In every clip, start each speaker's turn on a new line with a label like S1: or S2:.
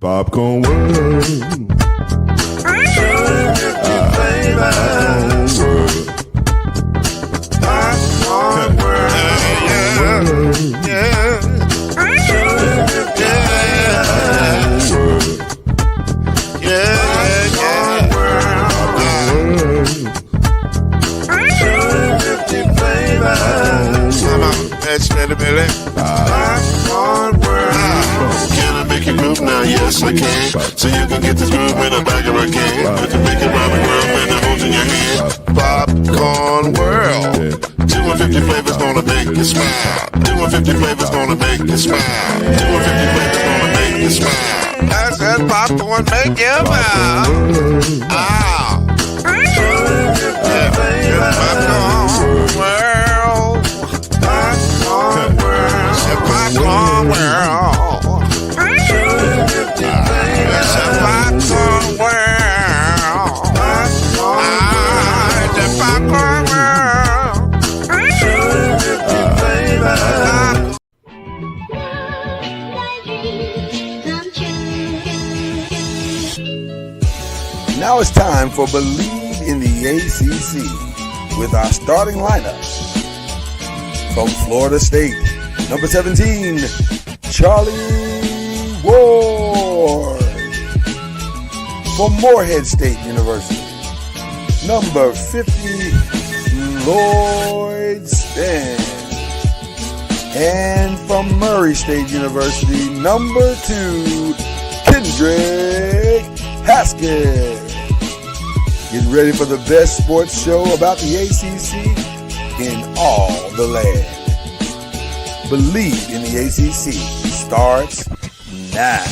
S1: Popcorn World. Popcorn World.
S2: Can I make you groove now? Yes, I can. So you can get this groove in the back of a can. I can make it rhyme and groove and the holes in your hand. Popcorn World. 250 flavors gonna make you smile. 250 flavors gonna make you smile. 250 flavors gonna make you smile. I said popcorn make you smile. Ah. Popcorn World. Popcorn World. Popcorn World. It's a popcorn world. It's a popcorn world.
S3: Now it's time for Believe in the ACC with our starting lineup. From Florida State, number 17, Charlie Ward. From Morehead State University, number 50, Lloyd Span. And from Murray State University, number 2, Kendrick Haskett. Get ready for the best sports show about the ACC in all the land. Believe in the ACC starts now.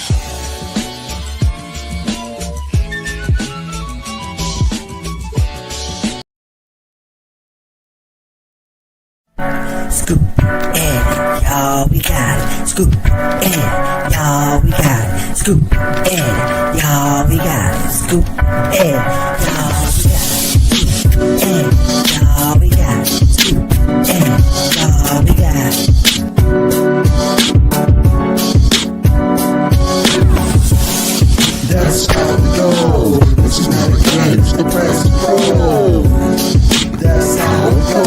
S4: Scoop, and y'all, we got it. Scoop, and y'all, we got it. Scoop, and y'all, we got it. Scoop, and y'all, we got it. Scoop, and y'all, we got it. Scoop, and y'all, we got it.
S5: That's how we go. This is how it games, the press and roll. That's how we go.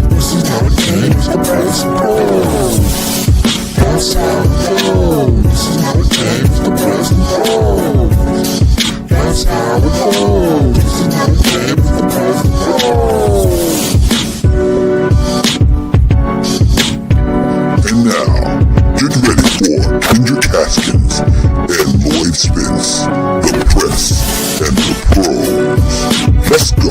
S5: This is how it games, the press and roll. That's how we go. This is how it games, the press and roll. That's how we go. This is how it games, the press and roll. And now, get ready for Kendrick Haskins and Lloyd Spence, the press and the pros. Let's go.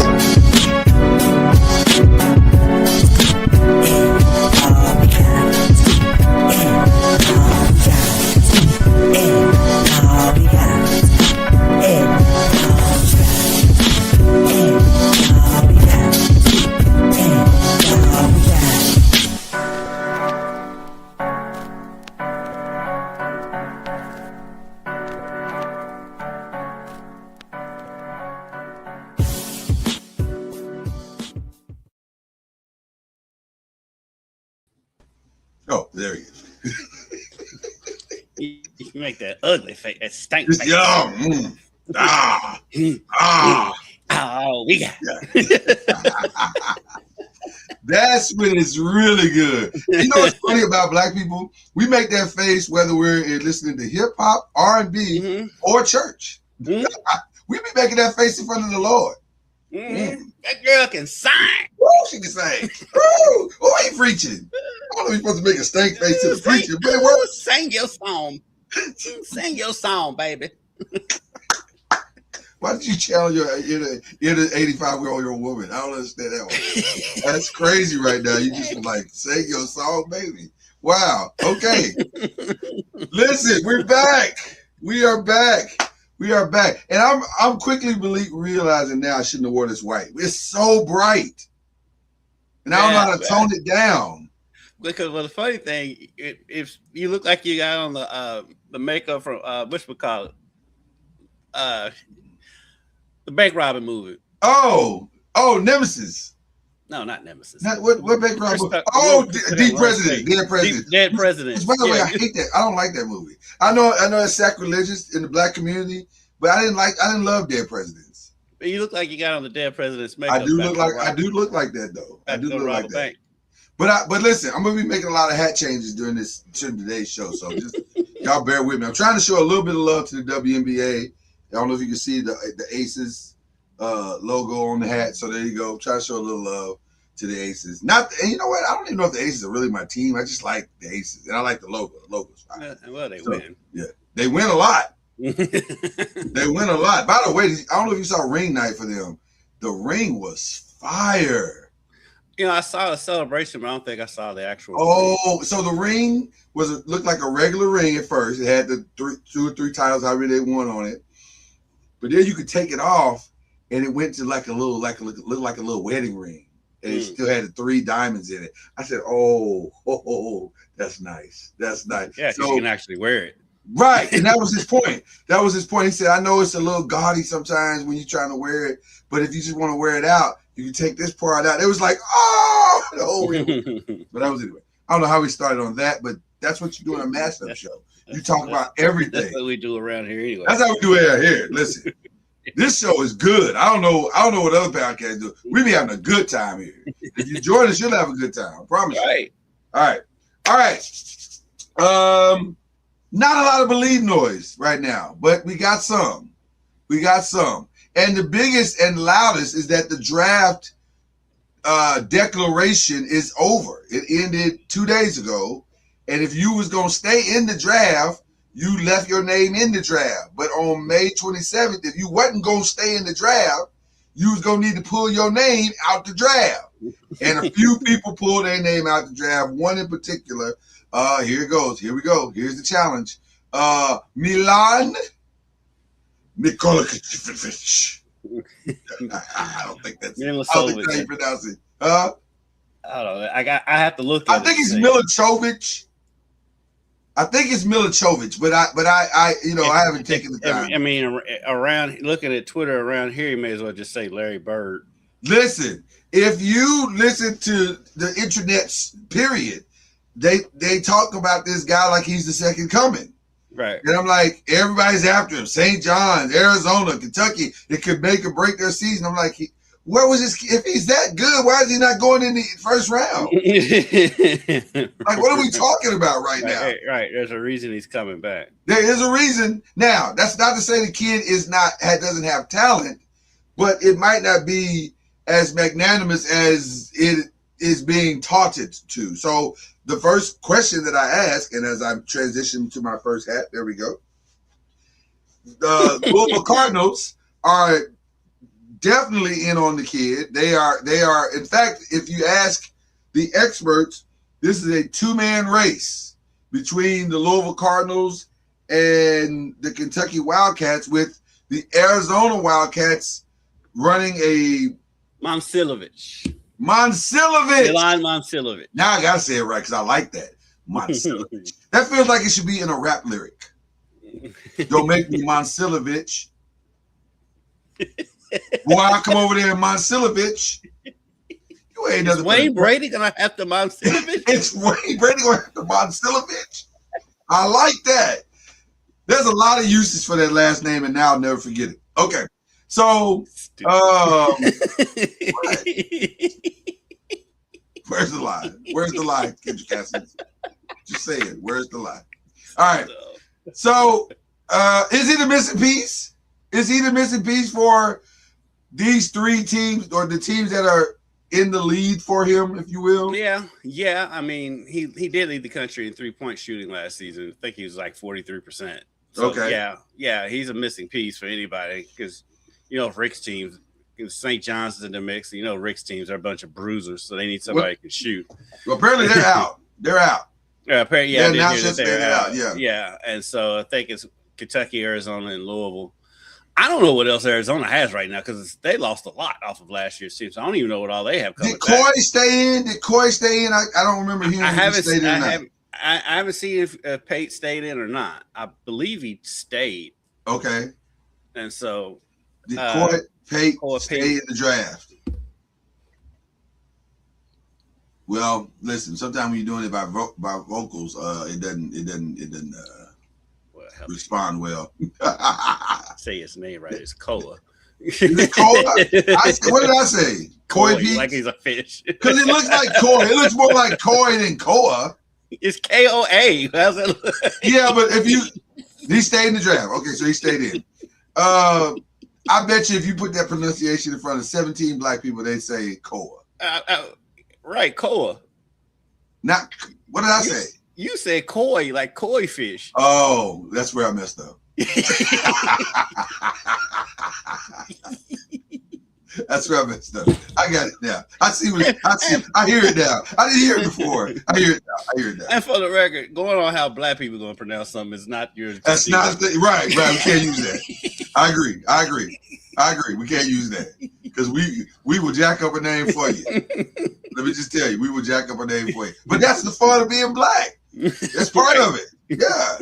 S3: Oh, there he is.
S6: You make that ugly face, that stank face.
S3: Yeah.
S6: Oh, we got
S3: That's when it's really good. You know what's funny about black people? We make that face whether we're listening to hip hop, R&B, or church. We be making that face in front of the Lord.
S6: That girl can sing.
S3: Woo, she can sing. Woo, why you preaching? I don't know if you're supposed to make a stank face to the preacher, but it works.
S6: Sing your song. Sing your song, baby.
S3: Why did you challenge your 85-year-old woman? I don't understand that one. That's crazy right now. You just like, sing your song, baby. Wow. Okay. Listen, we're back. We are back. We are back. And I'm quickly realizing now I shouldn't have worn this white. It's so bright. And I don't know how to tone it down.
S6: Because the funny thing, if you look like you got on the makeup from whatchamacallit, the bank robbing movie.
S3: Oh, Nemesis.
S6: No, not Nemesis.
S3: What background?
S6: Chris Tucker-
S3: Oh,
S6: Will-
S3: Dead
S6: Will-
S3: President. Dead President.
S6: Dead President.
S3: Which, by the way,
S6: Yeah.
S3: I hate that. I don't like that movie. I know it's sacrilegious in the black community, but I didn't love Dead Presidents.
S6: But you look like you got on the Dead President's makeup.
S3: I do look like that though. I do look like that.
S6: Bank.
S3: But listen, I'm gonna be making a lot of hat changes during today's show, so just y'all bear with me. I'm trying to show a little bit of love to the WNBA. I don't know if you can see the Aces logo on the hat. So there you go. Try to show a little love to the Aces. And you know what? I don't even know if the Aces are really my team. I just like the Aces, and I like the logo. The logo's fine.
S6: Well, they win.
S3: Yeah, they win a lot. They win a lot. By the way, I don't know if you saw ring night for them. The ring was fire.
S6: I saw a celebration, but I don't think I saw the actual.
S3: Oh, so the ring looked like a regular ring at first. It had the 2 or 3 titles, however they won on it. But then you could take it off, and it went to looked like a little wedding ring, and it still had the 3 diamonds in it. I said, "Oh, that's nice. That's nice."
S6: Yeah, so you can actually wear it.
S3: Right, and that was his point. He said, "I know it's a little gaudy sometimes when you're trying to wear it, but if you just want to wear it out, you can take this part out." It was like, the whole ring. But that was anyway. I don't know how we started on that, but that's what you do on a mashup show. You talk about everything.
S6: That's what we do around here anyway.
S3: That's how we do it out here. Listen, this show is good. I don't know what other podcasts do. We be having a good time here. If you join us, you'll have a good time. I promise
S6: Right.
S3: you. All right. Not a lot of BLEAV noise right now, but we got some. And the biggest and loudest is that the draft declaration is over. It ended 2 days ago. And if you was going to stay in the draft, you left your name in the draft. But on May 27th, if you wasn't going to stay in the draft, you was going to need to pull your name out the draft. And a few people pulled their name out the draft. One in particular, here it goes. Here we go. Here's the challenge. Milan Nikolic. I don't think that's how you pronounce it.
S6: I don't know. I have to look at
S3: I think it's Milichovic. I think it's Milichovic, but I haven't taken the time.
S6: I mean, around looking at Twitter around here, you may as well just say Larry Bird.
S3: Listen, if you listen to the internet's period, they talk about this guy like he's the second coming.
S6: Right.
S3: And I'm like, everybody's after him. St. John's, Arizona, Kentucky. It could make or break their season. I'm like, where was this? If he's that good, why is he not going in the first round? Like, what are we talking about right now?
S6: Right. There's a reason he's coming back.
S3: There is a reason. Now, that's not to say the kid doesn't have talent, but it might not be as magnanimous as it is being taunted to. So the first question that I ask, and as I transition to my first hat, there we go. The Louisville Cardinals are definitely in on the kid. They are. In fact, if you ask the experts, this is a 2-man race between the Louisville Cardinals and the Kentucky Wildcats, with the Arizona Wildcats running a
S6: Momcilovic.
S3: Milan
S6: Momcilovic.
S3: Now I gotta say it right because I like that. Momcilovic. That feels like it should be in a rap lyric. Don't make me Momcilovic. Boy, I'll come over there and Momcilovic. You ain't nothing.
S6: Wayne Brady gonna have to Momcilovic?
S3: It's Wayne Brady gonna have to Momcilovic. I like that. There's a lot of uses for that last name, and now I'll never forget it. Okay. So, where's the line? Where's the line, Kendrick Cassidy? Just say it. Where's the line? All right. So, is he the missing piece? Is he the missing piece for these 3 teams, or the teams that are in the lead for him, if you will?
S6: Yeah. I mean, he did lead the country in 3-point shooting last season. I think he was like 43%. So,
S3: okay.
S6: Yeah. He's a missing piece for anybody because. Rick's teams, St. John's is in the mix. Rick's teams are a bunch of bruisers, so they need somebody who can shoot.
S3: Well, apparently they're out. They're out.
S6: Yeah, apparently,
S3: they're out.
S6: Yeah, and so I think it's Kentucky, Arizona, and Louisville. I don't know what else Arizona has right now because they lost a lot off of last year's team. So I don't even know what all they have coming.
S3: Did Coy stay in? I don't remember hearing if he stayed in or not.
S6: I haven't seen if Pate stayed in or not. I believe he stayed.
S3: Okay.
S6: And so.
S3: Did Pate stay in the draft? Well, listen. Sometimes when you're doing it by vocals, it doesn't
S6: Well, help
S3: respond well.
S6: say his name right. It's Koa.
S3: Is it Koa? What did I say? Koi
S6: Koi,
S3: Pete?
S6: like he's a fish.
S3: Because it looks like koi. It looks more like koi than koa.
S6: It's KOA. How's it look?
S3: Yeah, but he stayed in the draft. Okay, so he stayed in. I bet you if you put that pronunciation in front of 17 black people, they say koa.
S6: Right, Koa.
S3: Not what did I say?
S6: You said koi, like koi fish.
S3: Oh, that's where I messed up. That's where I messed up. I got it now. I see. I hear it now. I didn't hear it before. I hear it now.
S6: And for the record, going on how black people are going to pronounce something is not yours.
S3: That's not right. We can't use that. I agree. We can't use that because we will jack up a name for you. Let me just tell you, we will jack up a name for you. But that's the fun of being black. That's part of it. Yeah.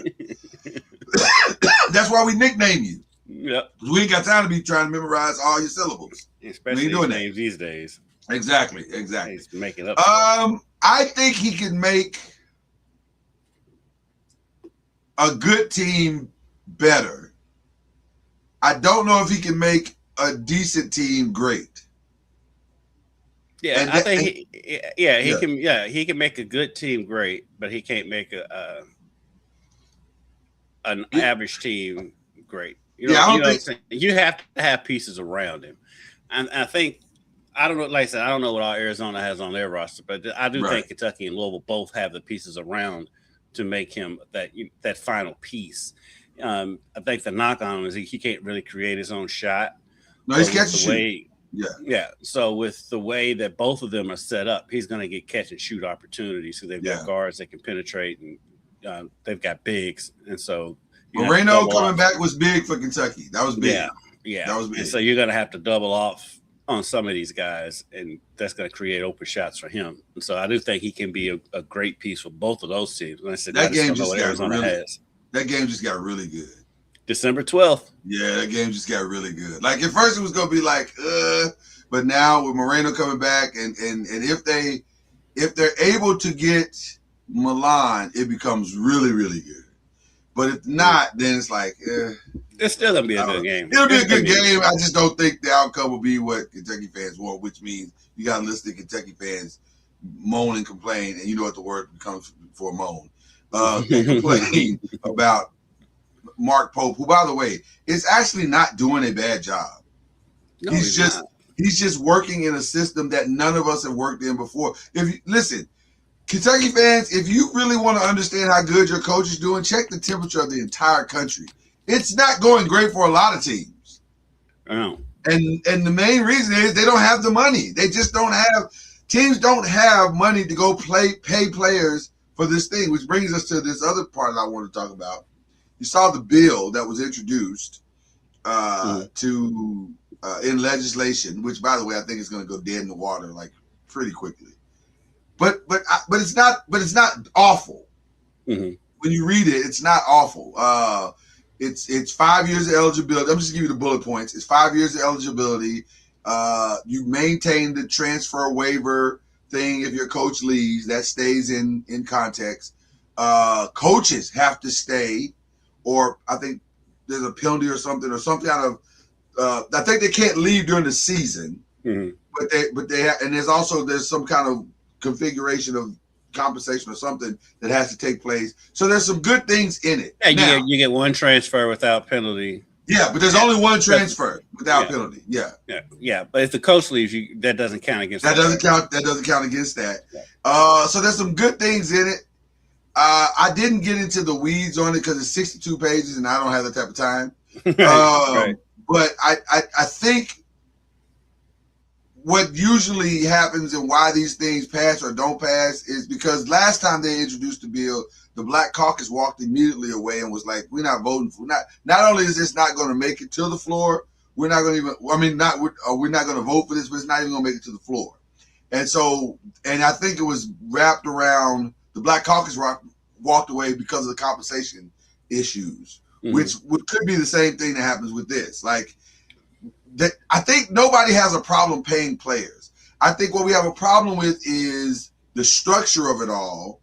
S3: That's why we nickname you.
S6: Yep.
S3: We ain't got time to be trying to memorize all your syllables.
S6: Especially doing names these days.
S3: Exactly.
S6: He's making up.
S3: I think he can make a good team better. I don't know if he can make a decent team great.
S6: Yeah, I think he can make a good team great, but he can't make an average team great. You have to have pieces around him. And I think, I don't know, like I said, I don't know what all Arizona has on their roster, but I do think Kentucky and Louisville both have the pieces around to make him that final piece. I think the knock on him is he can't really create his own shot.
S3: No, he's catch and shoot.
S6: Yeah. So with the way that both of them are set up, he's going to get catch and shoot opportunities. So they've got guards that can penetrate, and they've got bigs, and so
S3: Moreno coming back was big for Kentucky. That was big.
S6: Yeah,
S3: that was big.
S6: And so you're going to have to double off on some of these guys, and that's going to create open shots for him. And so I do think he can be a great piece for both of those teams. And I said
S3: that game just got really good.
S6: December 12th.
S3: Yeah, that game just got really good. Like at first it was going to be like, but now with Moreno coming back, and if they're able to get Milan, it becomes really, really good. But if not, then it's like,
S6: it's still gonna be a good game.
S3: It'll be a good game. I just don't think the outcome will be what Kentucky fans want, which means you got to listen to Kentucky fans moan and complain, and you know what the word becomes for moan. They complain about Mark Pope, who, by the way, is actually not doing a bad job.
S6: No,
S3: he's just working in a system that none of us have worked in before. Listen, Kentucky fans, if you really want to understand how good your coach is doing, check the temperature of the entire country. It's not going great for a lot of teams.
S6: Oh.
S3: And the main reason is they don't have the money. They just don't have – teams don't have money to go pay players for this thing, which brings us to this other part I want to talk about. You saw the bill that was introduced in legislation, which, by the way, I think is going to go dead in the water like pretty quickly. But it's not awful.
S6: Mm-hmm.
S3: When you read it, it's not awful. It's 5 years of eligibility. I'm just giving you the bullet points. It's 5 years of eligibility. You maintain the transfer waiver thing if your coach leaves. That stays in context. Coaches have to stay, or I think there's a penalty or something kind of. I think they can't leave during the season, but they have, and there's some kind of configuration of compensation or something that has to take place. So there's some good things in it.
S6: Yeah, you get one transfer without penalty.
S3: Yeah, but there's only one transfer without penalty. Yeah.
S6: But if the coach leaves, that doesn't count against
S3: that. That doesn't count against that. Yeah. So there's some good things in it. I didn't get into the weeds on it because it's 62 pages and I don't have that type of time.
S6: Right.
S3: But I think what usually happens and why these things pass or don't pass is because last time they introduced the bill, the Black Caucus walked immediately away and was like, we're not voting for not only is this not going to make it to the floor, we're not going to vote for this, but it's not even going to make it to the floor. And so, and I think it was wrapped around the Black Caucus walked away because of the compensation issues, which could be the same thing that happens with this. Like, I think nobody has a problem paying players. I think what we have a problem with is the structure of it all,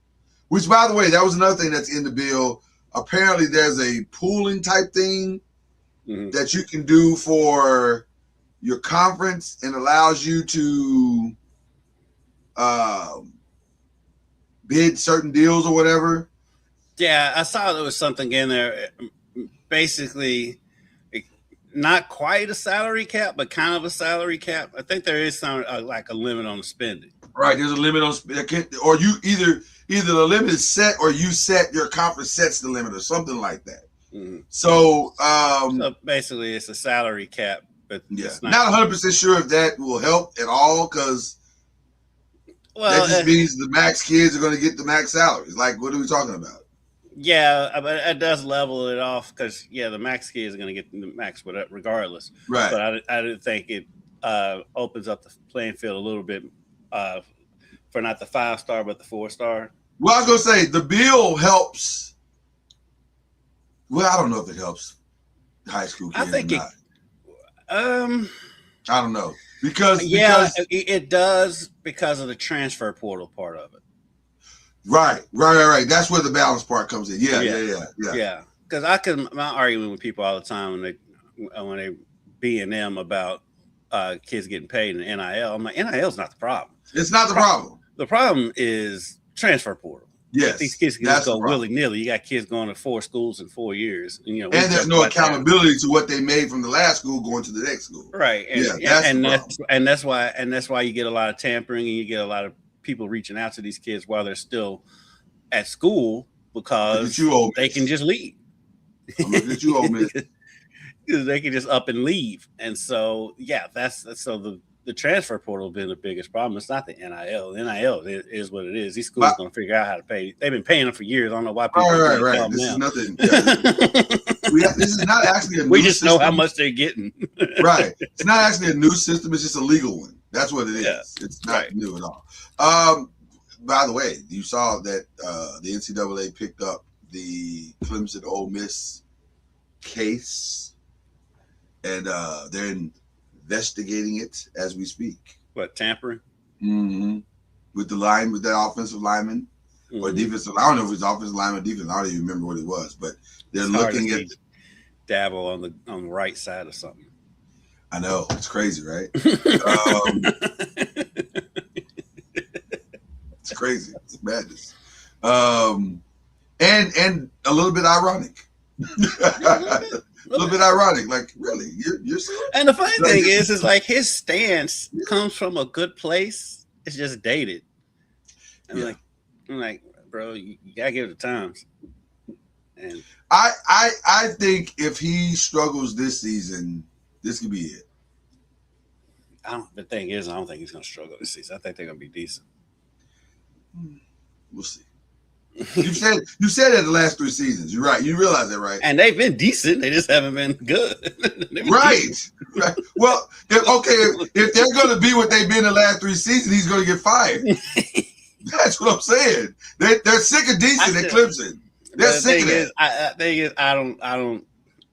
S3: which, by the way, that was another thing that's in the bill. Apparently, there's a pooling type thing that you can do for your conference and allows you to bid certain deals or whatever.
S6: Yeah, I saw there was something in there. Basically, not quite a salary cap, but kind of a salary cap. I think there is some like a limit on the spending.
S3: Right, there's a limit on, or you either the limit is set or you set, your conference sets the limit or something like that. So
S6: basically, it's a salary cap, but
S3: it's not 100% sure if that will help at all, because that just means the max kids are going to get the max salaries. Like, what are we talking about?
S6: Yeah, but it does level it off, because the max kids are going to get the max, but regardless.
S3: Right.
S6: But I do think it opens up the playing field a little bit for not the 5-star but the 4-star.
S3: Well, I was going to say the bill helps. Well, I don't know if it helps high school kids.
S6: I think
S3: or not. I don't know because
S6: it does, because of the transfer portal part of it.
S3: Right. That's where the balance part comes in. Yeah.
S6: Because I'm arguing with people all the time when they B&M about kids getting paid in NIL. I'm like, NIL is not the problem.
S3: It's not the problem.
S6: The problem is transfer portal.
S3: Yes,
S6: these kids can just go willy-nilly. You got kids going to 4 schools in 4 years, and
S3: there's no accountability to what they made from the last school going to the next school.
S6: Right. And that's why you get a lot of tampering, and you get a lot of people reaching out to these kids while they're still at school, because they can just leave.
S3: Look you, old man.
S6: Because they can just up and leave. And so, that's the transfer portal has been the biggest problem. It's not the NIL. The NIL is what it is. These schools are going to figure out how to pay. They've been paying them for years. I don't know why people
S3: right. This is nothing. This is not actually a new
S6: we just
S3: system.
S6: know how much they're getting.
S3: Right. It's not actually a new system. It's just a legal one. That's what it is.
S6: Yeah.
S3: It's not new at all. By the way, you saw that the NCAA picked up the Clemson Ole Miss case, and they're investigating it as we speak.
S6: What, tampering?
S3: Mm-hmm. With the offensive lineman or defensive. I don't know if it's offensive lineman or defense. I don't even remember what it was, but they're looking at
S6: dabble on the right side of something.
S3: I know, it's crazy, right? It's crazy. It's madness. And a little bit ironic. A little bit ironic, like, really, you're so.
S6: And the funny thing is like his stance comes from a good place. It's just dated. I'm like, bro, you gotta give it the times. And
S3: I think if he struggles this season, this could be it.
S6: The thing is, I don't think he's gonna struggle this season. I think they're gonna be decent.
S3: We'll see. You said that the last 3 seasons. You're right. You realize that, right?
S6: And they've been decent. They just haven't been good.
S3: Right. Well, if they're going to be what they've been the last 3 seasons, he's going to get fired. That's what I'm saying. They're sick of decent at Clemson. They're sick of that.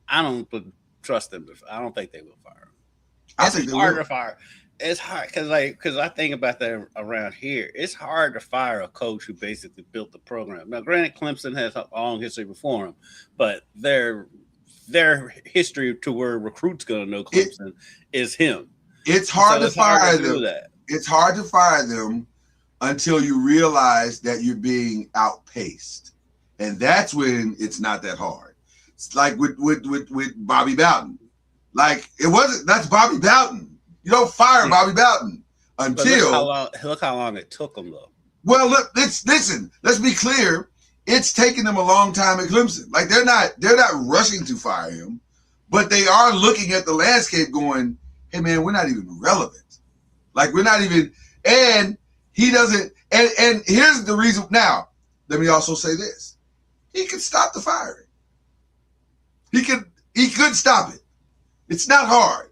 S6: I don't trust them. I don't think they will fire him.
S3: I think they will.
S6: To fire. It's hard because I think about that around here. It's hard to fire a coach who basically built the program. Now, granted, Clemson has a long history before him, but their history to where recruits going to know Clemson is him.
S3: It's hard to fire them. It's hard to fire them until you realize that you're being outpaced, and that's when it's not that hard. It's like with Bobby Bowden. Like, it wasn't. That's Bobby Bowden. You don't fire Bobby Bowden until
S6: look how long it took him, though.
S3: Well, look, listen. Let's be clear. It's taken them a long time at Clemson. Like, they're not rushing to fire him, but they are looking at the landscape, going, "Hey, man, we're not even relevant. Like, we're not even." And he doesn't. And here's the reason. Now, let me also say this: he could stop the firing. He could stop it. It's not hard.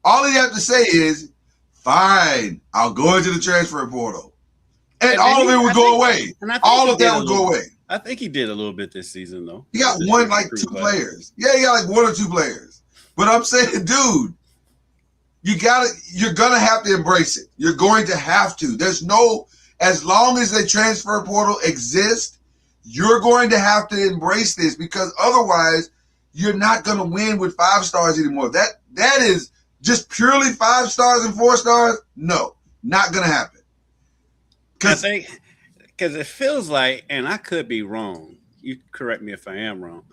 S3: All he have to say is, "Fine, I'll go into the transfer portal," and all of it would go away. All of that would go away.
S6: I think he did a little bit this season, though.
S3: He got 2 players. Yeah, he got like 1 or 2 players. But I'm saying, dude, you're gonna have to embrace it. You're going to have to. There's no, as long as the transfer portal exists, you're going to have to embrace this because otherwise you're not going to win with 5 stars anymore. That is just purely 5 stars and 4 stars. No, not going to happen.
S6: I think because it feels like, and I could be wrong. You correct me if I am wrong.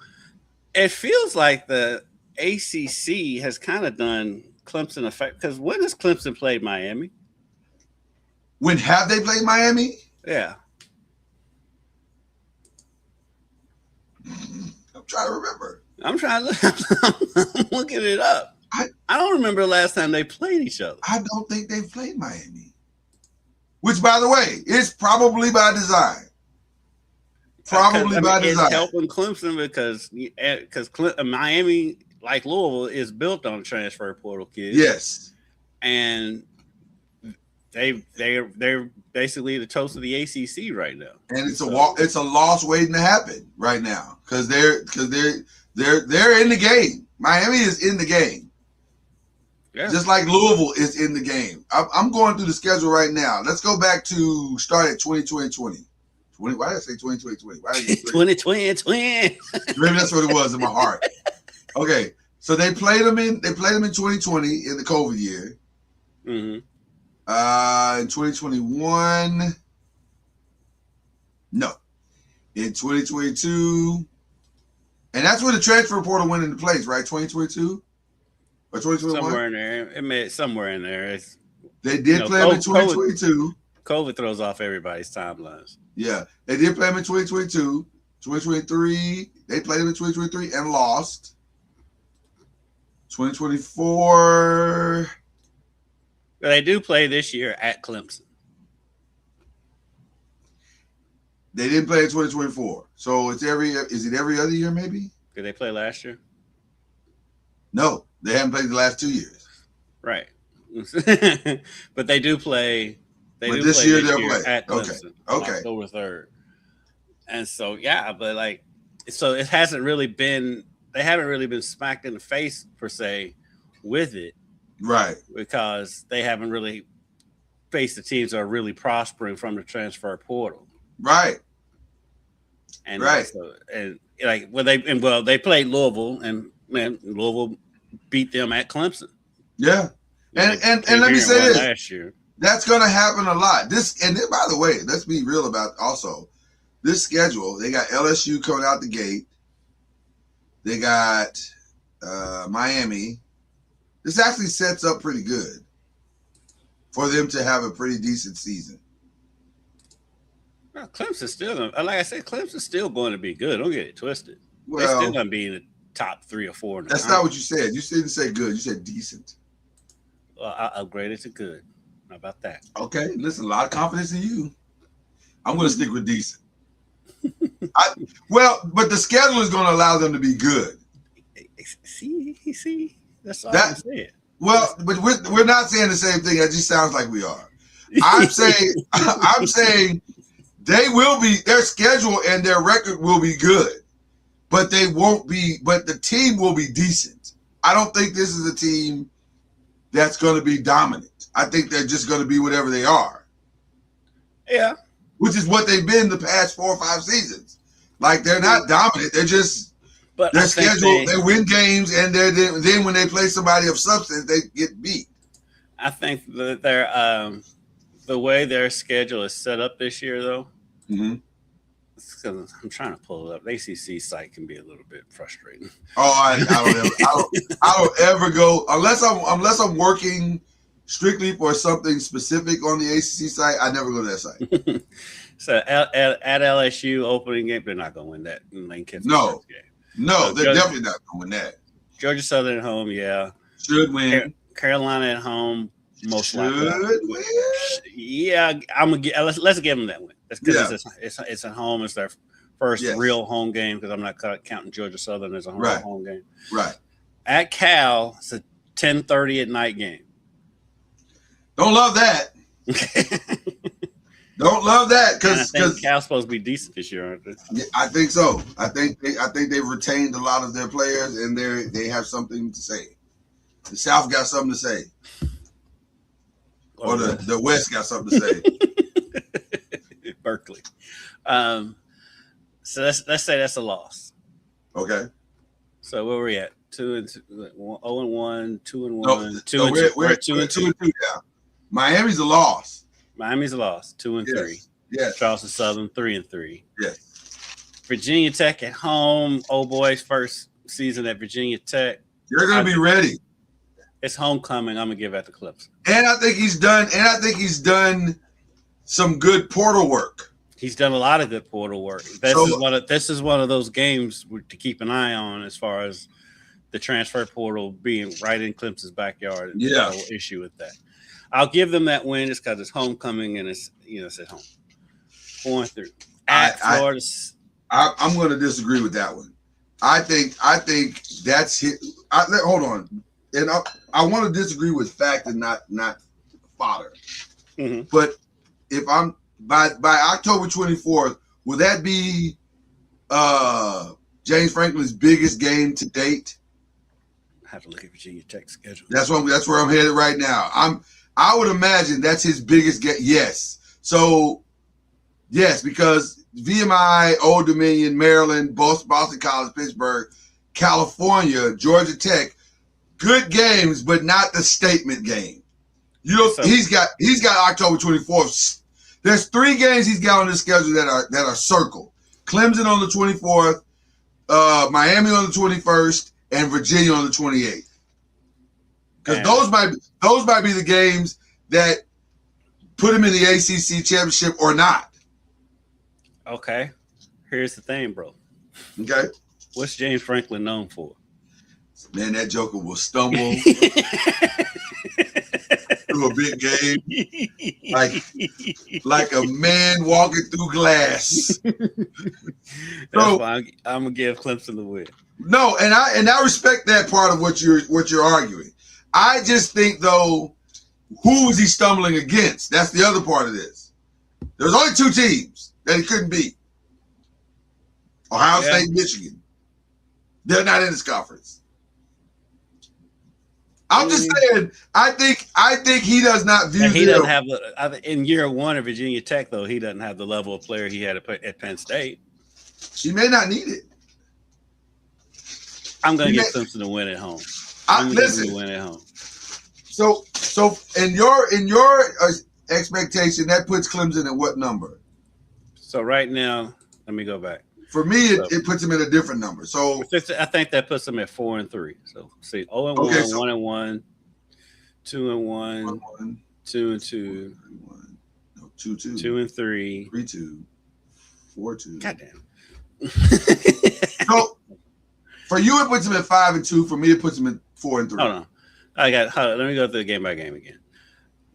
S6: It feels like the ACC has kind of done Clemson effect because when has Clemson played Miami?
S3: When have they played Miami?
S6: Yeah.
S3: I'm trying to remember.
S6: I'm looking it up. I don't remember the last time they played each other.
S3: I don't think they've played Miami. Which, by the way, is probably by design. Probably by design.
S6: It's helping Clemson because Miami, like Louisville, is built on transfer portal kids.
S3: Yes.
S6: And they're basically the toast of the ACC right now.
S3: And it's a loss waiting to happen right now because they're in the game. Miami is in the game. Yeah. Just like Louisville is in the game. I'm going through the schedule right now. Let's go back to start at 2020. Why did I say 2020?
S6: 2020.
S3: Maybe that's what it was in my heart. Okay, so they played them in 2020 in the COVID year.
S6: Mm-hmm.
S3: In 2021, no. In 2022, and that's where the transfer portal went into place, right? 2022 or 2021?
S6: Somewhere in there. It made somewhere in there.
S3: They did play them in 2022.
S6: COVID throws off everybody's timelines.
S3: Yeah, they did play them in 2022. 2023, they played them in 2023 and lost. 2024.
S6: But they do play this year at Clemson.
S3: They didn't play in 2024. So is it every other year maybe?
S6: Did they play last year?
S3: No, they haven't played the last 2 years.
S6: Right. But they do play.
S3: This year they'll play
S6: at Clemson. Okay. October 3rd. And so so it hasn't really been. They haven't really been smacked in the face per se with it.
S3: Right.
S6: Because they haven't really faced the teams that are really prospering from the transfer portal.
S3: Right.
S6: And they played Louisville and Louisville beat them at Clemson.
S3: Yeah. And let me say this.
S6: Last year.
S3: That's going to happen a lot. By the way, let's be real about also this schedule. They got LSU coming out the gate. They got Miami. This actually sets up pretty good for them to have a pretty decent season.
S6: Well, Clemson's still, like I said, Clemson's still going to be good. Don't get it twisted.
S3: Well,
S6: they're still going to be in the top 3 or 4.
S3: That's not what you said. You didn't say good. You said decent.
S6: Well, I upgraded to good. How about that?
S3: Okay, listen, a lot of confidence in you. I'm going to stick with decent. But the schedule is going to allow them to be good.
S6: See, that's all I'm saying.
S3: Well, but we're not saying the same thing. It just sounds like we are. I'm saying they will be. Their schedule and their record will be good, but they won't be. But the team will be decent. I don't think this is a team that's going to be dominant. I think they're just going to be whatever they are.
S6: Yeah.
S3: Which is what they've been the past 4 or 5 seasons. Like, they're not dominant. They're just, their schedule, they win games, and then when they play somebody of substance, they get beat.
S6: I think that the way their schedule is set up this year, though, I'm trying to pull it up. The ACC site can be a little bit frustrating. Oh,
S3: I don't ever go, unless I'm working strictly for something specific on the ACC site, I never go to that site.
S6: So at LSU opening game, they're not going to win that in Lane Kiffin's
S3: No,
S6: so
S3: they're definitely not going to win that.
S6: Georgia Southern at home, yeah.
S3: Should win.
S6: Carolina at home, most likely.
S3: Should win.
S6: Yeah, I'm gonna let's give them that win. That's because it's at home. It's their first real home game because I'm not counting Georgia Southern as a home game.
S3: Right.
S6: At Cal, it's a 10:30 at night game.
S3: Don't love that. Don't love that because
S6: Cal's supposed to be decent this year, aren't they?
S3: Yeah, I think so. I think they've retained a lot of their players and they have something to say. The South got something to say, or the West got something to say.
S6: Berkeley. So let's say that's a loss.
S3: Okay.
S6: So where we at? 0-1, 2-1,
S3: No,
S6: 2-2.
S3: we're
S6: 2-2
S3: now. Miami's a loss.
S6: Miami's a loss. 2-3.
S3: Yes.
S6: Charleston Southern 3-3.
S3: Yes.
S6: Virginia Tech at home. Old boys first season at Virginia Tech.
S3: You're gonna be ready.
S6: It's homecoming. I'm gonna give that to Clemson.
S3: And I think he's done some good portal work.
S6: He's done a lot of good portal work. This is one of those games to keep an eye on as far as the transfer portal being right in Clemson's backyard.
S3: Yeah.
S6: No issue with that. I'll give them that win just because it's homecoming and it's at home. 4-3. At Florida.
S3: I'm going to disagree with that one. I think that's hit. Hold on, and I want to disagree with fact and not fodder.
S6: Mm-hmm.
S3: But if I'm by October 24th, will that be James Franklin's biggest game to date?
S6: I have to look at Virginia Tech's schedule.
S3: That's where I'm headed right now. I would imagine that's his biggest game. Yes. So yes, because VMI, Old Dominion, Maryland, Boston College, Pittsburgh, California, Georgia Tech, good games, but not the statement game. He's got October 24th. There's 3 games he's got on his schedule that are circled. Clemson on the 24th, Miami on the 21st, and Virginia on the 28th. Because those might be the games that put him in the ACC championship or not.
S6: Okay. Here's the thing, bro.
S3: Okay.
S6: What's James Franklin known for?
S3: Man, that joker will stumble through a big game like a man walking through glass.
S6: That's why I'm gonna give Clemson the win.
S3: No, and I respect that part of what you're arguing. I just think though, who is he stumbling against? That's the other part of this. There's only 2 teams that he couldn't beat. Ohio State, Michigan. They're not in this conference. I'm just saying. I think he does not view.
S6: He doesn't have in year 1 of Virginia Tech though. He doesn't have the level of player he had at Penn State.
S3: He may not need it.
S6: I'm going to get Clemson to win at home.
S3: Listen,
S6: to win at home.
S3: So in your expectation, that puts Clemson at what number?
S6: So right now, let me go back.
S3: For me, it puts him in a different number. So
S6: I think that puts him at 4-3. So see, 0-1, 1-1, 2-1, 2-2,
S3: 2-2,
S6: 2-3,
S3: 3-2, 4-2.
S6: Goddamn.
S3: So for you, it puts him at 5-2. For me, it puts him at 4-3.
S6: Hold on. Let me go through game by game again.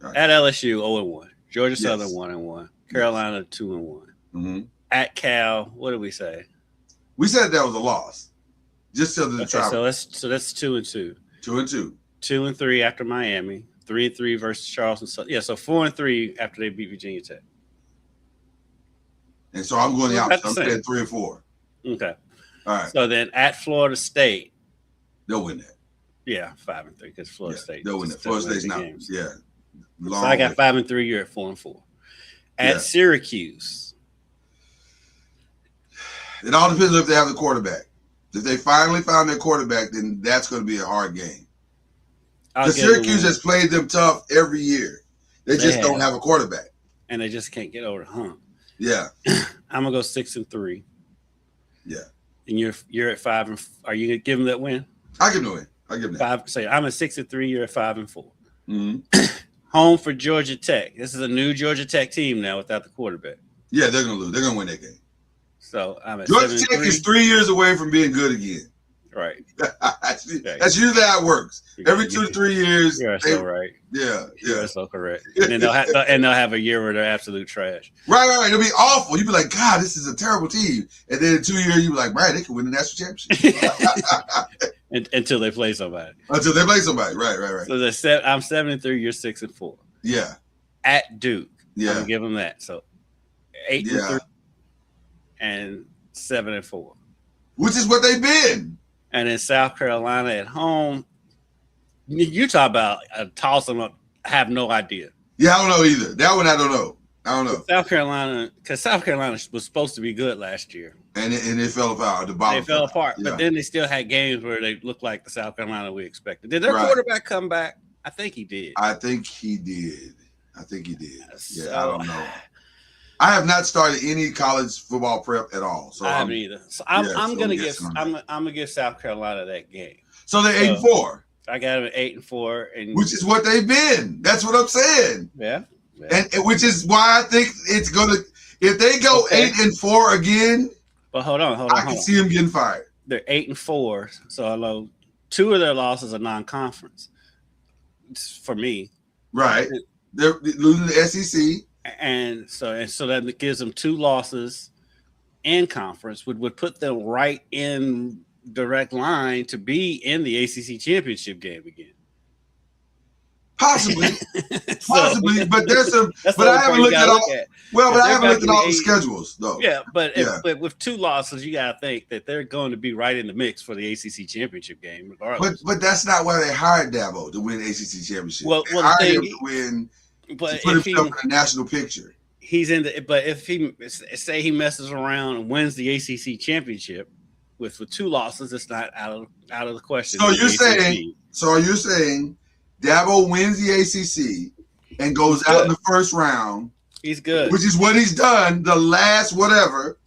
S3: Right.
S6: At LSU, 0-1. Georgia Southern, 1-1. Carolina, 2-1.
S3: Mm-hmm.
S6: At Cal, what did we say?
S3: We said that was a loss. Just to the travel.
S6: So that's 2-2.
S3: 2-2.
S6: 2-3 after Miami. 3-3 versus Charleston. So 4-3 after they beat Virginia Tech.
S3: And so I'm going the opposite. I'm saying 3-4.
S6: Okay.
S3: All right.
S6: So then at Florida State,
S3: they'll win that.
S6: Yeah, 5-3 because Florida State.
S3: They'll win that. Florida State's not.
S6: Games.
S3: Yeah.
S6: So I got 5-3. You're at 4-4. At Syracuse.
S3: It all depends if they have the quarterback. If they finally found their quarterback, then that's going to be a hard game. Because Syracuse has played them tough every year. They just don't have a quarterback.
S6: And they just can't get over the hump.
S3: Yeah.
S6: I'm going to go 6-3.
S3: Yeah.
S6: And you're at 5. Are you going to give them that win?
S3: I give them the win. I give them that.
S6: 5. Say I'm at 6-3. You're at 5-4.
S3: Mm-hmm.
S6: Home for Georgia Tech. This is a new Georgia Tech team now without the quarterback.
S3: Yeah, they're going to lose. They're going to win that game.
S6: So I'm at
S3: Georgia Tech is 3 years away from being good again.
S6: Right.
S3: That's usually how it works. Every 2 to 3 years.
S6: You're so right.
S3: Yeah.
S6: You're so correct. And then they'll have a year where they're absolute trash.
S3: Right. It'll be awful. You'll be like, God, this is a terrible team. And then in 2 years, you'll be like, right, they can win the national championship.
S6: Until they play somebody.
S3: Right. So
S6: I'm 7-3. You're 6-4.
S3: Yeah.
S6: At Duke.
S3: Yeah.
S6: I'm gonna give them that. So 8-3 and 7-4.
S3: Which is what they've been.
S6: And in South Carolina at home, you talk about toss them up. I have no idea.
S3: Yeah, I don't know either. That one I don't know. I don't know.
S6: South Carolina, because South Carolina was supposed to be good last year.
S3: And it fell apart. The bottom
S6: they fell apart.
S3: Yeah.
S6: But then they still had games where they looked like the South Carolina we expected. Did their quarterback come back? I think he did.
S3: I think he did. Yeah, I don't know. I have not started any college football prep at all. So
S6: I haven't either. So I'm gonna give South Carolina that game.
S3: So they're 8-4.
S6: I got them at 8-4, and
S3: which is what they've been. That's what I'm saying.
S6: Yeah.
S3: And which is why I think it's gonna. If they go 8-4 again,
S6: but hold on.
S3: I can see them getting fired.
S6: They're 8-4, so I know 2 of their losses are non-conference. For me,
S3: right? They're losing the SEC.
S6: And so that gives them 2 losses in conference, would put them right in direct line to be in the ACC championship game again.
S3: Possibly, but there's some. But I haven't looked at all. Well, but I haven't looked at all the schedules though.
S6: Yeah, but with 2 losses, you got to think that they're going to be right in the mix for the ACC championship game, regardless.
S3: But that's not why they hired Dabo to win ACC championship.
S6: Well,
S3: they hired him to win.
S6: But
S3: to put himself in a national picture.
S6: He's in the. But if he messes around and wins the ACC championship with 2 losses, it's not out of the question.
S3: So you're saying Dabo wins the ACC and goes out in the first round.
S6: He's good,
S3: which is what he's done the last whatever.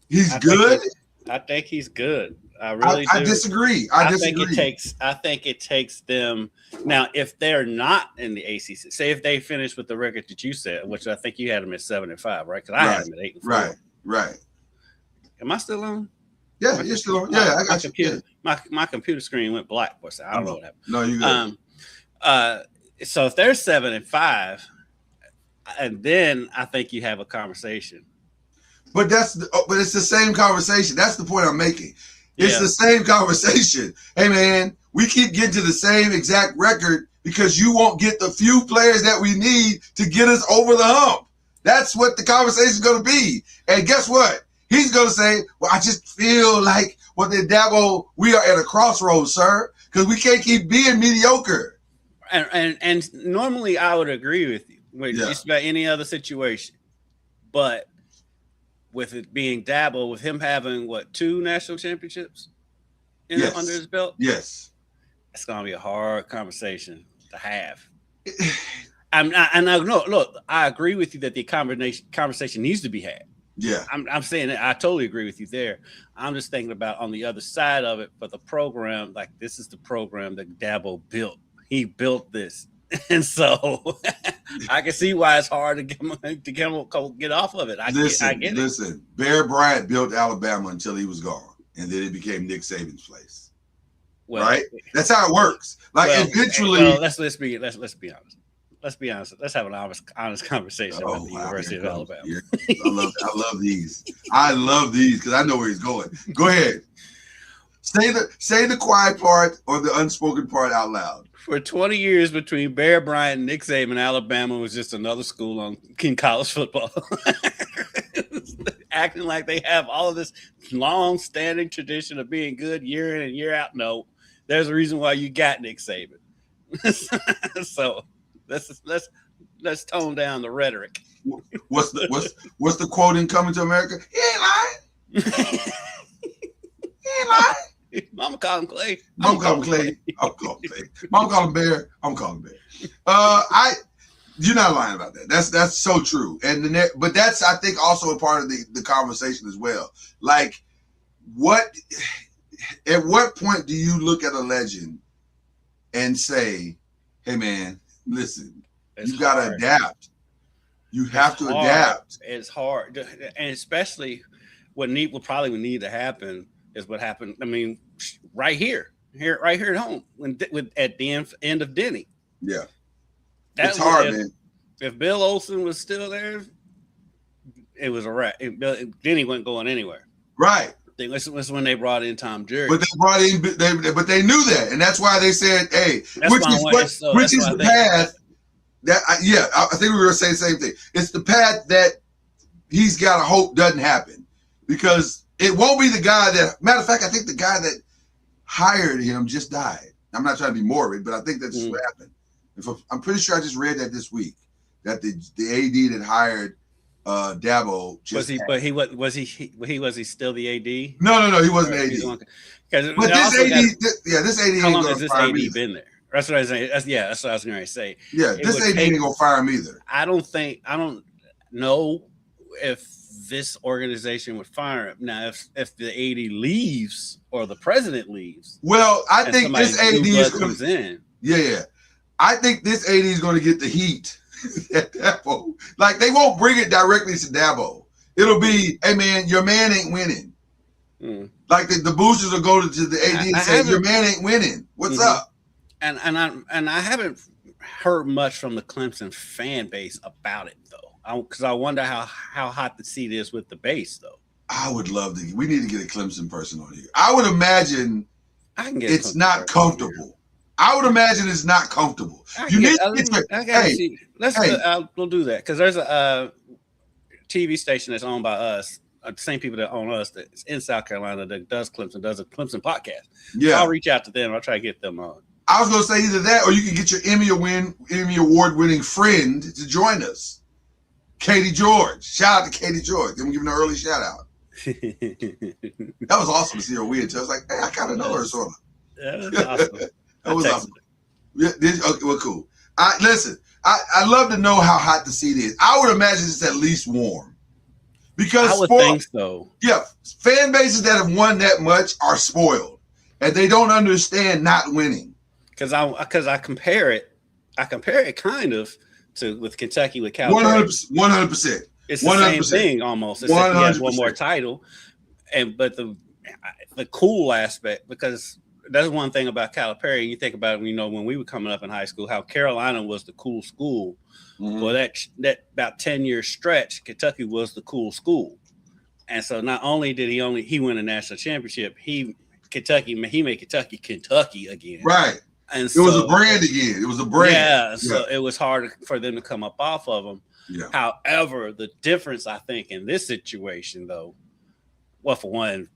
S3: He's good.
S6: I think he's good. I really do.
S3: I disagree. I think
S6: it takes them now. If they're not in the ACC, say if they finish with the record that you said, which I think you had them at 7-5, right? Because I had them at 8-4.
S3: Right.
S6: Am I still on?
S3: Yeah, you're still on. Yeah, I got
S6: you. My computer screen went black. So I don't know what happened.
S3: No, you good.
S6: So if they're 7-5, and then I think you have a conversation.
S3: But it's the same conversation. That's the point I'm making. It's the same conversation. Hey, man, we keep getting to the same exact record because you won't get the few players that we need to get us over the hump. That's what the conversation is going to be. And guess what? He's going to say, well, I just feel like Dabo, we are at a crossroads, sir, because we can't keep being mediocre.
S6: And normally I would agree with you with just about any other situation. But with it being Dabo, with him having 2 national championships under his belt,
S3: yes,
S6: it's gonna be a hard conversation to have. I agree with you that the conversation needs to be had.
S3: Yeah,
S6: I'm saying that I totally agree with you there. I'm just thinking about on the other side of it, for the program, like this is the program that Dabo built. He built this. And so I can see why it's hard to get off of it. I get it.
S3: Listen, Bear Bryant built Alabama until he was gone, and then it became Nick Saban's place. Well, right? That's how it works. Eventually,
S6: let's be honest. Let's be honest. Let's have an honest conversation about the University of Alabama.
S3: Yeah. I love these. I love these because I know where he's going. Go ahead. Say the quiet part or the unspoken part out loud.
S6: For 20 years between Bear Bryant and Nick Saban, Alabama was just another school in college football. Acting like they have all of this long-standing tradition of being good year in and year out. No, there's a reason why you got Nick Saban. So let's tone down the rhetoric.
S3: What's the quote in Coming to America? He ain't lying. He ain't lying.
S6: Mama call him Clay.
S3: Mama call him Clay. I'm calling Clay. Mama call him Bear. I'm calling Bear. You're not lying about that. That's so true. But that's I think also a part of the conversation as well. Like, at what point do you look at a legend and say, "Hey, man, listen, you got to adapt. You have to adapt."
S6: It's hard, and especially what would probably need to happen. Is what happened. I mean, right here at home at the end of Denny.
S3: Yeah, it's hard, man.
S6: If Bill Olsen was still there, it was a wrap. Denny wasn't going anywhere.
S3: Right.
S6: This was when they brought in Tom Jerry.
S3: But they knew that, and that's why they said, "Hey, which is the path that." I think we were saying the same thing. It's the path that he's got to hope doesn't happen because. It won't be the guy that, matter of fact, I think the guy that hired him just died. I'm not trying to be morbid, but I think that's what happened. I'm pretty sure I just read that this week, that the AD that hired Dabo
S6: was he? But was he still the AD?
S3: No, he wasn't AD. But this AD.
S6: How long has this AD been there? That's what I was saying. That's what I was going to say.
S3: Yeah, this AD ain't gonna fire him either.
S6: I don't know if this organization would fire him now. If the AD leaves or the president leaves,
S3: well, I think this AD is
S6: comes in.
S3: Yeah. I think this AD is going to get the heat at Dabo. Like, they won't bring it directly to Dabo. It'll be, hey man, your man ain't winning. Like the boosters will go to the AD and say, your man ain't winning. What's up?
S6: And I haven't heard much from the Clemson fan base about it though, because I wonder how hot the seat is with the base though.
S3: I would love to. We need to get a Clemson person on here. I would imagine it's not comfortable. I would imagine it's not comfortable. We'll do that because there's a TV station that's owned by us, the same people that own us, that's in South Carolina that does a Clemson podcast. Yeah,
S6: I'll reach out to them. I'll try to get them on.
S3: I was going to say either that or you can get your Emmy Award winning friend to join us, Katie George. Shout out to Katie George. I'm giving her an early shout out. That was awesome to see her win. I was like, hey, I kind of know her sort of.
S6: Yeah, that's awesome.
S3: That was awesome. Yeah, okay, well, cool. Listen, I love to know how hot the seat is. I would imagine it's at least warm. Because
S6: I would think so.
S3: Yeah, fan bases that have won that much are spoiled. And they don't understand not winning. Because
S6: I compare it kind of to with Kentucky with Calipari.
S3: 100%.
S6: It's the 100%. Same thing almost. Except he has one more title. But the cool aspect, because that's one thing about Calipari. You think about it, when we were coming up in high school, how Carolina was the cool school. Well, that about 10-year stretch, Kentucky was the cool school. And so not only did he win a national championship, he made Kentucky again.
S3: Right.
S6: And
S3: it was a brand again. It was a brand.
S6: Yeah. So it was hard for them to come up off of them.
S3: Yeah.
S6: However, the difference, I think, in this situation, though, well, for one,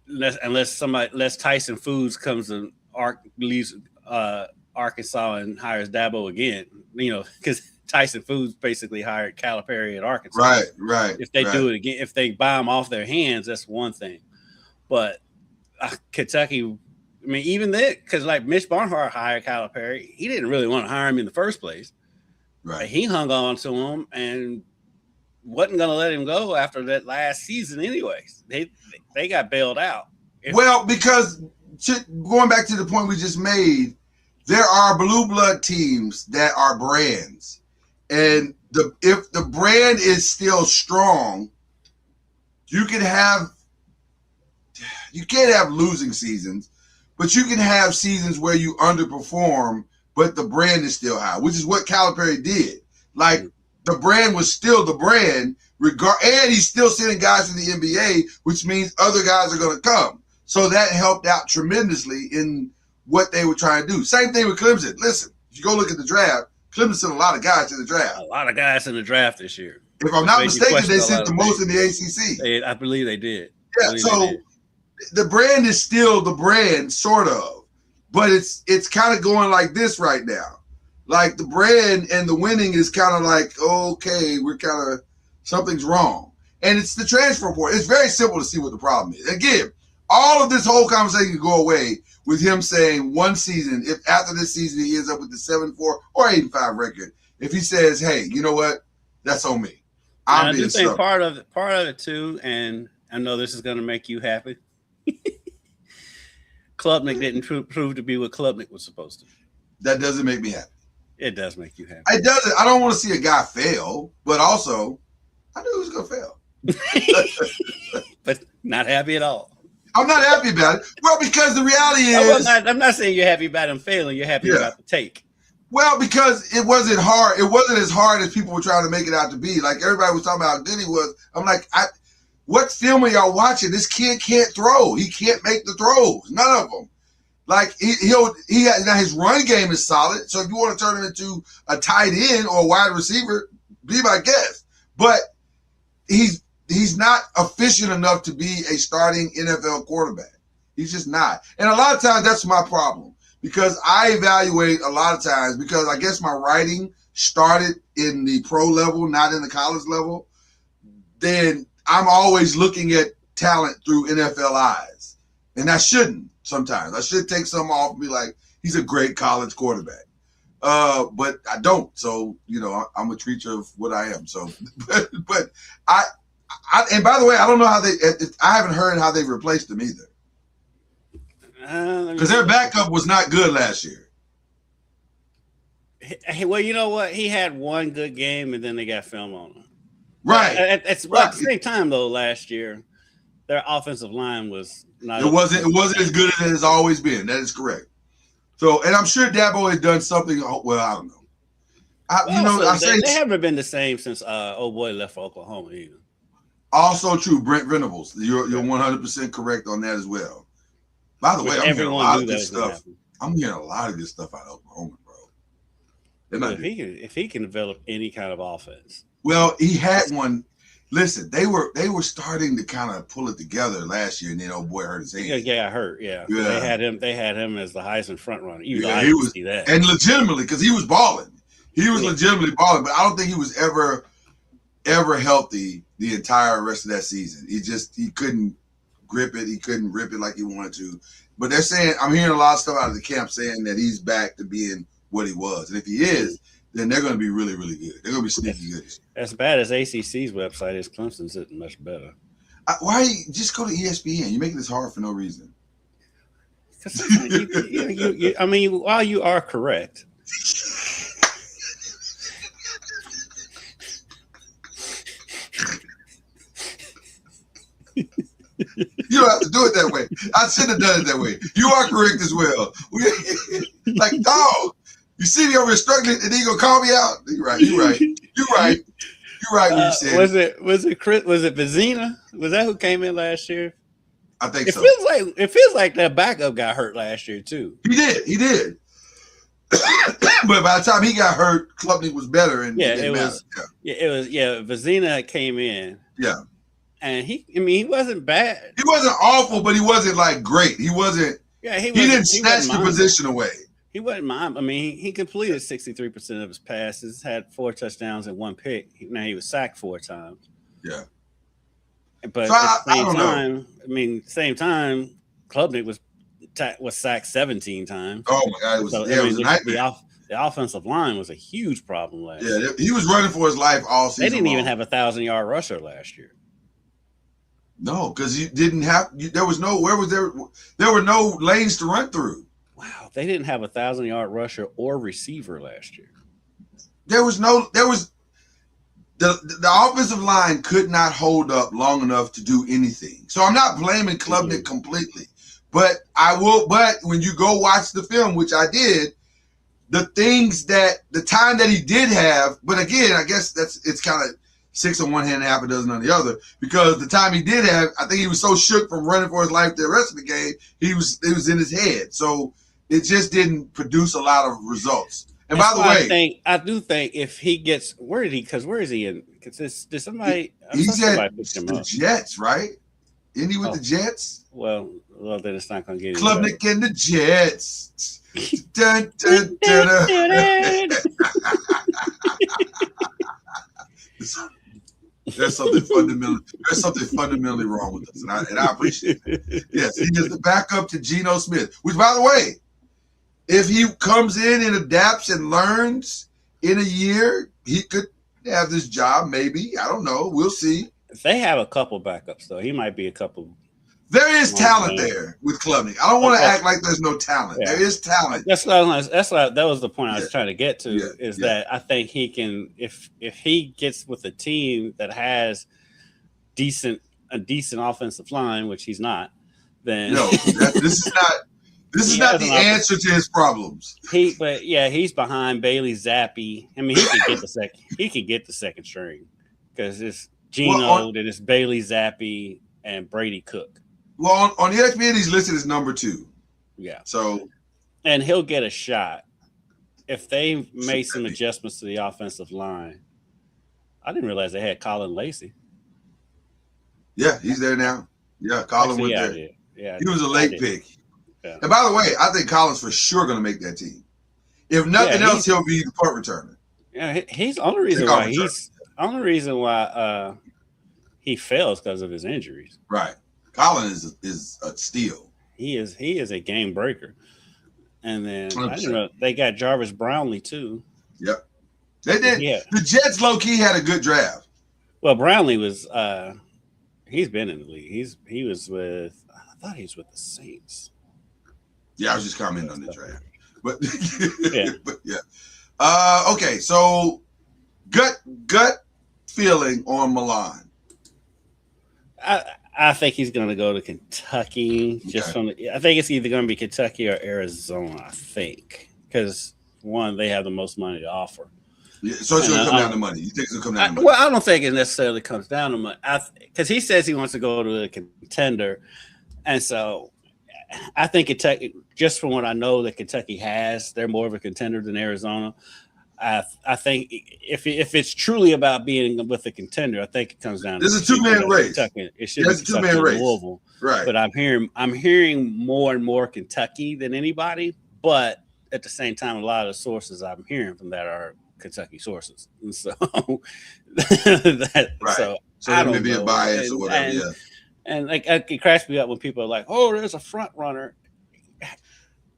S6: unless Tyson Foods comes and leaves Arkansas and hires Dabo again, because Tyson Foods basically hired Calipari at Arkansas.
S3: Right.
S6: If they do it again, if they buy them off their hands, that's one thing. But Kentucky, I mean, even then, because like Mitch Barnhart hired Calipari, he didn't really want to hire him in the first place.
S3: Right.
S6: He hung on to him and wasn't going to let him go after that last season anyways. They got bailed out.
S3: Well, because going back to the point we just made, there are blue blood teams that are brands. And if the brand is still strong, you can't have losing seasons, but you can have seasons where you underperform, but the brand is still high, which is what Calipari did. Like, the brand was still the brand, and he's still sending guys to the NBA, which means other guys are going to come. So that helped out tremendously in what they were trying to do. Same thing with Clemson. Listen, if you go look at the draft, Clemson sent a lot of guys to the draft.
S6: A lot of guys in the draft this year.
S3: If I'm not mistaken, they sent the most in the ACC.
S6: I believe they did.
S3: Yeah, so the brand is still the brand, sort of, but it's kind of going like this right now. Like, the brand and the winning is kind of like, okay, something's wrong. And it's the transfer portal. It's very simple to see what the problem is. Again, all of this whole conversation can go away with him saying one season, if after this season he ends up with the 7-4 or 8-5 record, if he says, hey, you know what? That's on me.
S6: I do think part of it too, and I know this is going to make you happy. Klubnik didn't prove to be what Klubnik was supposed to be.
S3: That doesn't make me happy.
S6: It does make you happy.
S3: It doesn't. I don't want to see a guy fail, but also I knew he was going to fail.
S6: But not happy at all.
S3: I'm not happy about it. Well, because the reality is,
S6: I'm not saying you're happy about him failing. You're happy about the take.
S3: Well, because it wasn't hard. It wasn't as hard as people were trying to make it out to be. Like, everybody was talking about how good he was. I'm like, what film are y'all watching? This kid can't throw. He can't make the throws. None of them. Like, now his run game is solid. So if you want to turn him into a tight end or a wide receiver, be my guest. But he's not efficient enough to be a starting NFL quarterback. He's just not. And a lot of times that's my problem, because I evaluate a lot of times, because I guess my writing started in the pro level, not in the college level, then I'm always looking at talent through NFL eyes. And I shouldn't sometimes. I should take some off and be like, he's a great college quarterback. But I don't. So, I'm a creature of what I am. So, but I and by the way, I don't know how I haven't heard how they replaced him either. Because their backup was not good last year.
S6: Well, you know what? He had one good game, and then they got film on him.
S3: Right.
S6: At the same time, though, last year, their offensive line was not.
S3: It wasn't as good as it has always been. That is correct. So, and I'm sure Dabo has done something. Well, I don't know.
S6: They haven't been the same since old boy left for Oklahoma either. Also
S3: true, Brent Venables. You're 100% correct on that as well. By the way, I'm hearing a lot of good stuff. I'm hearing a lot of good stuff out of Oklahoma, bro.
S6: If he can develop any kind of offense.
S3: Well, he had one. Listen, they were starting to kind of pull it together last year, and then old boy hurt his hand.
S6: Yeah, hurt. Yeah. They had him as the Heisman front runner. Even
S3: he was, see that. And legitimately, because he was balling. He was legitimately balling, but I don't think he was ever healthy the entire rest of that season. He couldn't grip it. He couldn't rip it like he wanted to. But they're saying, I'm hearing a lot of stuff out of the camp saying that he's back to being what he was. And if he is, then they're going to be really, really good. They're going to be sneaky good.
S6: As bad as ACC's website is, Clemson's isn't much better.
S3: Why just go to ESPN? You're making this hard for no reason.
S6: While you are correct.
S3: You don't have to do it that way. I should have done it that way. You are correct as well. Like, dog, you see me over here struggling, and then you gonna call me out? You're right. You're right. When you said
S6: was it Vizina? Was that who came in last year?
S3: I think so.
S6: It feels like that backup got hurt last year too.
S3: He did. But by the time he got hurt, Klubnik was better, and
S6: Vizina came in.
S3: Yeah.
S6: And he wasn't bad.
S3: He wasn't awful, but he wasn't like great. He wasn't. Yeah, he didn't snatch the position away.
S6: He wasn't mine. He completed 63% of his passes, had 4 touchdowns and 1 pick. Now he was sacked 4 times.
S3: Yeah.
S6: But
S3: so
S6: at the same time, Klubnik was sacked 17 times.
S3: Oh my God! It was a nightmare.
S6: The offensive line was a huge problem last year.
S3: Yeah, he was running for his life all season.
S6: They didn't even have a 1,000-yard rusher last year.
S3: No, because you didn't have. There was no. Where was there? There were no lanes to run through.
S6: Wow, they didn't have a 1,000-yard rusher or receiver last year.
S3: There was the offensive line could not hold up long enough to do anything. So I'm not blaming Klubnik completely, but I will. But when you go watch the film, which I did, the time that he did have. But again, I guess it's kind of 6 on one hand, half a dozen on the other. Because the time he did have, I think he was so shook from running for his life the rest of the game, it was in his head. So it just didn't produce a lot of results. And by the way,
S6: I do think if he gets, where is he in? Because did somebody?
S3: He's at the Jets, right? Isn't he with the Jets?
S6: Well, then it's not going to get any
S3: Klubnik and the Jets. Dun, dun, dun, There's something fundamentally wrong with us, and I appreciate it. Yes, he is the backup to Geno Smith. Which, by the way, if he comes in and adapts and learns in a year, he could have this job. Maybe, I don't know. We'll see.
S6: They have a couple backups, though. He might be a couple.
S3: There is talent there with Klubnik. I don't want to act like there's no talent. Yeah. There is talent.
S6: That was the point I was trying to get to. That I think he can, if he gets with a team that has a decent offensive line, which he's not, then
S3: this is not the answer to his problems.
S6: He's behind Bailey Zappi. I mean, he could get the second string because it's Geno, then it's Bailey Zappi and Brady Cook.
S3: Well, on ESPN, he's listed as number 2.
S6: Yeah.
S3: So,
S6: and he'll get a shot if they made some adjustments to the offensive line. I didn't realize they had Colin Lacey.
S3: Yeah, he's there now. Yeah, Colin went there.
S6: Yeah,
S3: he was a late pick. Yeah. And by the way, I think Colin's for sure going to make that team. If nothing else, he'll be the punt returner.
S6: Yeah, he's the only reason why he fails because of his injuries.
S3: Right. Colin is a steal.
S6: He is a game breaker. And then
S3: 100%.
S6: I didn't know they got Jarvis Brownlee too.
S3: Yep. They did.
S6: Yeah.
S3: The Jets low key had a good draft.
S6: Well, Brownlee was he's been in the league. He was with I thought he was with the Saints.
S3: Yeah, I was just commenting on the draft. But
S6: yeah.
S3: But yeah. Okay, so gut feeling on Milan.
S6: I think he's going to go to Kentucky. I think it's either going to be Kentucky or Arizona. I think because one, they have the most money to offer.
S3: Yeah, so it's going to come down to money. You think it's going to come down to money?
S6: Well, I don't think it necessarily comes down to money. Because he says he wants to go to a contender, and so I think Kentucky. Just from what I know that Kentucky has, they're more of a contender than Arizona. I think if it's truly about being with a contender, I think it comes down.
S3: There's a two-man race.
S6: It should be a two-man race. Louisville,
S3: right?
S6: But I'm hearing more and more Kentucky than anybody. But at the same time, a lot of the sources I'm hearing from that are Kentucky sources, and so
S3: right.
S6: So
S3: there may be a bias or whatever.
S6: And like it cracks me up when people are like, "Oh, there's a front runner."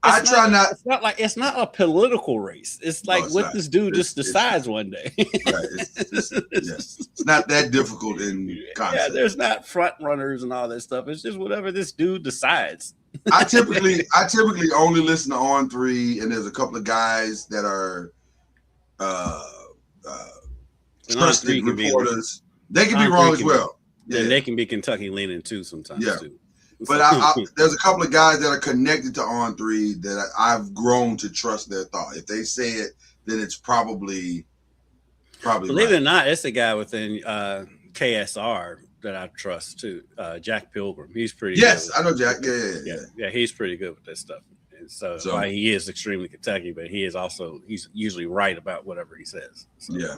S6: It's not a political race. It's like this dude just decides one day.
S3: Right. It's not that difficult in concept.
S6: Yeah, there's not front runners and all that stuff. It's just whatever this dude decides.
S3: I typically only listen to On 3, and there's a couple of guys that are trusted reporters. They can be wrong as well.
S6: Yeah, they can be Kentucky leaning too sometimes too.
S3: But there's a couple of guys that are connected to On 3 that I've grown to trust their thought. If they say it, then it's probably.
S6: Believe it or not, it's a guy within KSR that I trust too. Jack Pilgrim. He's pretty.
S3: Yes,
S6: good.
S3: I know Jack. Yeah.
S6: He's pretty good with this stuff. And so he is extremely Kentucky, but he's usually right about whatever he says. So.
S3: Yeah.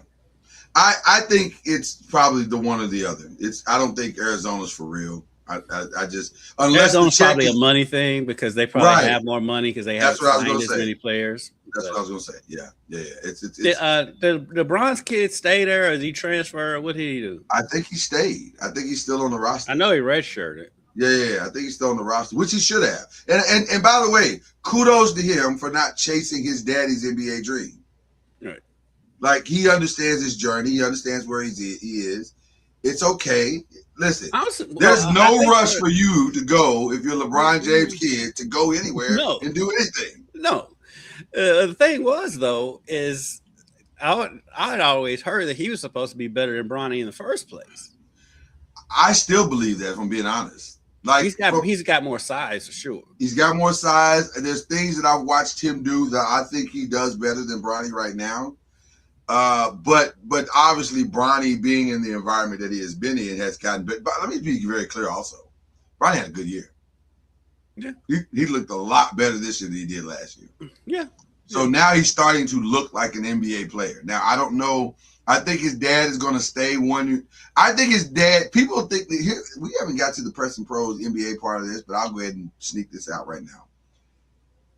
S3: I think it's probably the one or the other. I don't think Arizona's for real. I just unless
S6: Arizona's probably a money thing because they probably have more money because they have signed as many players.
S3: That's what I was gonna say. Yeah. It's
S6: the Bronze kid stay there, or did he transfer? Or what did he do?
S3: I think he stayed. I think he's still on the roster.
S6: I know he redshirted.
S3: Yeah. I think he's still on the roster, which he should have. And by the way, kudos to him for not chasing his daddy's NBA dream.
S6: Right.
S3: Like he understands his journey. He understands where he is. It's okay. Listen, there's no rush for you to go if you're LeBron James' kid to go anywhere and do anything.
S6: No. The thing was, though, is I'd always heard that he was supposed to be better than Bronny in the first place.
S3: I still believe that, if I'm being honest. Like
S6: he's got more size for sure.
S3: He's got more size, and there's things that I've watched him do that I think he does better than Bronny right now. But obviously Bronny being in the environment that he has been in has gotten. But let me be very clear. Also, Bronny had a good year.
S6: Yeah,
S3: he looked a lot better this year than he did last year.
S6: Yeah.
S3: So now he's starting to look like an NBA player. Now I don't know. I think his dad is going to stay one. I think his dad. People think that we haven't got to the Press and Pros NBA part of this, but I'll go ahead and sneak this out right now.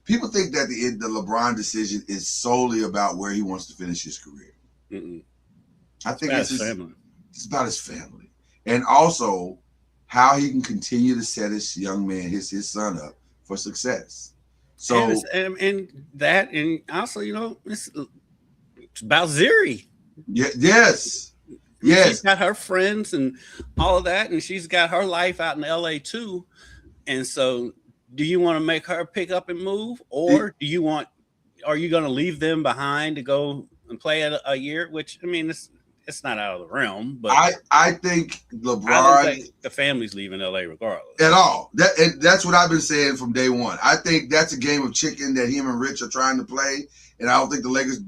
S3: People think that the LeBron decision is solely about where he wants to finish his career.
S6: Mm-mm.
S3: I think it's about his family, and also how he can continue to set his young man, his son up for success. So
S6: and also, it's about Ziri.
S3: Yeah. Yes.
S6: She's got her friends and all of that, and she's got her life out in LA too, and so. Do you want to make her pick up and move, or are you going to leave them behind to go and play a year? Which, I mean, it's not out of the realm, but
S3: I think LeBron.
S6: I don't think the family's leaving LA regardless
S3: at all. That's what I've been saying from day one. I think that's a game of chicken that him and Rich are trying to play, and I don't think the Lakers.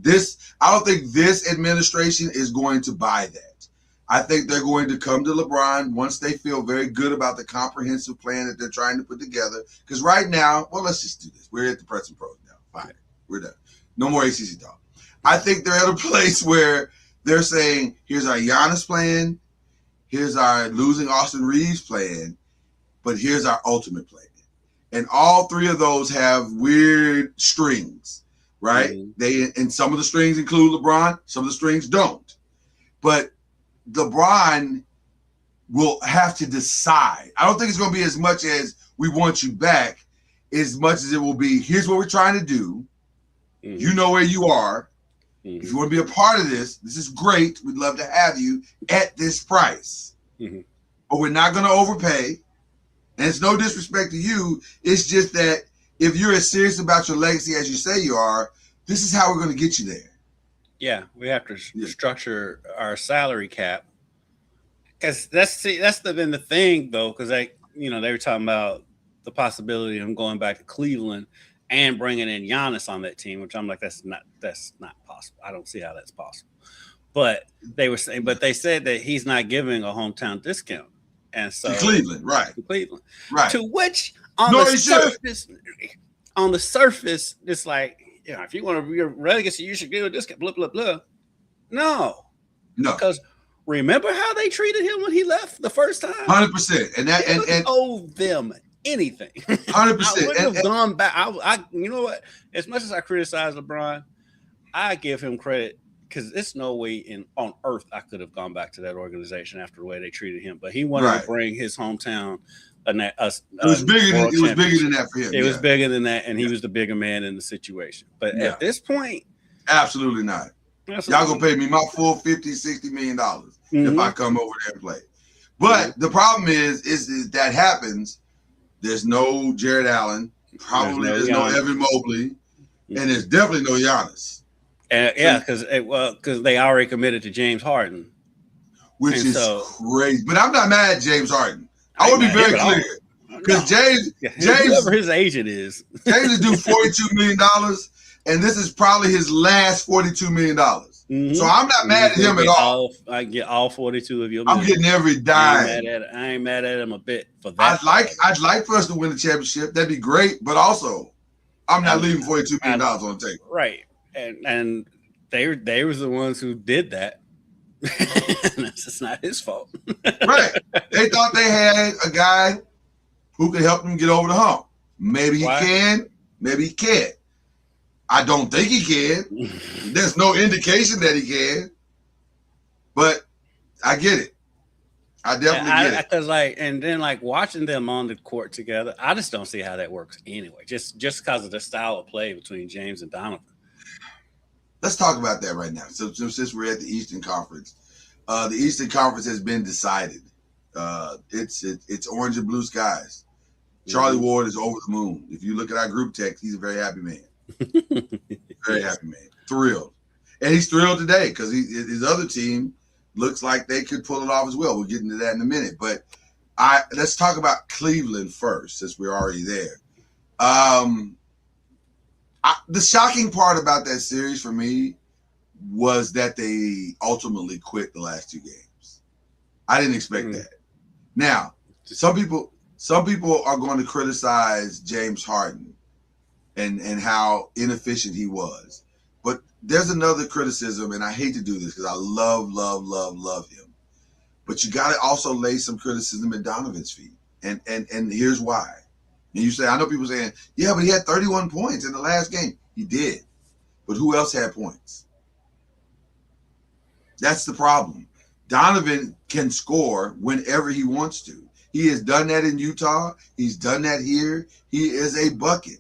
S3: I don't think this administration is going to buy that. I think they're going to come to LeBron once they feel very good about the comprehensive plan that they're trying to put together. Because right now, let's just do this. We're at the Press and Pros now. Fine. We're done. No more ACC talk. I think they're at a place where they're saying, here's our Giannis plan, here's our losing Austin Reeves plan, but here's our ultimate plan. And all three of those have weird strings. right? And some of the strings include LeBron, some of the strings don't. But LeBron will have to decide. I don't think it's going to be as much as we want you back, as much as it will be, here's what we're trying to do. You know where you are. If you want to be a part of this, this is great. We'd love to have you at this price. But we're not going to overpay. And it's no disrespect to you. It's just that if you're as serious about your legacy as you say you are, this is how we're going to get you there. Yeah,
S6: we have to structure our salary cap. Because that's been the thing, though, because they were talking about the possibility of him going back to Cleveland and bringing in Giannis on that team, which I'm like, that's not possible. I don't see how that's possible. But they said that he's not giving a hometown discount, and so
S3: to Cleveland, right?
S6: To which on the surface, it's like, if you want to be a legacy, you should give a discount. Blah blah blah. No, because remember how they treated him when he left the first time?
S3: 100%, and that and
S6: owe them anything.
S3: 100%.
S6: I would have gone back. I you know what? As much as I criticize LeBron, I give him credit because there's no way on earth I could have gone back to that organization after the way they treated him. But he wanted to bring his hometown. It was bigger
S3: than that for him.
S6: It was bigger than that, and he was the bigger man in the situation. But at this point,
S3: absolutely not. Y'all gonna pay me my full $50-60 million if I come over there and play. But the problem is that happens. There's no Jared Allen. Probably there's no Evan Mobley, and there's definitely no Giannis.
S6: Because they already committed to James Harden,
S3: which is crazy. But I'm not mad at James Harden. I would be very clear because James,
S6: whoever his agent is,
S3: James is due $42 million, and this is probably his last $42 million. So I'm not mad at him at all.
S6: I get all 42 of you.
S3: I'm getting every dime.
S6: I ain't mad at him a bit for that.
S3: I'd like for us to win the championship. That'd be great. But also, I'm not leaving $42 million on the table.
S6: Right. And they was the ones who did that. That's just not his fault.
S3: Right. They thought they had a guy who could help them get over the hump. Maybe he can, maybe he can't. I don't think he can. There's no indication that he can. But I get it. I definitely get it.
S6: Because and then watching them on the court together, I just don't see how that works anyway. Just because of the style of play between James and Donovan.
S3: Let's talk about that right now. So since we're at the Eastern Conference, the Eastern Conference has been decided. It's orange and blue skies. Charlie Ward is over the moon. If you look at our group text, he's a very happy man. Very happy man. Thrilled. And he's thrilled today because his other team looks like they could pull it off as well. We'll get into that in a minute. But let's talk about Cleveland first, since we're already there. The shocking part about that series for me was that they ultimately quit the last two games. I didn't expect that. Now, some people are going to criticize James Harden and how inefficient he was. But there's another criticism, and I hate to do this because I love him. But you got to also lay some criticism at Donovan's feet. And here's why. And you say, I know people saying, yeah, but he had 31 points in the last game. He did. But who else had points? That's the problem. Donovan can score whenever he wants to. He has done that in Utah. He's done that here. He is a bucket.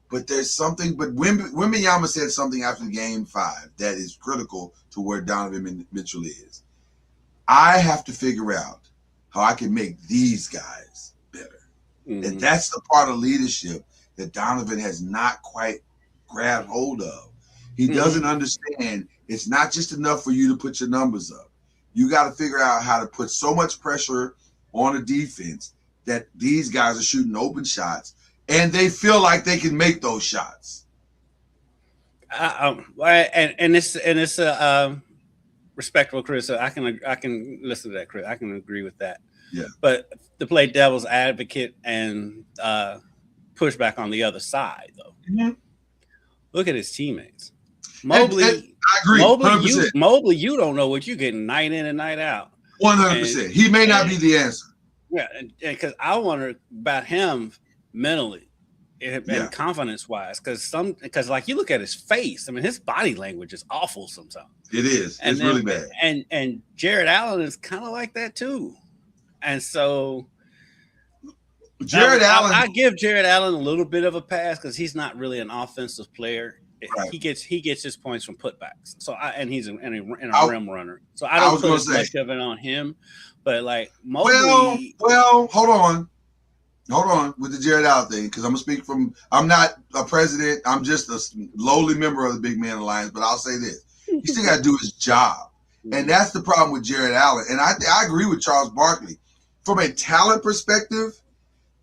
S3: But there's something, but Wembanyama said something after game 5 that is critical to where Donovan Mitchell is. I have to figure out how I can make these guys better. And that's the part of leadership that Donovan has not quite grabbed hold of. He doesn't understand it's not just enough for you to put your numbers up. You got to figure out how to put so much pressure on a defense that these guys are shooting open shots and they feel like they can make those shots.
S6: And it's a respectful criticism. I can listen to that, Chris. I can agree with that.
S3: Yeah.
S6: But to play devil's advocate and push back on the other side, though. Look at his teammates. Mobley,
S3: I agree.
S6: Mobley, you don't know what you're getting night in and night out.
S3: 100%. He may not be the answer.
S6: Yeah, because I wonder about him mentally. and confidence wise, because like you look at his face, I mean, his body language is awful sometimes.
S3: It is. It's really bad.
S6: And Jared Allen is kind of like that too. And so
S3: Jared Allen,
S6: I give Jared Allen a little bit of a pass because he's not really an offensive player.
S3: Right.
S6: He gets his points from putbacks. So he's a rim runner. So I don't put as much of it on him. But like Mobley,
S3: well, hold on with the Jared Allen thing, because I'm gonna speak from. I'm not a president. I'm just a lowly member of the Big Man Alliance. But I'll say this: he still got to do his job, and that's the problem with Jared Allen. And I agree with Charles Barkley. From a talent perspective,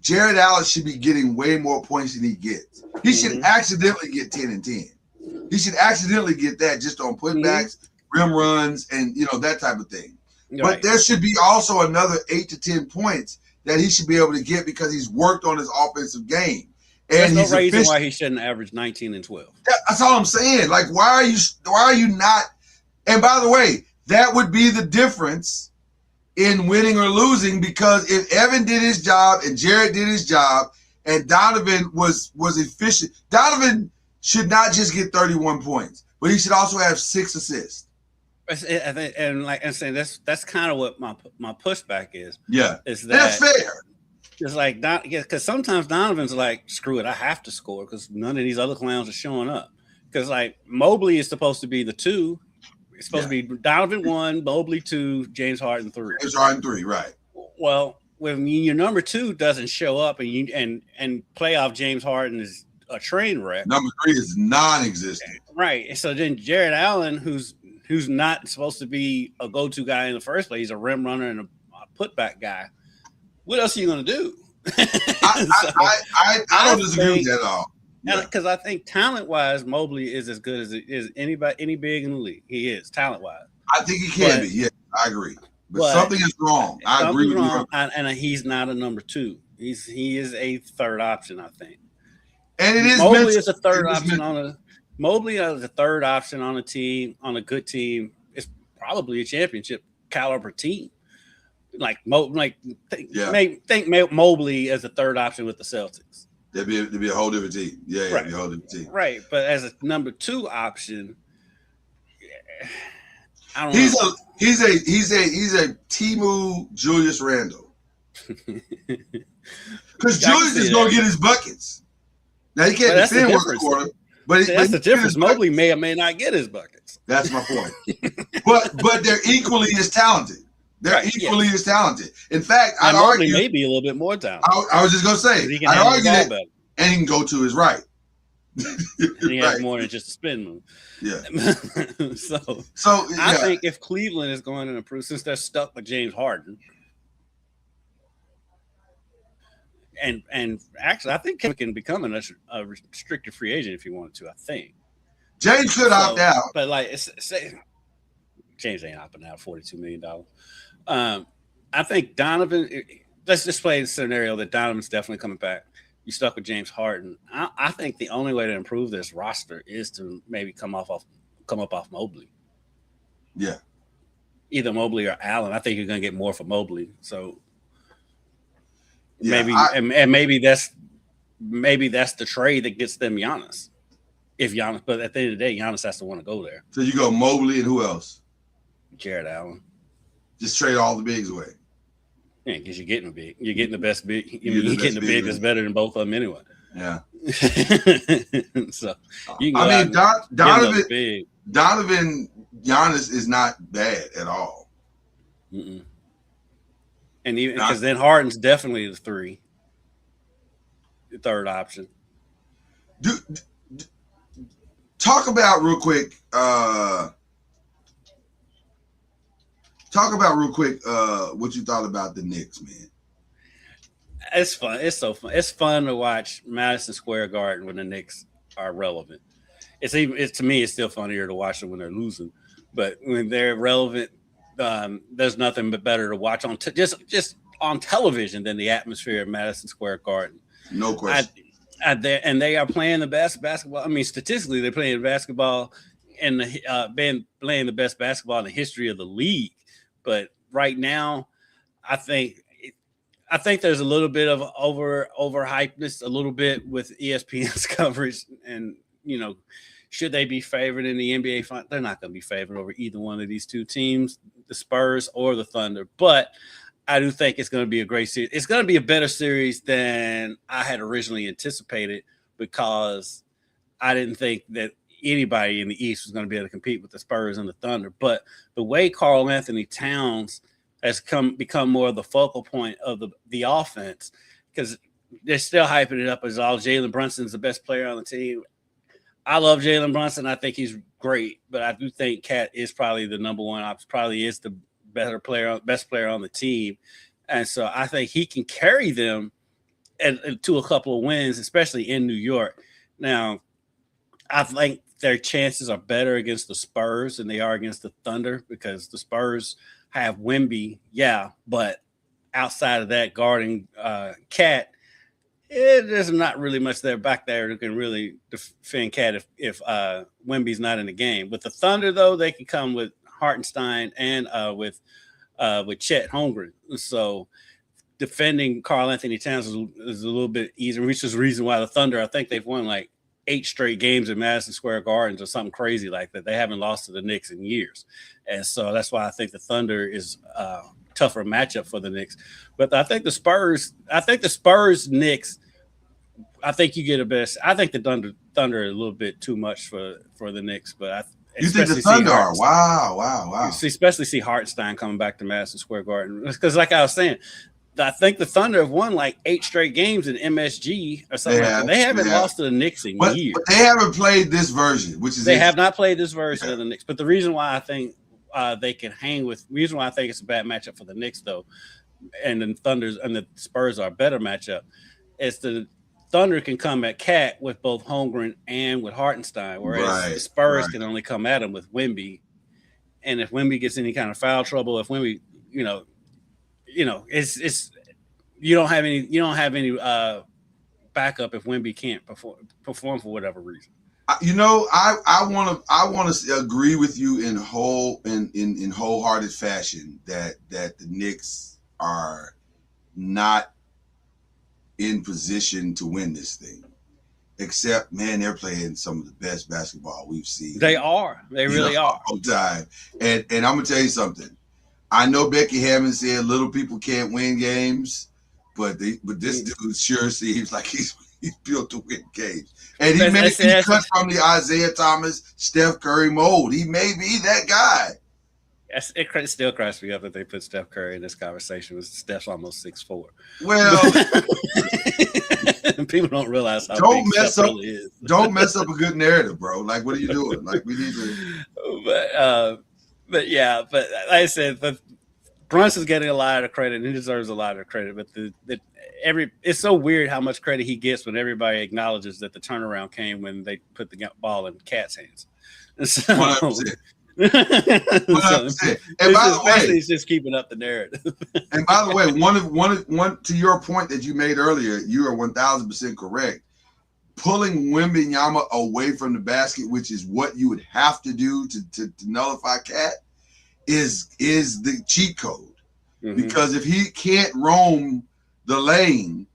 S3: Jared Allen should be getting way more points than he gets. He should accidentally get 10 and 10. He should accidentally get that just on putbacks, rim runs, and that type of thing. Right. But there should be also another 8 to 10 points that he should be able to get because he's worked on his offensive game. And
S6: there's no reason why he shouldn't average 19 and 12.
S3: That's all I'm saying. Like, why are you not? And by the way, that would be the difference in winning or losing, because if Evan did his job and Jared did his job and Donovan was efficient, Donovan should not just get 31 points, but he should also have 6 assists.
S6: And like I'm saying, that's kind of what my pushback is.
S3: Yeah,
S6: is
S3: that's fair.
S6: It's like because sometimes Donovan's like, screw it, I have to score because none of these other clowns are showing up. Because like Mobley is supposed to be the 2. It's supposed to be Donovan 1, Mobley 2, James Harden 3.
S3: James Harden 3, right?
S6: Well, when your number 2 doesn't show up and playoff James Harden is a train wreck.
S3: Number 3 is non-existent.
S6: Right. So then Jared Allen, who's not supposed to be a go-to guy in the first place, he's a rim runner and a putback guy. What else are you going to do?
S3: I don't disagree with that at all.
S6: Because I think talent-wise, Mobley is as good as any big in the league. He is talent-wise.
S3: I think he can be. Yeah, I agree. But something is wrong. I agree with you.
S6: And he's not a number 2. He is a third option, I think.
S3: And it is
S6: Mobley is a third option Mobley is a third option on a team, on a good team. It's probably a championship caliber team. Think Mobley as a third option with the Celtics.
S3: There'd be a whole different team. Yeah,
S6: right.
S3: Be a whole different team.
S6: Right, but as a number 2 option, I don't know.
S3: He's a Timu Julius Randle. Because Julius is gonna get his buckets. Now he can't defend one quarter, but
S6: that's the difference. Mobley may or may not get his buckets.
S3: That's my point. but they're equally as talented. They're equally as talented. In fact, I'd argue
S6: maybe a little bit more talented.
S3: I was just gonna say, I'd argue that, and he can go to his right.
S6: And he has more than just a spin move.
S3: Yeah.
S6: so I think if Cleveland is going to improve, since they're stuck with James Harden, and actually, I think Kevin can become a restricted free agent if he wanted to. I think
S3: James should opt out,
S6: but like James ain't opting out $42 million. I think Donovan. Let's just play the scenario that Donovan's definitely coming back. You stuck with James Harden. I think the only way to improve this roster is to maybe come up off Mobley.
S3: Yeah,
S6: either Mobley or Allen. I think you're going to get more for Mobley. So maybe that's the trade that gets them Giannis. But at the end of the day, Giannis has to want to go there.
S3: So you go Mobley and who else?
S6: Jared Allen.
S3: Just trade all the bigs away.
S6: Yeah, because you're getting a big. You're getting the best big. You're getting the big that's better than both of them anyway.
S3: Yeah.
S6: So you can
S3: Donovan Giannis is not bad at all.
S6: Mm-mm. And even because then Harden's definitely the 3, the third option.
S3: Talk about real quick. What you thought about the Knicks, man.
S6: It's fun. It's so fun. It's fun to watch Madison Square Garden when the Knicks are relevant. To me, it's still funnier to watch them when they're losing. But when they're relevant, there's nothing but better to watch on just on television than the atmosphere of Madison Square Garden.
S3: No question.
S6: And they are playing the best basketball. I mean, statistically, they're playing basketball and playing the best basketball in the history of the league. But right now, I think I think there's a little bit of overhypeness, a little bit with ESPN's coverage, and should they be favored in the NBA final? They're not going to be favored over either one of these two teams, the Spurs or the Thunder. But I do think it's going to be a great series. It's going to be a better series than I had originally anticipated, because I didn't think that anybody in the East was going to be able to compete with the Spurs and the Thunder. But the way Karl Anthony Towns has become more of the focal point of the offense, because they're still hyping it up as all Jalen Brunson's the best player on the team. I love Jalen Brunson. I think he's great, but I do think Cat is probably the number one option, probably is the best player on the team. And so I think he can carry them to a couple of wins, especially in New York. Now, I think their chances are better against the Spurs than they are against the Thunder, because the Spurs have Wemby, but outside of that, guarding Cat, there's not really much there back there who can really defend Cat if Wemby's not in the game. With the Thunder, though, they can come with Hartenstein and with Chet Holmgren. So defending Karl Anthony Towns is a little bit easier, which is the reason why the Thunder, I think they've won like 8 straight games in Madison Square Gardens or something crazy like that. They haven't lost to the Knicks in years. And so that's why I think the Thunder is tougher matchup for the Knicks. But I think the Spurs, Knicks, I think you get a best. I think the Thunder are a little bit too much for the Knicks, but
S3: you think the Thunder are? Wow.
S6: Especially see Hartenstein coming back to Madison Square Garden, because, like I was saying, I think the Thunder have won like 8 straight games in MSG or something like that. They haven't lost to the Knicks in years.
S3: But they haven't played this version, which is
S6: they have not played this version of the Knicks. But the reason why I think they can hang with, reason why I think it's a bad matchup for the Knicks, though, and the Thunders and the Spurs are a better matchup, is the Thunder can come at Cat with both Holmgren and with Hartenstein, whereas the Spurs can only come at him with Wemby. And if Wemby gets any kind of foul trouble, if Wemby, it's you don't have any backup if Wemby can't perform for whatever reason.
S3: I want to agree with you in wholehearted fashion that the Knicks are not in position to win this thing, except, man, they're playing some of the best basketball we've seen.
S6: They really are.
S3: All time. And I'm gonna tell you something. I know Becky Hammond said little people can't win games, but this dude sure seems like he's built to win games. And he's cut from the Isaiah Thomas, Steph Curry mold. He may be that guy.
S6: It still cracks me up that they put Steph Curry in this conversation. Steph's almost 6'4".
S3: Well,
S6: people don't realize how
S3: don't
S6: big
S3: mess
S6: Steph
S3: up.
S6: really is.
S3: Don't mess up a good narrative, bro. Like, what are you doing? Like, we need to.
S6: But like I said, Brunson's getting a lot of credit, and he deserves a lot of credit. But it's so weird how much credit he gets when everybody acknowledges that the turnaround came when they put the ball in Cat's hands. And so,
S3: 100%.
S6: And
S3: by the way,
S6: he's just keeping up the narrative.
S3: And by the way, one to your point that you made earlier, you are 1,000% correct. Pulling Wembanyama away from the basket, which is what you would have to do to nullify Cat, is the cheat code. Mm-hmm. Because if he can't roam the lane,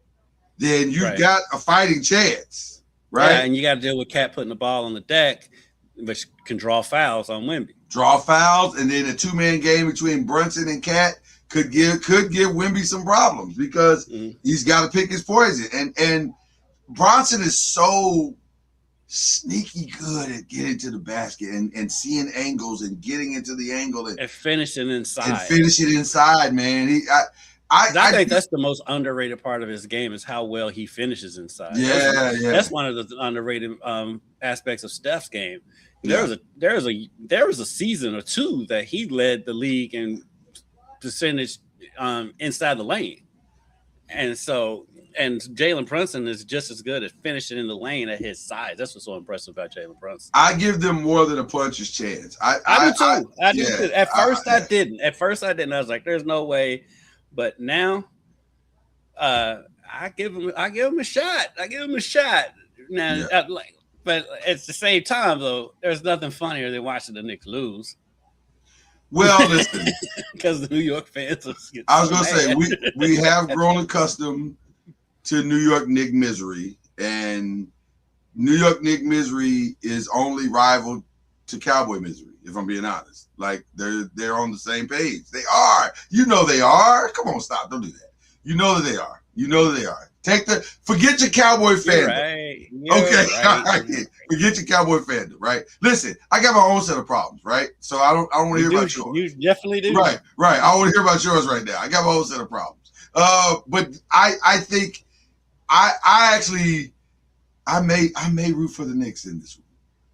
S3: then you've got a fighting chance, right?
S6: Yeah, and you got to deal with Cat putting the ball on the deck, which can draw fouls on Wemby.
S3: Draw fouls, and then a 2-man game between Brunson and Cat could give Wemby some problems, because he's got to pick his poison. And Bronson is so sneaky good at getting to the basket and seeing angles and getting into the angle and
S6: finishing inside.
S3: Man.
S6: I think that's the most underrated part of his game, is how well he finishes inside. That's one of the underrated aspects of Steph's game. There was a season or two that he led the league in percentage inside the lane, and Jalen Brunson is just as good at finishing in the lane at his size. That's what's so impressive about Jalen Brunson.
S3: I give them more than a puncher's chance.
S6: I do too. I do too. At first, I didn't. At first, I didn't. I was like, "There's no way," but now, I give him a shot. Now, but at the same time, though, there's nothing funnier than watching the Knicks lose.
S3: Well, listen,
S6: because the New York fans.
S3: I was gonna say we have grown accustomed to New York Knick misery, and New York Knick misery is only rival to Cowboy misery. If I'm being honest, like they're on the same page. They are. You know they are. Come on, stop. Don't do that. You know that they are. You know that they are. Forget your Cowboy fandom.
S6: Right.
S3: Okay. Right. Forget your Cowboy fandom, right? Listen, I got my own set of problems, right? So I don't want to hear about yours.
S6: You definitely do.
S3: Right. I want to hear about yours right now. I got my own set of problems. But I think I may root for the Knicks in this one.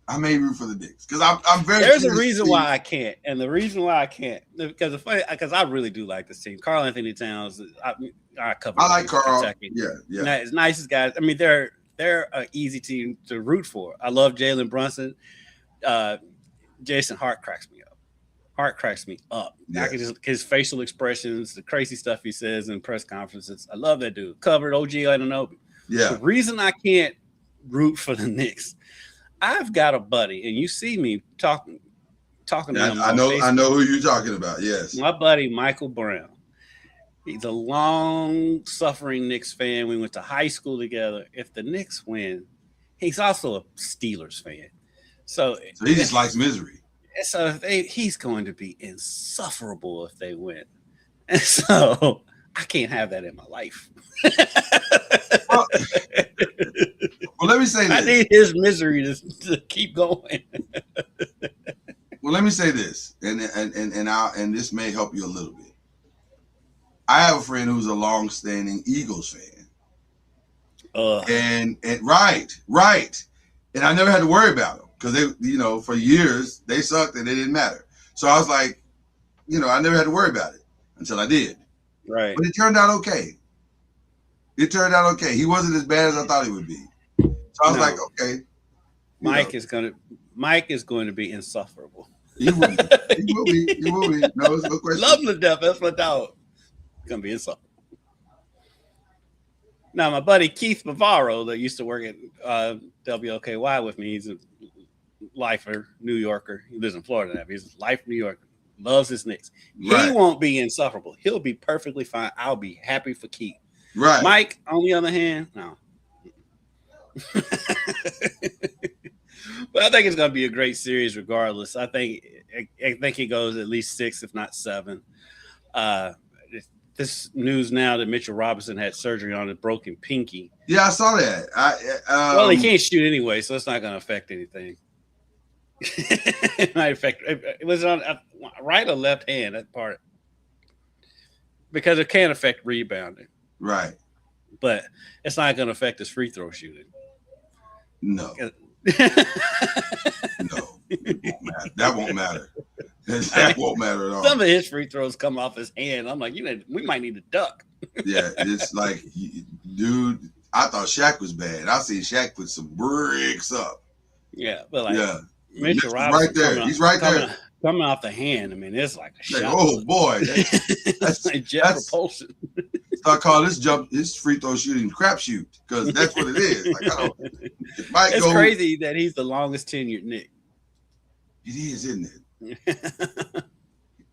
S3: I may root for the Knicks because I'm very.
S6: There's a reason why I can't, and the reason why I can't because I really do like this team. Karl Anthony Towns, I cover.
S3: I like Karl.
S6: Kentucky.
S3: Yeah.
S6: As nice as guys. I mean, they're an easy team to root for. I love Jalen Brunson. Jason Hart cracks me up.
S3: Yeah.
S6: I can just his facial expressions, the crazy stuff he says in press conferences. I love that dude. Covered OG Anunoby.
S3: Yeah.
S6: The reason I can't root for the Knicks. I've got a buddy, and you see me talking to him.
S3: I know who you're talking about. Yes,
S6: my buddy Michael Brown. He's a long-suffering Knicks fan. We went to high school together. If the Knicks win, he's also a Steelers fan. So
S3: he just likes misery.
S6: So he's going to be insufferable if they win, and so I can't have that in my life.
S3: Well, let me say this.
S6: I need his misery to keep going.
S3: Well, let me say this, and this may help you a little bit. I have a friend who's a long-standing Eagles fan, and right, and I never had to worry about them because they, for years they sucked and they didn't matter. So I was like, I never had to worry about it until I did.
S6: Right,
S3: but it turned out okay. He wasn't as bad as I thought he would be. So I was like, okay.
S6: Mike is going to be insufferable.
S3: He will be. No, it's no question.
S6: Love him to death. That's my dog. He's going to be insufferable. Now, my buddy Keith Bavaro that used to work at WLKY with me, he's a lifer, New Yorker. He lives in Florida now. He's a life New Yorker. Loves his Knicks. Right. He won't be insufferable. He'll be perfectly fine. I'll be happy for Keith.
S3: Right.
S6: Mike, on the other hand, no. But I think it's going to be a great series regardless. I think he goes at least 6, if not 7. This news now that Mitchell Robinson had surgery on his broken pinky.
S3: Yeah, I saw that.
S6: Well, he can't shoot anyway, so it's not going to affect anything. It might affect. It was on right or left hand, that part, because it can affect rebounding.
S3: Right.
S6: But it's not going to affect his free throw shooting.
S3: No. No. That won't matter. That won't matter at all.
S6: Some of his free throws come off his hand. I'm like, we might need to duck.
S3: Yeah, it's like, dude, I thought Shaq was bad. I see Shaq put some bricks up.
S6: Yeah, but like,
S3: yeah.
S6: Mitchell Robinson
S3: right there. He's right there.
S6: Coming off the hand. I mean, it's like a shot.
S3: Oh boy,
S6: that's like jet propulsion.
S3: I call this free throw shooting crapshoot because that's what it is. Like,
S6: it's crazy that he's the longest tenured Knick.
S3: It is, isn't it?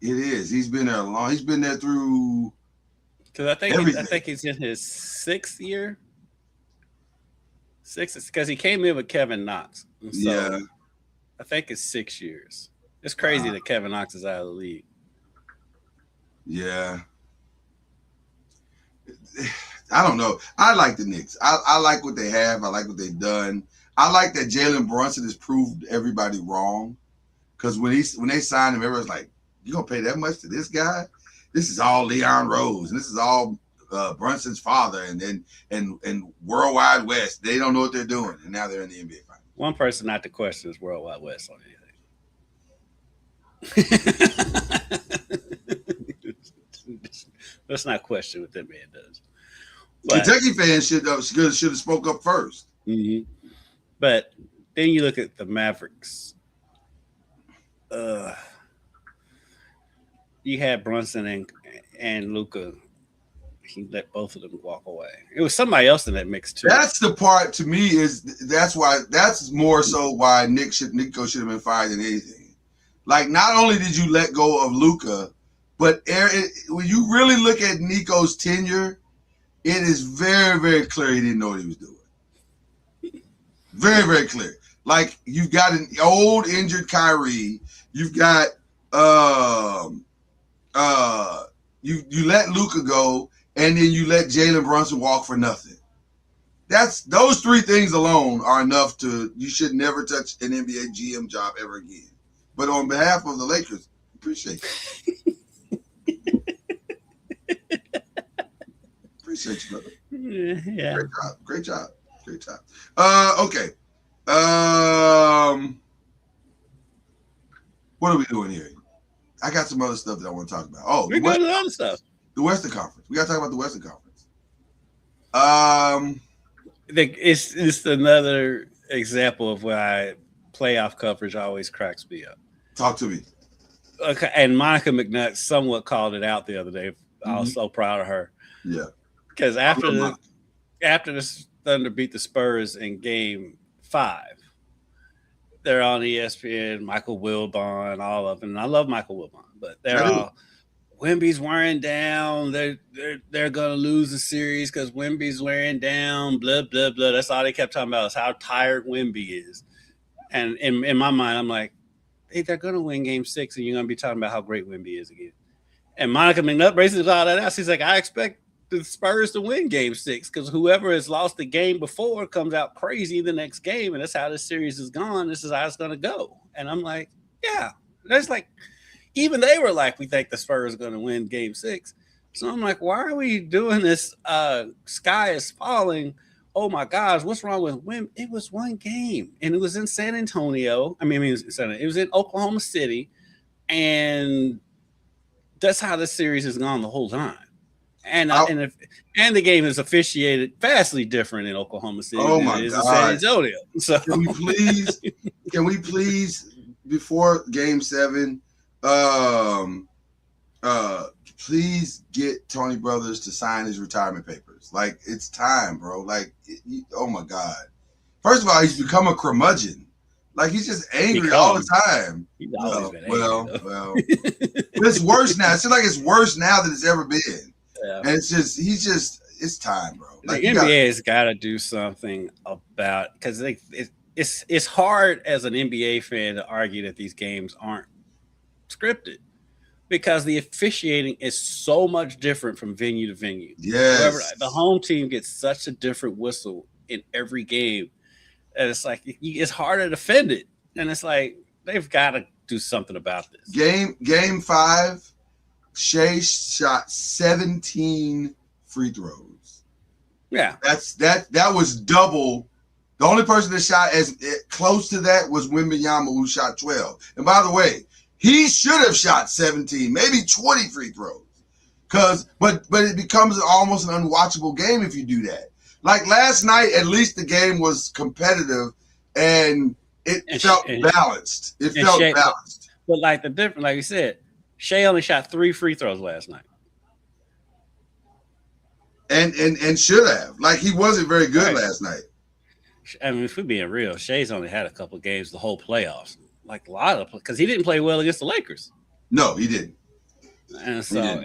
S3: It is. He's been there long. He's been there through.
S6: Because I think he's in his 6th year. 6th, because he came in with Kevin Knox. So
S3: yeah.
S6: I think it's 6 years. It's crazy that Kevin Knox is out of the league.
S3: Yeah. I don't know. I like the Knicks. I like what they have. I like what they've done. I like that Jalen Brunson has proved everybody wrong. Because when they signed him, everyone's like, "You gonna pay that much to this guy? This is all Leon Rose, and this is all Brunson's father, and Worldwide West. They don't know what they're doing, and now they're in the NBA Finals."
S6: One person not to question is Worldwide West on anything. Let's not question what that man does. But
S3: Kentucky fans should have spoke up first.
S6: Mm-hmm. But then you look at the Mavericks. You had Brunson and Luka. He let both of them walk away. It was somebody else in that mix too.
S3: That's the part to me that's more so why Nico should have been fired than anything. Like, not only did you let go of Luka, but when you really look at Nico's tenure, it is very, very clear he didn't know what he was doing. Very, very clear. Like, you've got an old injured Kyrie. You've got you let Luka go, and then you let Jalen Brunson walk for nothing. Those three things alone are enough you should never touch an NBA GM job ever again. But on behalf of the Lakers, appreciate it. Appreciate you, brother.
S6: Yeah.
S3: Great job. Okay. What are we doing here? I got some other stuff that I want to talk about. Oh,
S6: we're going to other stuff.
S3: The Western Conference. We got to talk about the Western Conference.
S6: It's another example of why playoff coverage always cracks me up.
S3: Talk to me.
S6: Okay, and Monica McNutt somewhat called it out the other day. I was so proud of her.
S3: Yeah.
S6: Because after the Thunder beat the Spurs in Game 5, they're on ESPN, Michael Wilbon, all of them. And I love Michael Wilbon, but they're all Wemby's wearing down. They're gonna lose the series because Wemby's wearing down. Blah blah blah. That's all they kept talking about is how tired Wemby is. And in my mind, I'm like, hey, they're gonna win Game 6, and you're gonna be talking about how great Wemby is again. And Monica McNutt basically all that out. She's like, I expect the Spurs to win Game 6 because whoever has lost the game before comes out crazy the next game, and that's how this series is gone. This is how it's gonna go. And I'm like, yeah, that's like. Even they were like, we think the Spurs are going to win Game 6. So I'm like, why are we doing this? Sky is falling. Oh, my gosh, what's wrong with Wim? It was one game, and it was in San Antonio. It was in Oklahoma City, and that's how this series has gone the whole time. And the game is officiated vastly different in Oklahoma City than it is in San Antonio. So can we please, before Game 7, please get Tony Brothers to sign his retirement papers. Like, it's time, bro. Like, oh my God. First of all, he's become a curmudgeon. Like, he's just angry all the time. He's always been angry.
S3: Well. It's worse now. It seems like it's worse now than it's ever been. Yeah. And it's time, bro.
S6: Like, the NBA has got to do something about, because it's hard as an NBA fan to argue that these games aren't scripted because the officiating is so much different from venue to venue.
S3: Yes.
S6: The home team gets such a different whistle in every game, and it's like it's hard to defend it. And it's like they've got to do something about this. Game 5, Shea shot 17 free throws. Yeah, that was double. The only person that shot as close to that was Wembanyama, who shot 12. And by the way, he should have shot 17, maybe 20 free throws. But it becomes almost an unwatchable game if you do that. Like last night, at least the game was competitive and it felt balanced. It felt balanced. But like the difference, like you said, Shea only shot 3 free throws last night. And should have. Like, he wasn't very good last night. I mean, if we're being real, Shea's only had a couple of games the whole playoffs. Like a lot of, because he didn't play well against the Lakers. No, he didn't. And so,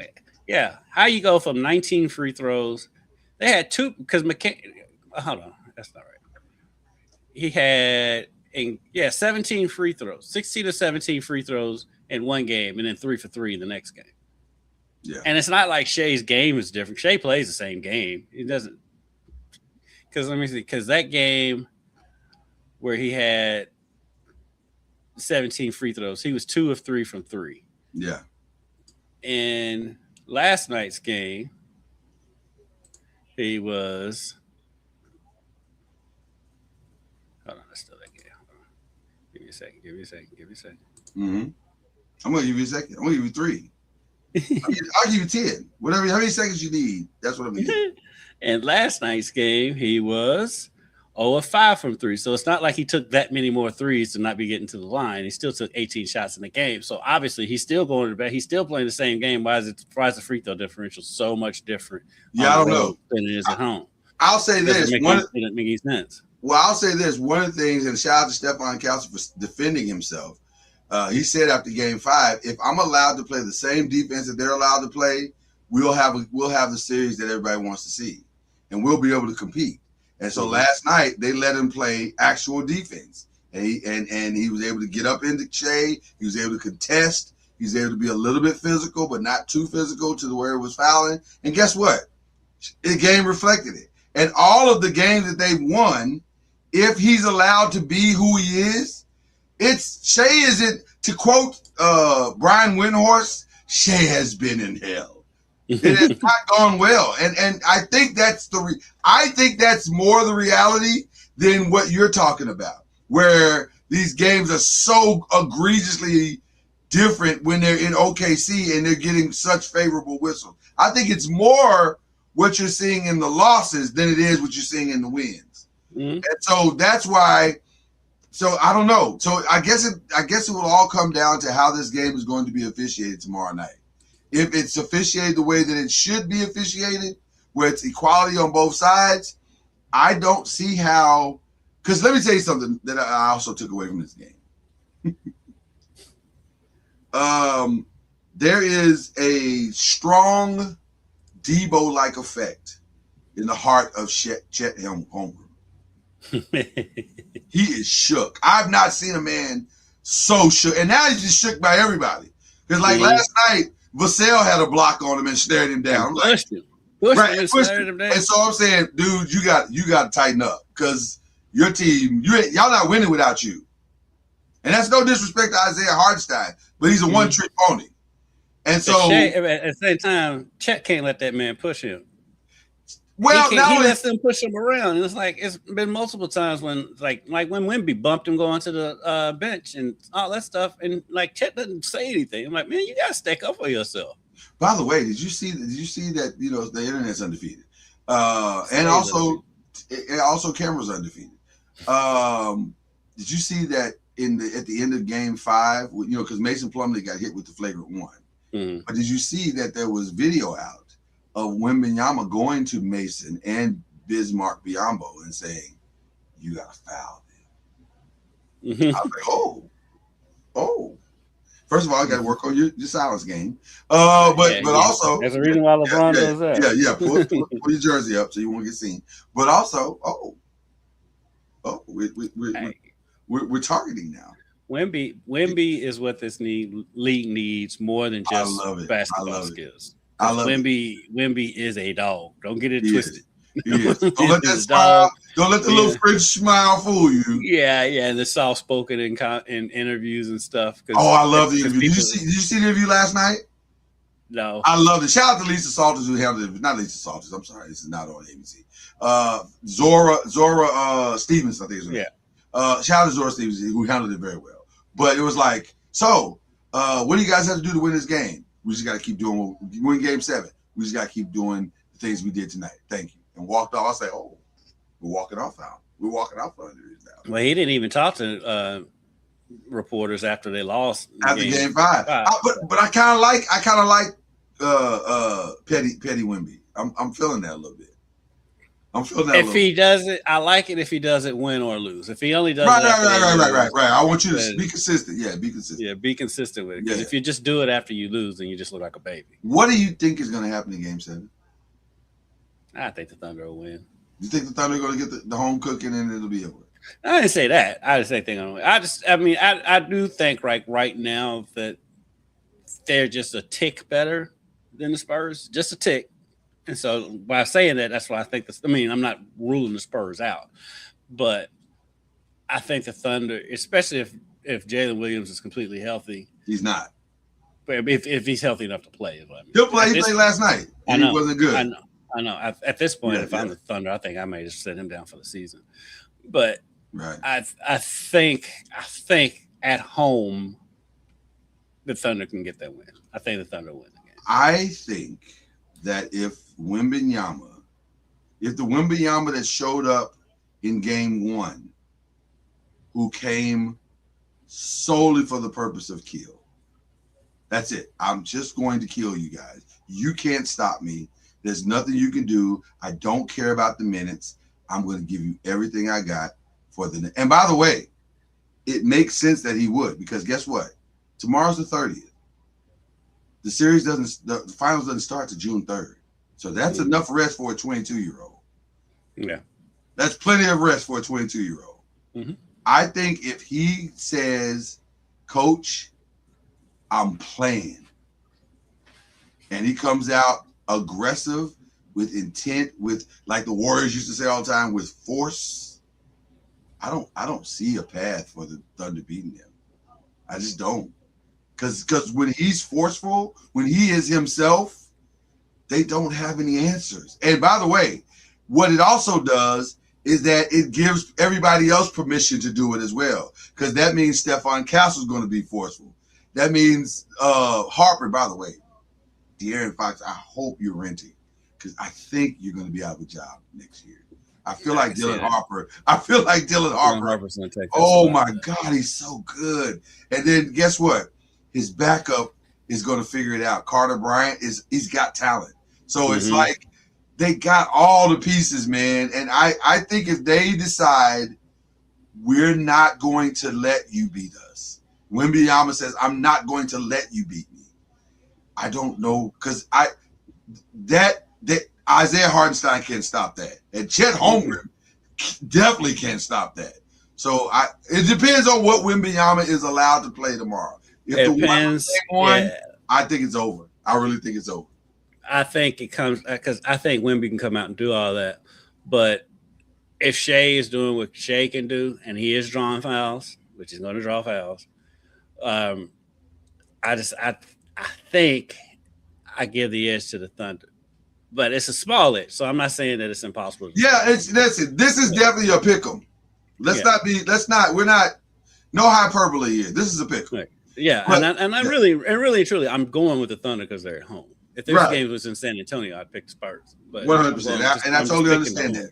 S6: yeah, how you go from 19 free throws? They had 2 because hold on, that's not right. He had 17 free throws, 16 to 17 free throws in one game, and then 3 for 3 in the next game. Yeah, and it's not like Shea's game is different. Shea plays the same game. He doesn't, because let me see, because that game where he had 17 free throws, he was 2 of 3 from 3. Yeah. In last night's game, he was. Hold on, that's still that game. Give me a second. Mm-hmm. I'm gonna give you a second. I'm gonna give you 3. I'll give you 10. Whatever, how many seconds you need, that's what I'm gonna give. And last night's game, he was 0 of 5 from 3. So it's not like he took that many more threes to not be getting to the line. He still took 18 shots in the game. So obviously he's still going to bed. He's still playing the same game. Why is the free throw differential so much different? Yeah, I don't know. Than it is at home. I'll say this. It doesn't make any sense. Well, I'll say this. One of the things, and shout out to Stephon Castle for defending himself.
S3: He said after game 5, if I'm allowed to play the same defense that they're allowed to play, we'll have the series that everybody wants to see, and we'll be able to compete. And so last night they let him play actual defense, and he was able to get up into Shea. He was able to contest. He was able to be a little bit physical, but not too physical to where it was fouling. And guess what? The game reflected it. And all of the games that they've won, if he's allowed to be who he is, Shea isn't, to quote Brian Windhorst, Shea has been in hell. It has not gone well, and I think that's more the reality than what you're talking about, where these games are so egregiously different when they're in OKC and they're getting such favorable whistles. I think it's more what you're seeing in the losses than it is what you're seeing in the wins, and so that's why. So I don't know. So I guess it will all come down to how this game is going to be officiated tomorrow night. If it's officiated the way that it should be officiated, where it's equality on both sides, I don't see how. Because let me tell you something that I also took away from this game. There is a strong Debo-like effect in the heart of Chet Holmgren. He is shook. I've not seen a man so shook, and now he's just shook by everybody. Because last night, Vassell had a block on him and stared him down.
S6: Pushed him down.
S3: And so I'm saying, dude, you got to tighten up, because your team, y'all not winning without you. And that's no disrespect to Isaiah Hartenstein, but he's a one-trick pony. And so
S6: at the same time, Chet can't let that man push him.
S3: Well,
S6: he lets them push him around. And it's been multiple times when when Wemby bumped him going to the bench and all that stuff, and Chet doesn't say anything. I'm like, man, you gotta stick up for yourself.
S3: By the way, did you see that the internet's undefeated, and also Cameron's undefeated. Did you see that at the end of game 5? Because Mason Plumlee got hit with the flagrant one. But did you see that there was video out of Wembanyama going to Mason and Bismarck Biyombo and saying, "You got to foul them"? I was like, oh. First of all, I got to work on your silence game. But also,
S6: there's a reason why LeBron does that.
S3: Yeah. Pull your jersey up so you won't get seen. But also, we're targeting now.
S6: Wemby is what this league needs more than just basketball skills.
S3: I love
S6: Wemby is a dog. Don't get it twisted.
S3: He is. Don't let that smile. Don't let the little French smile fool you.
S6: Yeah, and the soft spoken in interviews and stuff.
S3: I love the interview. Did you see the interview last night?
S6: No.
S3: I loved it. Shout out to Lisa Salters who handled it. Not Lisa Salters. I'm sorry, this is not on ABC. Zora Stevens, I think is her name. Shout out to Zora Stevens who handled it very well. But it was like, so what do you guys have to do to win this game? We just got to keep doing what we win game 7. We just got to keep doing the things we did tonight. Thank you. And walked off. I say, we're walking off now. We're walking off on it now.
S6: Well, he didn't even talk to reporters after they lost
S3: after game 5. But I kind of like Petty Wemby. I'm feeling that a little bit.
S6: If he does it, I like it if he doesn't win or lose. If he only does
S3: right. I want you to be consistent. Yeah, be consistent.
S6: Yeah, be consistent with it. Because if you just do it after you lose, then you just look like a baby.
S3: What do you think is going to happen in game 7?
S6: I think the Thunder will win.
S3: You think the Thunder are going to get the home cooking and it'll be over?
S6: I didn't say that. I just say thing on. I do think right now that they're just a tick better than the Spurs, just a tick. And so by saying that, that's why I think this. I mean, I'm not ruling the Spurs out, but I think the Thunder, especially if Jalen Williams is completely healthy,
S3: he's not.
S6: But if he's healthy enough to play, is what I mean.
S3: He'll play. He played last night. And he wasn't good.
S6: I know. At this point, if I'm the Thunder, I think I may just set him down for the season. But I think at home, the Thunder can get that win. I think the Thunder win the game.
S3: I think that if the Wembanyama that showed up in game 1, who came solely for the purpose of kill, that's it. I'm just going to kill you guys. You can't stop me. There's nothing you can do. I don't care about the minutes. I'm going to give you everything I got for the. And by the way, it makes sense that he would, because guess what? Tomorrow's the 30th. The series the finals doesn't start to June 3rd. So that's enough rest for a 22-year-old.
S6: Yeah.
S3: That's plenty of rest for a 22-year-old.
S6: Mm-hmm.
S3: I think if he says, Coach, I'm playing, and he comes out aggressive with intent, with, like the Warriors used to say all the time, with force, I don't see a path for the Thunder beating him. I just don't. Because when he's forceful, when he is himself, they don't have any answers. And by the way, what it also does is that it gives everybody else permission to do it as well. Because that means Stephon Castle's going to be forceful. That means Harper, by the way, De'Aaron Fox, I hope you're renting, because I think you're going to be out of a job next year. I feel like Dylan Harper. Oh my God, he's so good. And then guess what? His backup is going to figure it out. Carter Bryant he's got talent. So it's like they got all the pieces, man. And I think if they decide we're not going to let you beat us, Wembanyama says, I'm not going to let you beat me. I don't know, because that Isaiah Hartenstein can't stop that. And Chet Holmgren definitely can't stop that. So it depends on what Wembanyama is allowed to play tomorrow. If it depends. I think it's over. I really think it's over.
S6: I think it comes because I think Wemby can come out and do all that. But if Shea is doing what Shea can do, and he is drawing fouls, which he's going to draw fouls, I think I give the edge to the Thunder. But it's a small edge, so I'm not saying that it's impossible.
S3: This is definitely a pick 'em. We're not, no hyperbole here. This is a pick 'em.
S6: Right. Yeah, but, really truly, I'm going with the Thunder because they're at home. If this game was in San Antonio, I'd pick the Spurs.
S3: 100%. And I totally understand that.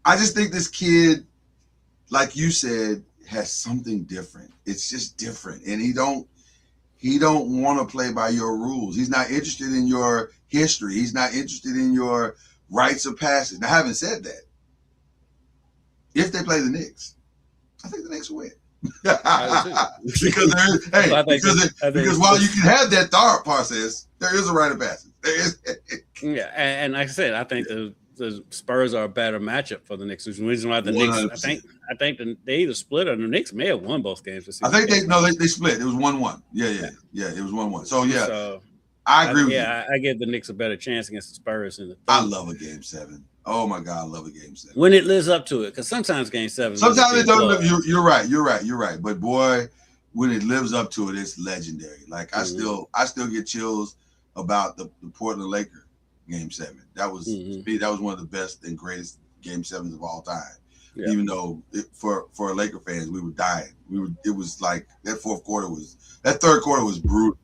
S3: I just think this kid, like you said, has something different. It's just different. And he don't want to play by your rules. He's not interested in your history. He's not interested in your rites of passage. Now, having said that, if they play the Knicks, I think the Knicks will win. because while you can have that thought process, there is a rite of passage.
S6: Yeah, and like I said, I think the Spurs are a better matchup for the Knicks. Which is the reason why the 100%. Knicks, I think they either split or the Knicks may have won both games.
S3: I think they split. It was 1-1. Yeah, it was 1-1. So I agree with you.
S6: I give the Knicks a better chance against the Spurs.
S3: I love a game 7. Oh my God, I love a game 7
S6: when it lives up to it. Because sometimes game 7.
S3: Sometimes it doesn't. You're right. But boy, when it lives up to it, it's legendary. Like I still get chills about the Portland Lakers game 7. That was one of the best and greatest game 7s of all time. Yeah. Even though for Laker fans, we were dying. It was like that third quarter was brutal.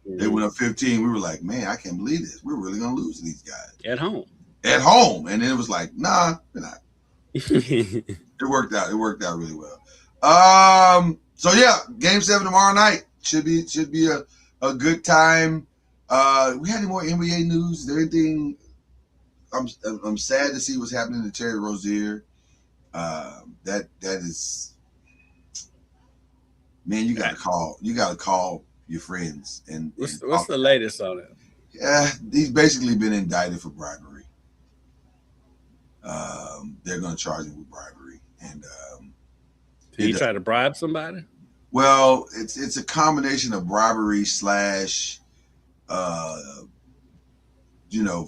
S3: They went up 15. We were like, man, I can't believe this. We're really gonna lose to these guys
S6: at home.
S3: And then it was like, nah, we're not. It worked out really well. So yeah, game 7 tomorrow night should be a good time. We had any more NBA news? Is there anything? I'm sad to see what's happening to Terry Rozier. That is, man, you gotta call your friends and
S6: what's the latest on it?
S3: Yeah, he's basically been indicted for bribery. They're going to charge him with bribery, and
S6: did he try to bribe somebody?
S3: Well, it's a combination of bribery /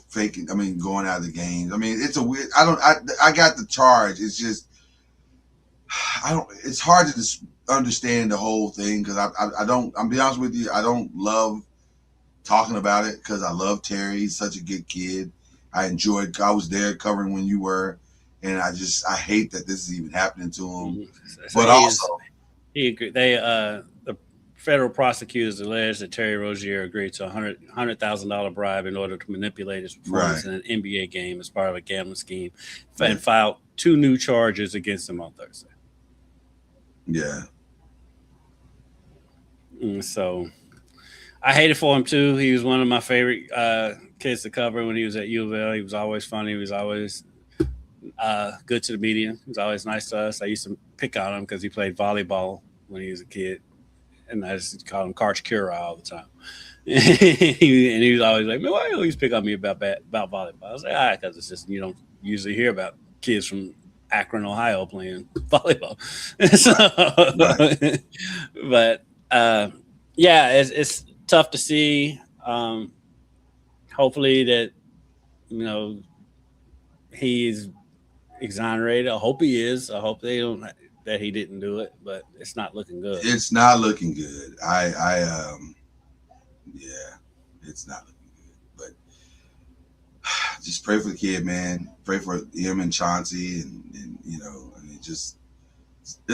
S3: faking. I mean, going out of the games. I mean, it's a weird. I got the charge. It's just It's hard to understand the whole thing because I don't. I'm be honest with you. I don't love talking about it because I love Terry. He's such a good kid. I was there covering when you were, and I hate that this is even happening to him. But also,
S6: he agreed. The federal prosecutors alleged that Terry Rozier agreed to a $100,000 bribe in order to manipulate his performance in an NBA game as part of a gambling scheme, and filed 2 new charges against him on Thursday.
S3: Yeah.
S6: So I hated for him too. He was one of my favorite kids to cover when he was at U of L. He was always funny. He was always good to the media. He was always nice to us. I used to pick on him because he played volleyball when he was a kid, and I just called him Coach Kira all the time. And he was always like, "Man, why you always pick on me about volleyball?" I was like, because it's just you don't usually hear about kids from Akron, Ohio, playing volleyball." So, but yeah, it's tough to see. Hopefully that he's exonerated. I hope he is. I hope they don't that he didn't do it, but it's not looking good.
S3: It's not looking good. Yeah, it's not looking good. But just pray for the kid, man. Pray for him and Chauncey, and it's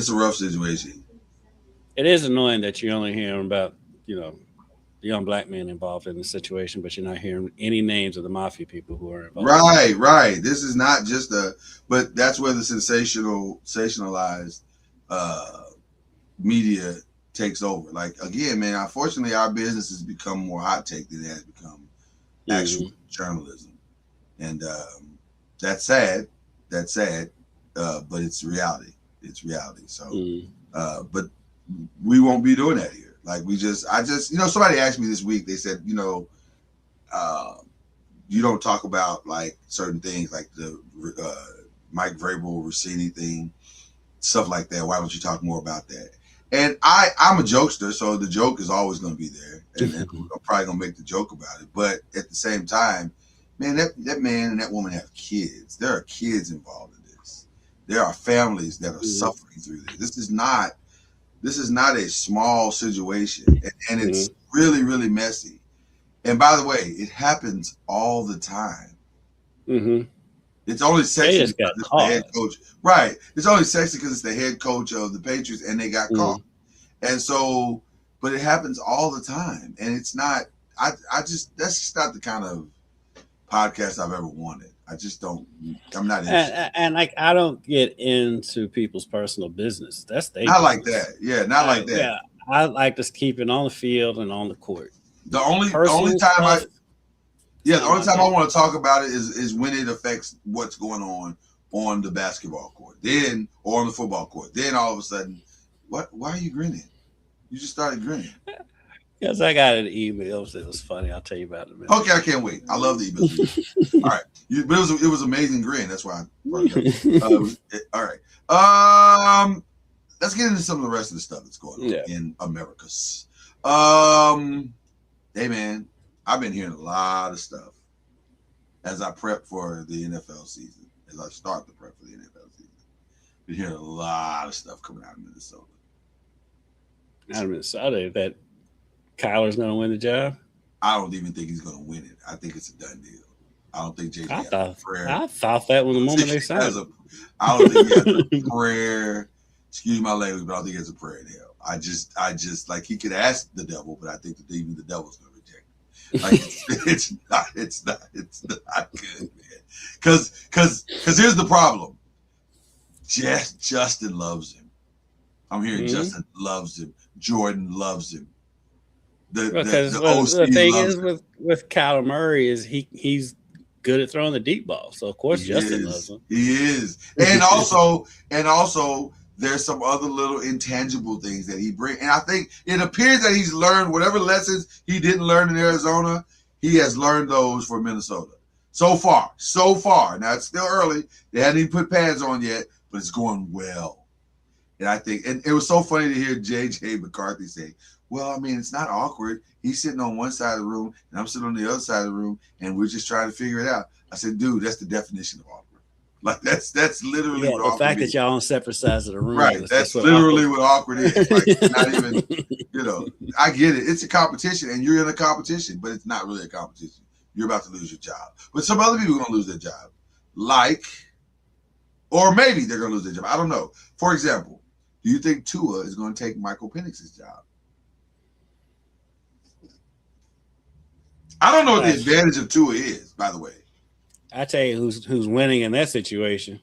S3: a rough situation.
S6: It is annoying that you're only hearing about young black men involved in the situation, but you're not hearing any names of the mafia people who are involved.
S3: Right. This is not just but that's where the sensationalized media takes over. Like, again, man, unfortunately, our business has become more hot take than it has become actual journalism. And that's sad. But it's reality. So, but we won't be doing that here. Like somebody asked me this week, they said, you don't talk about like certain things like the Mike Vrabel Rossini thing, stuff like that. Why don't you talk more about that? And I'm a jokester, so the joke is always going to be there. And I'm probably going to make the joke about it. But at the same time, man, that man and that woman have kids. There are kids involved in this. There are families that are suffering through this. This is not a small situation, and it's really, really messy. And by the way, it happens all the time. It's only sexy because it's the head coach. Right. It's only sexy because it's the head coach of the Patriots and they got caught. And so, but it happens all the time. And it's not, that's just not the kind of podcast I've ever wanted. I'm not interested.
S6: And like, I don't get into people's personal business. That's
S3: not like that. Yeah, not like that.
S6: Yeah, I like to keep it on the field and on the court.
S3: The only time I want to talk about it is when it affects what's going on the basketball court, then or on the football court. Then all of a sudden, why are you grinning? You just started grinning.
S6: Yes, I got an email. It was funny. I'll tell you about it in a minute.
S3: Okay, I can't wait. I love the emails. All right, but it was amazing grin. That's why I brought it up. All right. Let's get into some of the rest of the stuff that's going on in Americas. Hey man, I've been hearing a lot of stuff as I prep for the NFL season. As I start the prep for the NFL season, been hearing a lot of stuff coming out of Minnesota.
S6: Out of Minnesota, that Kyler's going to win the job?
S3: I don't even think he's going to win it. I think it's a done deal. I don't think JJ has a prayer.
S6: I thought that when the moment they signed him.
S3: I don't think he has a prayer. Excuse my language, but I don't think he has a prayer in hell. I just like he could ask the devil, but I think that even the devil's going to reject it. Like it's not good, man. Because here's the problem. Justin loves him. I'm hearing Justin loves him. Jordan loves him.
S6: The thing is with Kyler Murray is he's good at throwing the deep ball. So of course Justin loves him.
S3: He is. And also there's some other little intangible things that he brings. And I think it appears that he's learned whatever lessons he didn't learn in Arizona, he has learned those for Minnesota. So far. Now it's still early. They hadn't even put pads on yet, but it's going well. And I think, and it was so funny to hear J.J. McCarthy say, well, I mean, it's not awkward. He's sitting on one side of the room, and I'm sitting on the other side of the room, and we're just trying to figure it out. I said, dude, that's the definition of awkward. Like, that's literally what awkward is.
S6: The fact that y'all on separate sides of the room.
S3: Right, that's literally what awkward is. Like, not even, I get it. It's a competition, and you're in a competition, but it's not really a competition. You're about to lose your job. But some other people are going to lose their job. Or maybe they're going to lose their job. I don't know. For example, do you think Tua is going to take Michael Penix's job? I don't know what the advantage of Tua is, by the way.
S6: I tell you who's winning in that situation.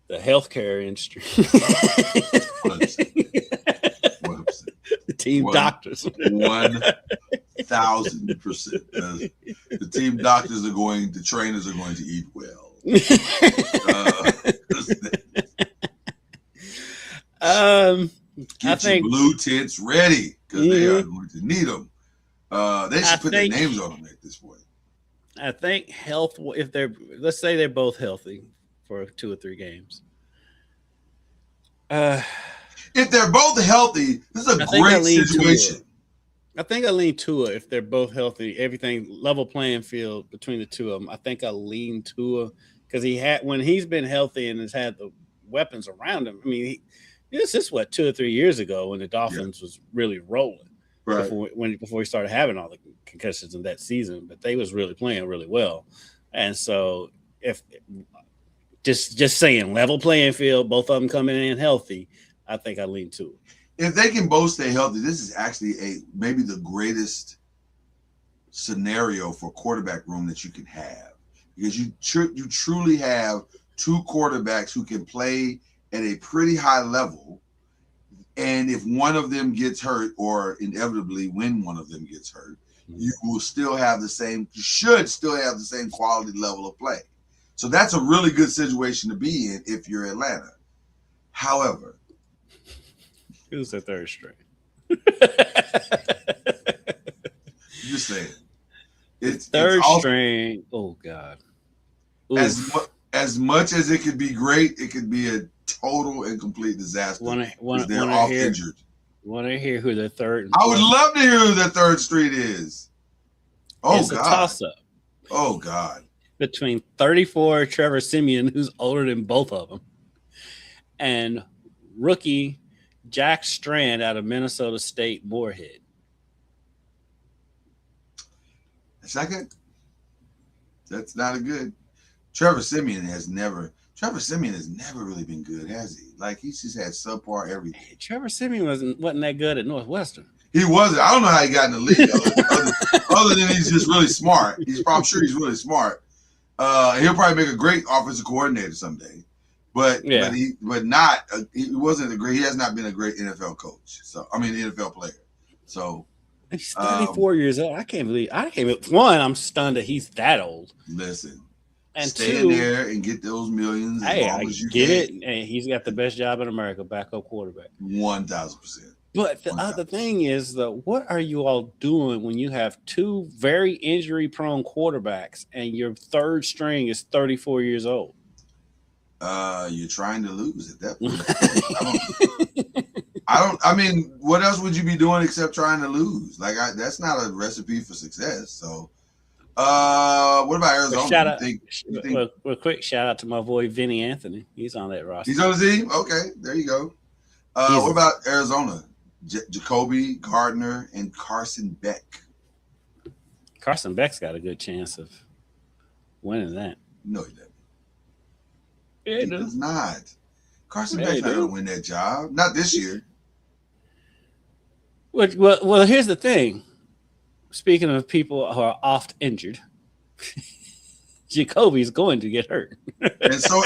S6: The healthcare industry.
S3: 100%.
S6: The team doctors.
S3: 1,000%. The team doctors the trainers are going to eat well. Get your blue tents ready because they are going to need them. They should put their names on them at this point.
S6: I think health. If let's say they're both healthy for 2 or 3 games.
S3: If they're both healthy, this is a great situation.
S6: I think I lean Tua if they're both healthy. Everything level playing field between the two of them. I think I lean Tua because when he's been healthy and has had the weapons around him. I mean, this is 2 or 3 years ago when the Dolphins was really rolling.
S3: Right.
S6: Before he started having all the concussions in that season, but they was really playing really well. And so if just saying level playing field, both of them coming in healthy, I think I lean Tua.
S3: If they can both stay healthy, this is actually maybe the greatest scenario for quarterback room that you can have, because you truly have 2 quarterbacks who can play at a pretty high level, and if one of them gets hurt, or inevitably when one of them gets hurt, you will still have you should still have the same quality level of play. So that's a really good situation to be in if you're Atlanta. However,
S6: who's the third string?
S3: Just saying. It's
S6: third
S3: also,
S6: string. Oh God.
S3: As much as it could be great, it could be a total and complete disaster. They're all injured.
S6: Want to hear who the third?
S3: I would love to hear who the third string is. Oh
S6: it's
S3: God.
S6: A toss-up.
S3: Oh God.
S6: Between 34 Trevor Siemian, who's older than both of them, and rookie Jack Strand out of Minnesota State Moorhead.
S3: That's not good. That's not a good. Trevor Siemian has never really been good, has he? Like, he's just had subpar everything.
S6: Trevor Siemian wasn't that good at Northwestern.
S3: He wasn't. I don't know how he got in the league other than he's just really smart. I'm sure he's really smart. He'll probably make a great offensive coordinator someday. But he wasn't he has not been a great NFL coach. So NFL player. So
S6: he's 34 years old. One, I'm stunned that he's that old.
S3: Listen.
S6: And
S3: stay
S6: 2,
S3: in there and get those millions as long as you
S6: get
S3: can.
S6: it. And he's got the best job in America, backup quarterback.
S3: 1,000%.
S6: But the other thing is, what are you all doing when you have 2 very injury-prone quarterbacks and your third string is 34 years old?
S3: You're trying to lose at that point. I mean, what else would you be doing except trying to lose? Like, that's not a recipe for success. So, what about Arizona?
S6: Quick shout out to my boy Vinny Anthony. He's on that roster.
S3: He's on the team? Okay, there you go. What about Arizona? Jacoby, Gardner, and Carson Beck.
S6: Carson Beck's got a good chance of winning that.
S3: No, he doesn't.
S6: Yeah,
S3: he does not. Carson Beck's not going to win that job. Not this year.
S6: Well, here's the thing. Speaking of people who are oft injured, Jacoby's going to get hurt.
S3: and so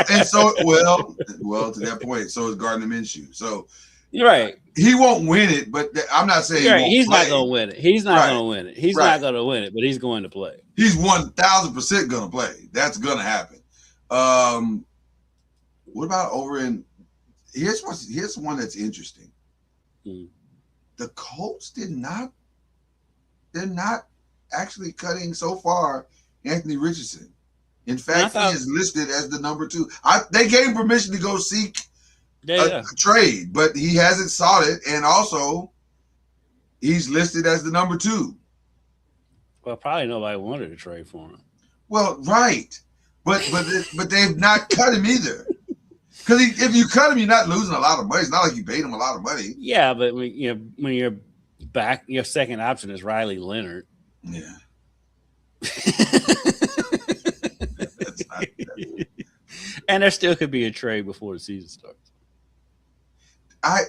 S3: well to that point, so is Gardner Minshew. So
S6: right.
S3: He won't win it, but I'm not saying
S6: he's not going to win it. He's not going to win it. He's not going to win it, but he's going to play.
S3: He's 1,000% going to play. That's going to happen. What about over in here's one that's interesting. The Colts they're not actually cutting so far Anthony Richardson. In fact, he is listed as the number 2. They gave him permission to go seek a trade, but he hasn't sought it, and also he's listed as the number 2.
S6: Well, probably nobody wanted to trade for him.
S3: Well, right, but they've not cut him either. Because if you cut him, you're not losing a lot of money. It's not like you paid him a lot of money.
S6: Yeah, but when you're back, your second option is Riley Leonard.
S3: Yeah.
S6: And there still could be a trade before the season starts.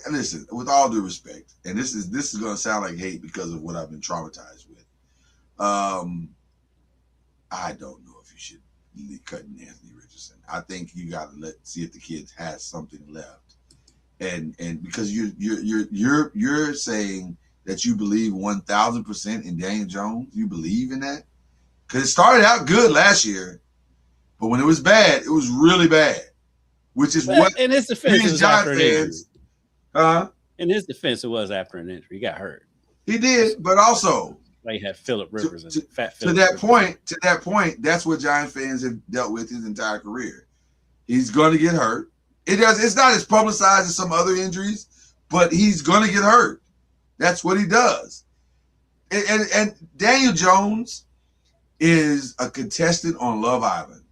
S3: Listen, with all due respect, and this is going to sound like hate because of what I've been traumatized with. I don't know if you should be cutting Anthony Richardson. I think you got to see if the kid has something left, and because you're saying that you believe 1,000% in Daniel Jones. You believe in that because it started out good last year, but when it was bad, it was really bad. Which is what
S6: in his defense,
S3: Giants fans.
S6: In his defense, it was after an injury. He got hurt.
S3: He did, but also
S6: they had Phillip Rivers and Fat
S3: to
S6: Phillip
S3: that
S6: Rivers.
S3: point. To that point, that's what Giant fans have dealt with his entire career. He's going to get hurt. It's not as publicized as some other injuries, but he's going to get hurt. That's what he does. And Daniel Jones is a contestant on Love Island.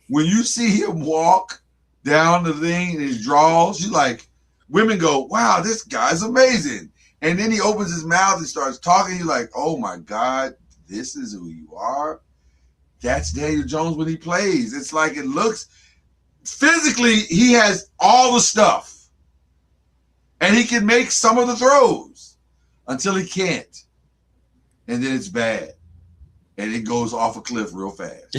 S3: When you see him walk down the thing in his draws, you like, women go, wow, this guy's amazing. And then he opens his mouth and starts talking. You're like, oh my God, this is who you are. That's Daniel Jones when he plays. It's like it looks physically, he has all the stuff. And he can make some of the throws until he can't. And then it's bad. And it goes off a cliff real fast.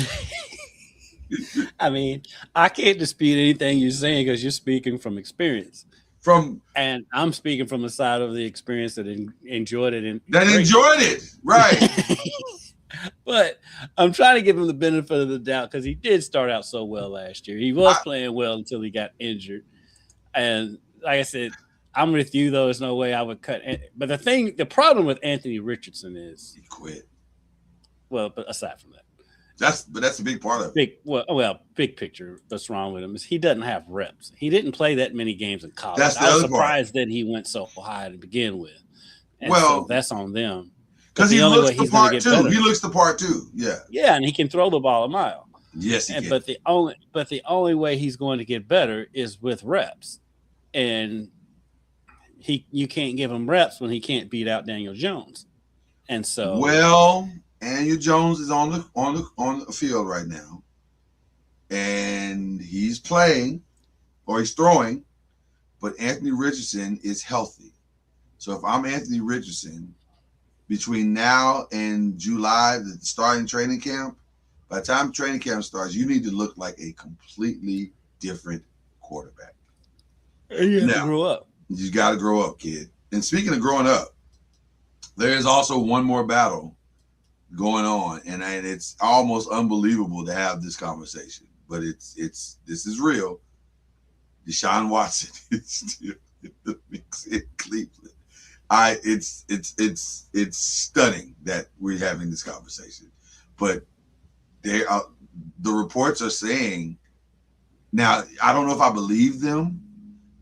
S6: I mean, I can't dispute anything you're saying because you're speaking from experience. And I'm speaking from the side of the experience that enjoyed it.
S3: Enjoyed it, right.
S6: But I'm trying to give him the benefit of the doubt because he did start out so well last year. He was playing well until he got injured. And like I said, I'm with you, though. There's no way I would cut. But the problem with Anthony Richardson is
S3: he quit.
S6: Well, but aside from that.
S3: That's a big part of it.
S6: Big picture. What's wrong with him is he doesn't have reps. He didn't play that many games in college.
S3: I was
S6: surprised that he went so high to begin with. And
S3: well,
S6: so that's on them.
S3: Because he looks the part too. He looks the part too. Yeah.
S6: Yeah, and he can throw the ball a mile.
S3: Yes, he can.
S6: But the only way he's going to get better is with reps, and you can't give him reps when he can't beat out Daniel Jones. And so
S3: Daniel Jones is on the field right now, and he's playing or he's throwing, but Anthony Richardson is healthy. So if I'm Anthony Richardson, between now and July, the starting training camp, by the time training camp starts, you need to look like a completely different quarterback.
S6: You have to grow up.
S3: You got to grow up, kid. And speaking of growing up, there is also one more battle going on, and it's almost unbelievable to have this conversation, but this is real. Deshaun Watson is still in the mix in Cleveland. It's stunning that we're having this conversation, but the reports are saying now. I don't know if I believe them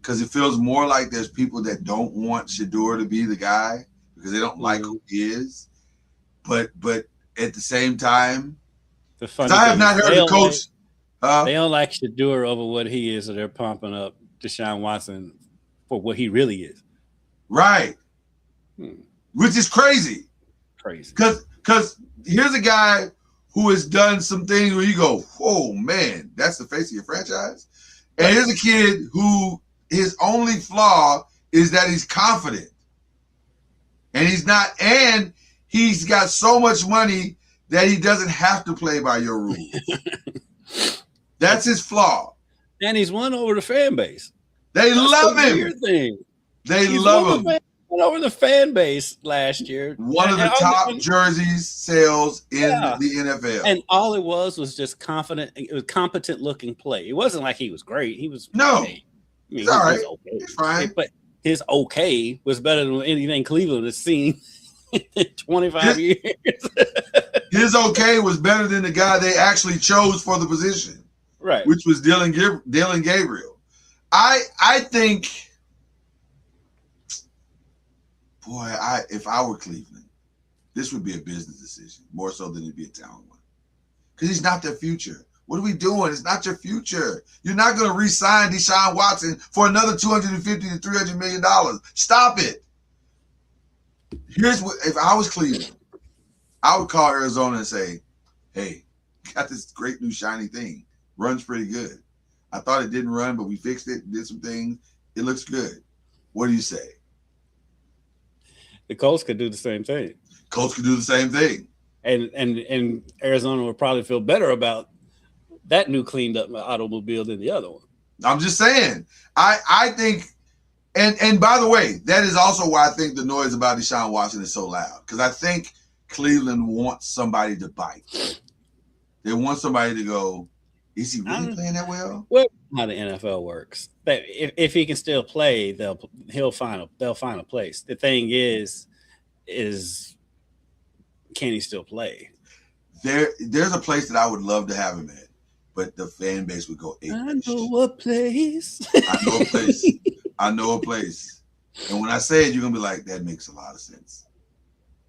S3: because it feels more like there's people that don't want Shedeur to be the guy because they don't like who he is. But at the same time, I have not heard the coach.
S6: They don't like Shedeur over what he is, so they're pumping up Deshaun Watson for what he really is.
S3: Right. Which is crazy. Because here's a guy who has done some things where you go, oh, man, that's the face of your franchise. And here's a kid who his only flaw is that he's confident. And he's got so much money that he doesn't have to play by your rules. That's his flaw.
S6: And he's won over the fan base.
S3: They love him.
S6: Weird thing.
S3: They love him.
S6: Won over the fan base last year.
S3: One of the top jerseys sales in the NFL.
S6: And all it was just confident. It was competent looking play. It wasn't like he was great. He was
S3: okay. He's all right.
S6: Okay.
S3: He's fine.
S6: But his okay was better than anything Cleveland has seen in 25 years.
S3: His okay was better than the guy they actually chose for the position.
S6: Right.
S3: Which was Dylan Gabriel. I think, boy, if I were Cleveland, this would be a business decision more so than it'd be a talent one. Because he's not their future. What are we doing? It's not your future. You're not going to re-sign Deshaun Watson for another $250 to $300 million. Stop it. Here's what, if I was Cleveland, I would call Arizona and say, hey, got this great new shiny thing. Runs pretty good. I thought it didn't run, but we fixed it, did some things. It looks good. What do you say?
S6: The Colts could do the same thing.
S3: Colts could do the same thing.
S6: And Arizona would probably feel better about that new cleaned up automobile than the other one.
S3: I'm just saying. I think, and by the way, that is also why I think the noise about Deshaun Watson is so loud. Because I think Cleveland wants somebody to bite. They want somebody to go, Is he really playing that well?
S6: Well, how the NFL works. That if he can still play, they'll find a place. The thing is can he still play?
S3: There's a place that I would love to have him at, but the fan base would go.
S6: I know a place.
S3: I know a place. I know a place. And when I say it, you're gonna be like, that makes a lot of sense.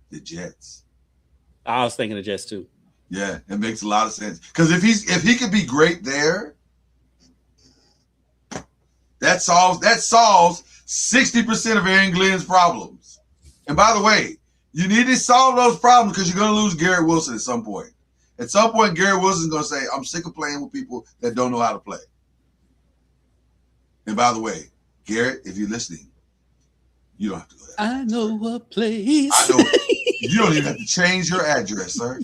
S3: The Jets.
S6: I was thinking the Jets too.
S3: Yeah, it makes a lot of sense. Because if he could be great there, that solves 60% of Aaron Glenn's problems. And by the way, you need to solve those problems because you're going to lose Garrett Wilson at some point. At some point, Garrett Wilson's going to say, I'm sick of playing with people that don't know how to play. And by the way, Garrett, if you're listening, you don't have to go there.
S6: I know a place.
S3: I know. You don't even have to change your address, sir.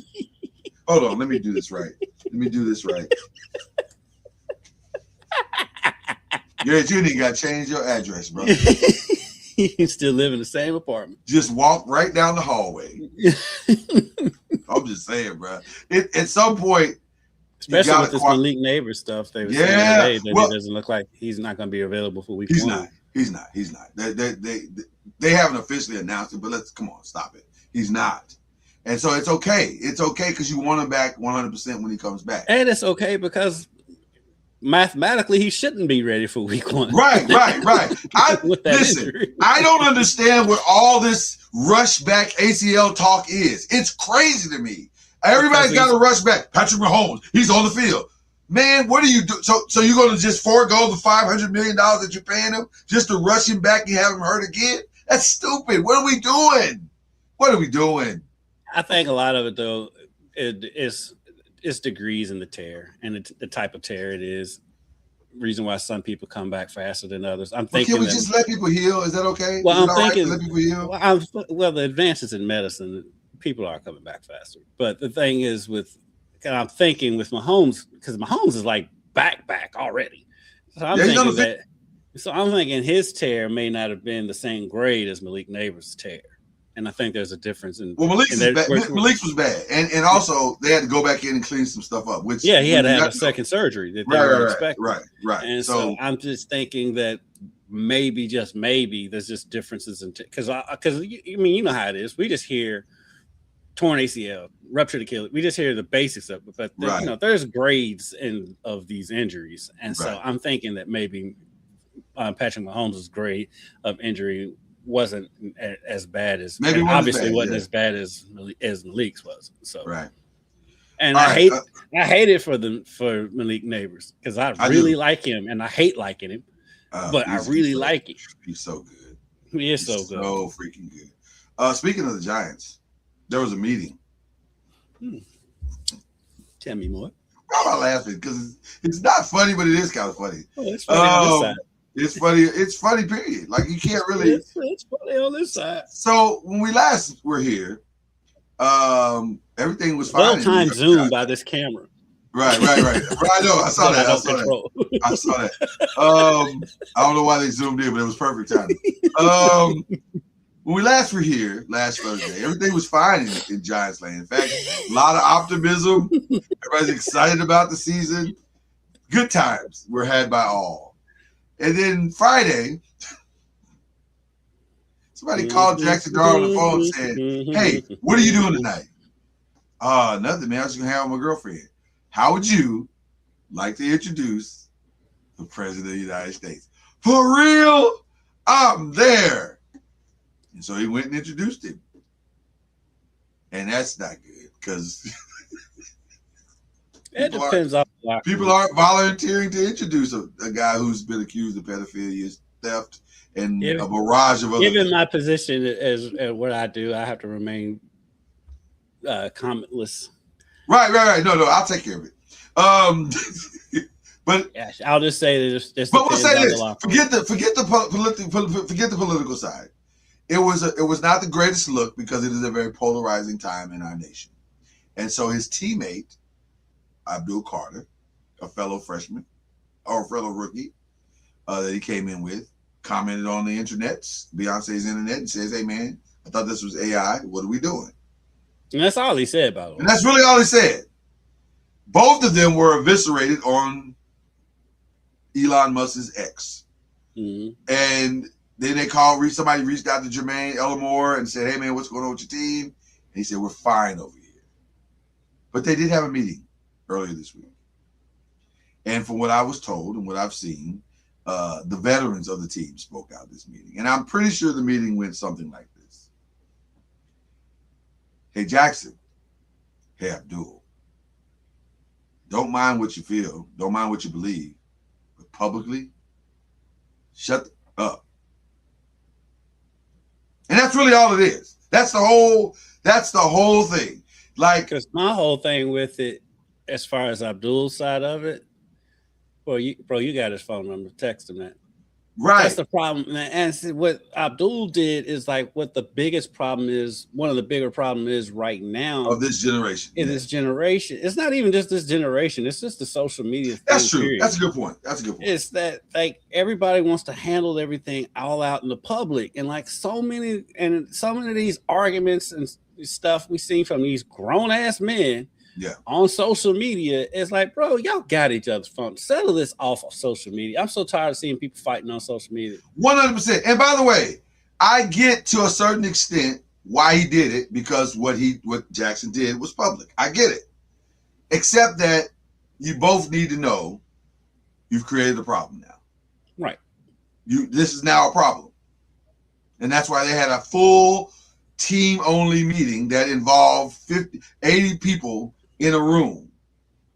S3: Hold on. Let me do this right. Garrett, you ain't got to change your address, bro.
S6: You still live in the same apartment.
S3: Just walk right down the hallway. I'm just saying, bro. At some point,
S6: especially with this Malik Neighbors stuff, they were saying today that it doesn't look like he's not going to be available for week one.
S3: He's not. They haven't officially announced it, but come on, stop it. He's not. And so it's okay. It's okay because you want him back 100% when he comes back.
S6: And it's okay because mathematically he shouldn't be ready for week one.
S3: Right. Listen, I don't understand what all this rush back ACL talk is. It's crazy to me. Everybody's got to rush back. Patrick Mahomes, he's on the field. Man, what do you do? So you're going to just forego the $500 million that you're paying him just to rush him back and have him hurt again? That's stupid. What are we doing? I
S6: think a lot of it, though, it's degrees in the tear and the type of tear it is. Reason why some people come back faster than others. I'm thinking.
S3: Can we just let people heal? Is that okay?
S6: Well, I'm thinking.
S3: Let people heal?
S6: Well, the advances in medicine, people are coming back faster. But the thing is, I'm thinking with Mahomes, because Mahomes is like back already. So I'm thinking his tear may not have been the same grade as Malik Neighbors' tear. And I think there's a difference in.
S3: Well, Malik's was bad, and also they had to go back in and clean some stuff up. Which
S6: he had to have a second surgery that they were expecting.
S3: Right.
S6: And so I'm just thinking that maybe, just maybe, there's just differences in because you know how it is. We just hear torn ACL, ruptured Achilles. We just hear the basics of it, but there's grades of these injuries, and so I'm thinking that maybe Patrick Mahomes' grade of injury wasn't as bad as wasn't as bad as Malik's was. So and I hate it for Malik Neighbors because I really like him and I hate liking him, but I really like him.
S3: He's so good.
S6: He is so good.
S3: So freaking good. Speaking of the Giants, there was a meeting.
S6: Tell me more.
S3: I'm not laughing because it's not funny, but it is kind of funny.
S6: Oh, it's funny on this side.
S3: It's funny. It's funny, period. Like you can't really.
S6: It's funny on this side.
S3: So when we last were here, everything was fine.
S6: Well-timed zoom by this camera.
S3: Right. I know. I saw that. I saw that. I don't know why they zoomed in, but it was perfect timing. When we last were here last Thursday, everything was fine in Giants land. In fact, a lot of optimism. Everybody's excited about the season. Good times were had by all. And then Friday, somebody called Jackson Dar on the phone and said, "Hey, what are you doing tonight?" Nothing, man. I was just gonna hang out with my girlfriend. How would you like to introduce the President of the United States? For real? I'm there. And so he went and introduced him. And that's not good because
S6: it depends on
S3: people aren't volunteering to introduce a guy who's been accused of pedophilia, theft, and a barrage of other. Given
S6: my position as what I do, I have to remain commentless.
S3: Right. No, I'll take care of it. But
S6: I'll just say this.
S3: But we'll say this: forget the political side. It was not the greatest look because it is a very polarizing time in our nation, and so his teammate Abdul Carter, a fellow freshman or a fellow rookie that he came in with, commented on the Beyonce's internet, and says, "Hey man, I thought this was AI. What are we doing?"
S6: And that's all he said, by the way.
S3: And that's really all he said. Both of them were eviscerated on Elon Musk's X.
S6: Mm-hmm.
S3: And then somebody reached out to Jermaine Ellamore and said, hey, man, what's going on with your team? And he said, we're fine over here. But they did have a meeting earlier this week. And from what I was told and what I've seen, the veterans of the team spoke out at this meeting. And I'm pretty sure the meeting went something like this. Hey, Jackson. Hey, Abdul. Don't mind what you feel. Don't mind what you believe. But publicly, shut up. And that's really all it is. That's the whole thing. Like,
S6: because my whole thing with it, as far as Abdul's side of it, you got his phone number. Text him that.
S3: Right.
S6: That's the problem, man. And what Abdul did is like what the biggest problem is. One of the bigger problem is right now
S3: of this generation.
S6: In this generation, it's not even just this generation. It's just the social media.
S3: That's true.
S6: Period.
S3: That's a good point.
S6: It's that like everybody wants to handle everything all out in the public, and like so many of these arguments and stuff we see from these grown ass men.
S3: Yeah.
S6: On social media, it's like, bro, y'all got each other's phone. Settle this off of social media. I'm so tired of seeing people fighting on social media.
S3: 100%. And by the way, I get to a certain extent why he did it, because what Jackson did was public. I get it. Except that you both need to know you've created a problem now.
S6: Right.
S3: This is now a problem. And that's why they had a full team-only meeting that involved 80 people in a room.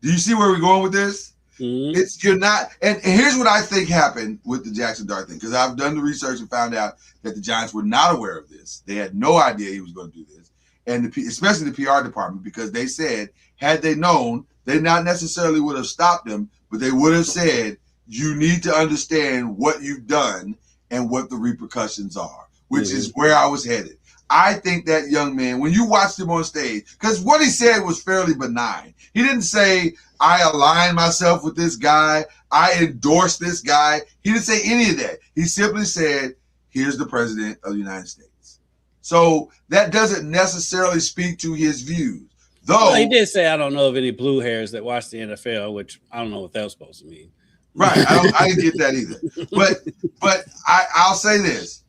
S3: Do you see where we're going with this?
S6: Mm-hmm.
S3: And here's what I think happened with the Jackson Dart thing, because I've done the research and found out that the Giants were not aware of this. They had no idea he was going to do this, and especially the PR department, because they said had they known, they not necessarily would have stopped him, but they would have said, you need to understand what you've done and what the repercussions are, which is where I was headed. I think that young man, when you watched him on stage, because what he said was fairly benign. He didn't say, I align myself with this guy, I endorse this guy. He didn't say any of that. He simply said, here's the president of the United States. So that doesn't necessarily speak to his views. Though
S6: he did say, I don't know of any blue hairs that watch the NFL, which I don't know what that was supposed to mean.
S3: Right. I didn't get that either. But I'll say this.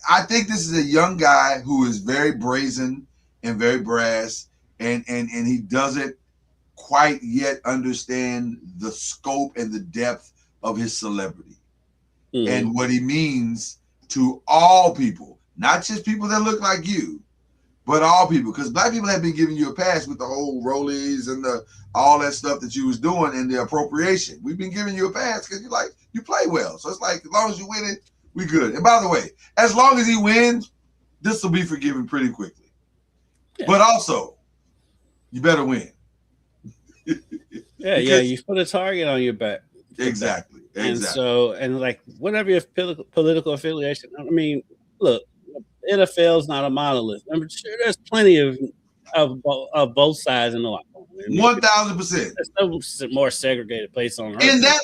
S3: I think this is a young guy who is very brazen and very brass, and he doesn't quite yet understand the scope and the depth of his celebrity and what he means to all people, not just people that look like you, but all people. Because black people have been giving you a pass with the whole rollies and all that stuff that you was doing and the appropriation. We've been giving you a pass because you play well. So it's like, as long as you win it, we good. And by the way, as long as he wins, this will be forgiven pretty quickly. Yeah. But also, you better win.
S6: You put a target on your back.
S3: Exactly.
S6: And so, like, whatever your political affiliation, I mean, look, NFL is not a monolith. I'm sure there's plenty of both sides in the locker room.
S3: 1,000%.
S6: There's no more segregated place on earth.
S3: In that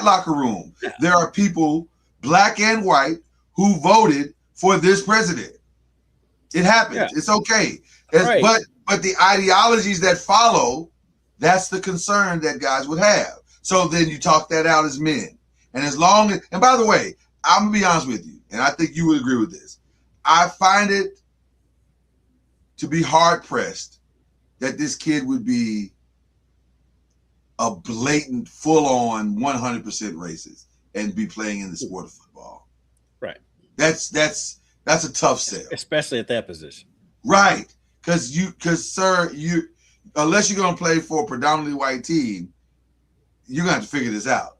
S3: locker room, there are people, black and white, who voted for this president. It happens. Yeah. It's okay. Right. But the ideologies that follow, that's the concern that guys would have. So then you talk that out as men. And and by the way, I'm going to be honest with you, and I think you would agree with this. I find it to be hard-pressed that this kid would be a blatant, full-on, 100% racist and be playing in the sport of football.
S6: Right.
S3: That's a tough sell,
S6: especially at that position.
S3: Right, because sir, unless you're gonna play for a predominantly white team, you're gonna have to figure this out.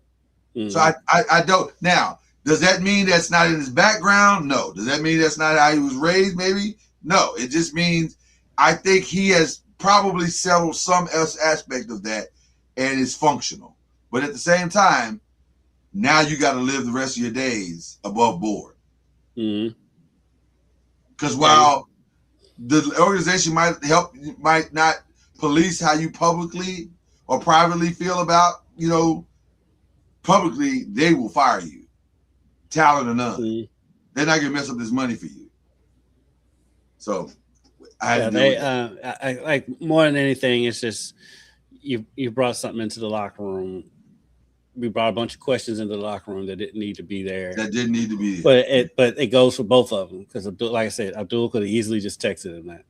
S3: Mm-hmm. So I don't. Now, does that mean that's not in his background? No. Does that mean that's not how he was raised? Maybe. No. It just means I think he has probably settled some aspect of that and is functional. But at the same time, now you got to live the rest of your days above board. Because while the organization might not police how you publicly or privately feel about, publicly, they will fire you. Talent or none. They're not going to mess up this money for you. So I had to
S6: they
S3: deal with that.
S6: I like more than anything. It's just you brought something into the locker room. We brought a bunch of questions into the locker room that didn't need to be there.
S3: That didn't need to be there.
S6: But it goes for both of them because like I said, Abdul could have easily just texted him that.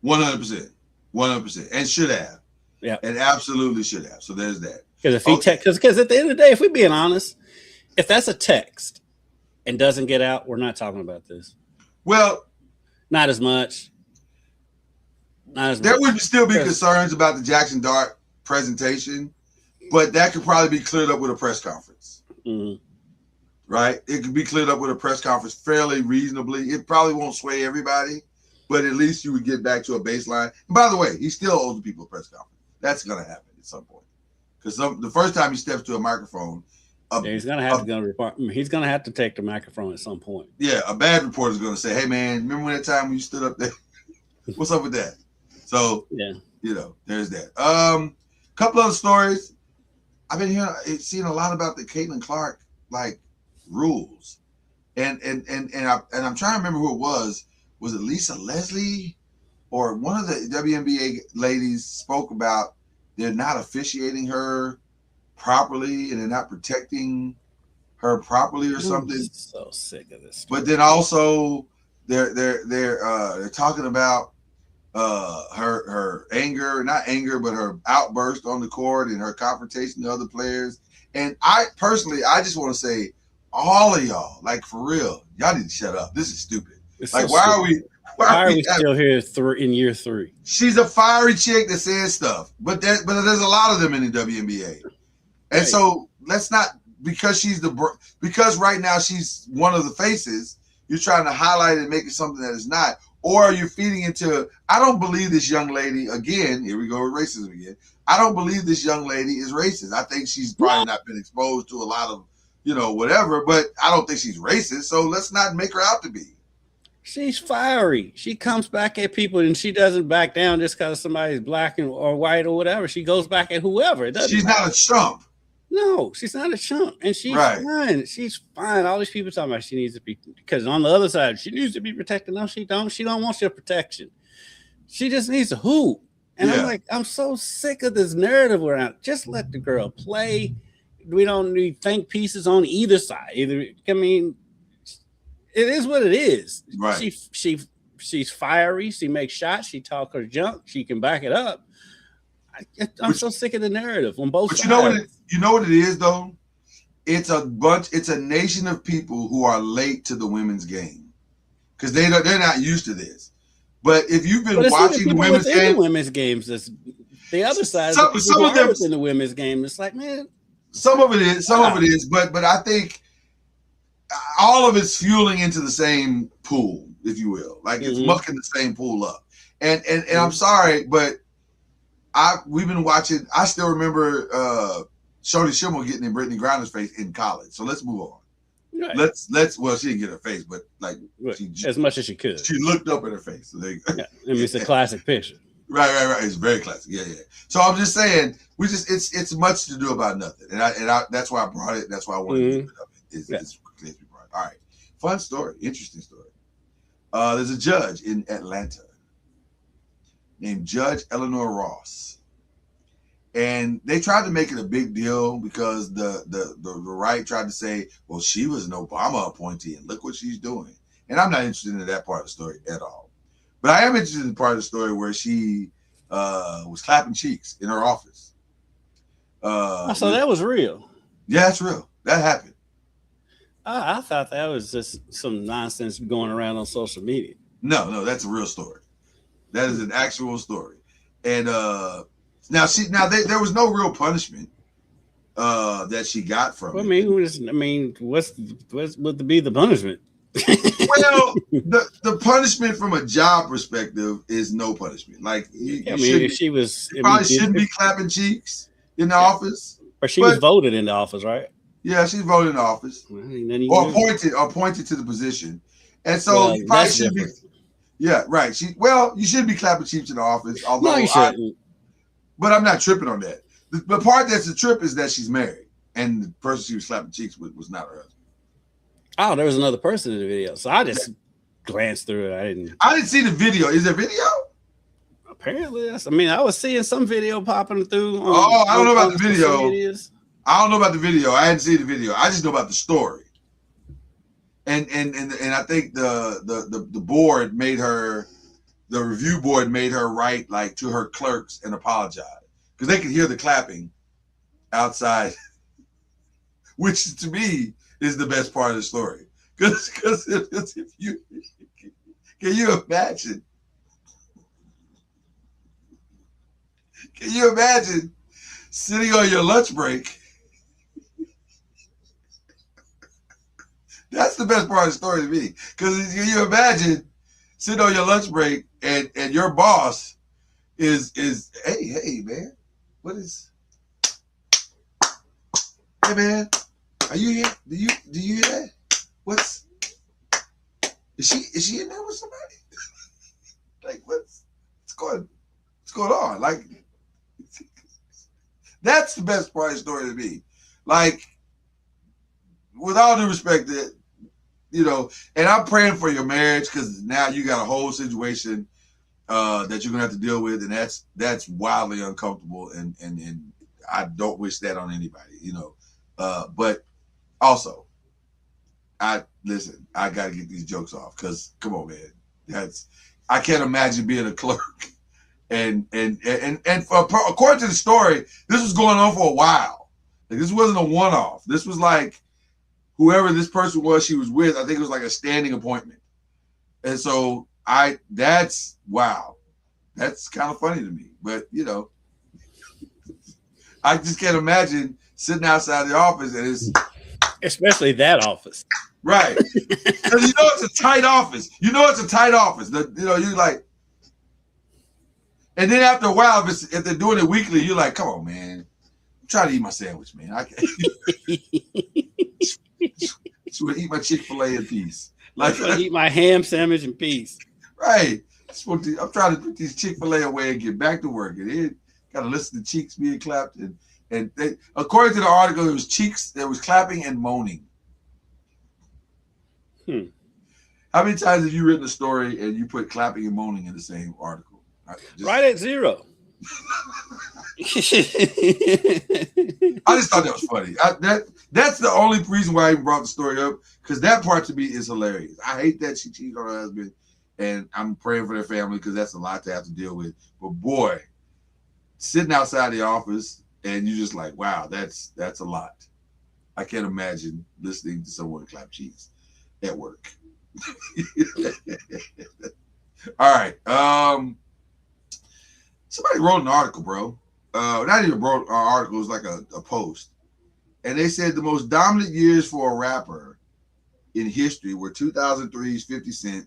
S3: 100%, and should have.
S6: Yeah,
S3: and absolutely should have. So there's that.
S6: Because if he because at the end of the day, if we're being honest, if that's a text and doesn't get out, we're not talking about this.
S3: Well,
S6: not as much.
S3: There would still be concerns about the Jackson Dart presentation, but that could probably be cleared up with a press conference.
S6: Mm-hmm.
S3: Right? It could be cleared up with a press conference fairly reasonably. It probably won't sway everybody, but at least you would get back to a baseline. And by the way, he still owes the people a press conference. That's going to happen at some point. Because the first time he steps to a microphone,
S6: he's going to have to he's going to have to take the microphone at some point. Yeah,
S3: a bad reporter is going to say, "Hey, man, remember when that time when you stood up there? What's up with that?" So,
S6: yeah,
S3: there's that. Couple other stories. I've been seeing a lot about the Caitlin Clark rules, and I'm trying to remember who it was. Was it Lisa Leslie or one of the WNBA ladies spoke about they're not officiating her properly and they're not protecting her properly or something.
S6: I'm so sick of this.
S3: But then also they're talking about her anger, not anger, but her outburst on the court and her confrontation to other players. And I personally, I just want to say, all of y'all, for real, y'all need to shut up. This is stupid.
S6: It's
S3: why
S6: stupid. Why are we still here in year 3?
S3: She's a fiery chick that says stuff, but there's a lot of them in the WNBA, and right. So let's not because right now she's one of the faces. You're trying to highlight and make it something that is not, or you're feeding into. I don't believe this young lady again. Here we go with racism again. I don't believe this young lady is racist. I think she's probably not been exposed to a lot of whatever, but I don't think she's racist. So let's not make her out to be.
S6: She's fiery. She comes back at people and she doesn't back down just because somebody's black or white or whatever. She goes back at whoever.
S3: She's not a chump.
S6: No, she's not a chump. And she's fine. She's fine. All these people talking about she needs to be, because on the other side, she needs to be protected. No, she don't. She don't want your protection. She just needs to hoop. And I'm like, I'm so sick of this narrative around. Just let the girl play. We don't need think pieces on either side. It is what it is.
S3: Right.
S6: She's fiery. She makes shots. She talks her junk. She can back it up. I'm so sick of the narrative on both sides.
S3: You know what it is though? It's a nation of people who are late to the women's game because they're not used to this. But if you've been watching the
S6: women's games, that's the other side. Some of them in the women's game. It's like, man,
S3: some of it is, but I think all of it's fueling into the same pool, if you will. It's mucking the same pool up. And I'm sorry, but we've been watching. I still remember Shorty Schimmel getting in Brittany Griner's face in college. So let's move on.
S6: Right.
S3: Let's. Well, she didn't get her face, but
S6: as much as she could.
S3: She looked up at her face. So there you go.
S6: Yeah. It's a classic picture.
S3: Right. It's very classic. Yeah. So I'm just saying, it's much to do about nothing, and I that's why I brought it. That's why I wanted to keep it up. It's all right. Fun story. Interesting story. There's a judge in Atlanta named Judge Eleanor Ross. And they tried to make it a big deal because the right tried to say, well, she was an Obama appointee and look what she's doing. And I'm not interested in that part of the story at all. But I am interested in the part of the story where she was clapping cheeks in her office.
S6: So that was real.
S3: Yeah, that's real. That happened.
S6: I thought that was just some nonsense going around on social media.
S3: No, that's a real story. That is an actual story. And there was no real punishment that she got from it.
S6: What's would be the punishment?
S3: Well, the punishment from a job perspective is no punishment.
S6: She
S3: probably shouldn't be clapping cheeks in the office.
S6: But she was voted into office, right?
S3: Yeah, she's voted in office or appointed to the position, and so you probably should be. Yeah, right. You should be clapping cheeks in the office. Although
S6: no, you shouldn't.
S3: But I'm not tripping on that. The part that's a trip is that she's married, and the person she was slapping cheeks with was not her husband.
S6: Oh, there was another person in the video, so I just glanced through it. I didn't
S3: see the video. Is there video?
S6: Apparently, I mean, I was seeing some video popping through.
S3: I don't know about the video.
S6: Medias.
S3: I don't know about the video. I hadn't seen the video. I just know about the story. And I think the board made her, the review board made her write like to her clerks and apologize because they could hear the clapping outside, which to me is the best part of the story. Because if you can you imagine? Can you imagine sitting on your lunch break? That's the best part of the story to me. Because can you imagine sitting on your lunch break and your boss is hey man, what is, hey man, are you here? Do you hear that? Is she in there with somebody? Like what's going on? Like that's the best part of the story to me. Like, with all due respect, that and I'm praying for your marriage because now you got a whole situation that you're gonna have to deal with, and that's wildly uncomfortable, and I don't wish that on anybody, but also, I got to get these jokes off because come on, man, I can't imagine being a clerk. And according to the story, this was going on for a while. Like this wasn't a one-off. This was like whoever this person was she was with, I think it was like a standing appointment. And so that's wow. That's kind of funny to me. But I just can't imagine sitting outside the office and it's
S6: especially that office.
S3: Right. Because it's a tight office. It's a tight office. You're like. And then after a while, if they're doing it weekly, you're like, come on, man. I'm trying to eat my sandwich, man. I can't. Just want to eat my Chick-fil-A in peace.
S6: Like, I want to eat my ham sandwich in peace.
S3: Right. I'm trying to put these Chick-fil-A away and get back to work. And then got to listen to cheeks being clapped. And according to the article, there was cheeks, there was clapping and moaning. How many times have you written a story and you put clapping and moaning in the same article?
S6: Right at 0.
S3: I just thought that was funny. That's the only reason why I even brought the story up, because that part to me is hilarious. I hate that she cheated on her husband, and I'm praying for their family because that's a lot to have to deal with. But boy, sitting outside the office and you're just like, wow, that's a lot. I can't imagine listening to someone clap cheeks at work. All right. Somebody wrote an article, bro. Not even wrote an article, it was like a post. And they said the most dominant years for a rapper in history were 2003's 50 Cent.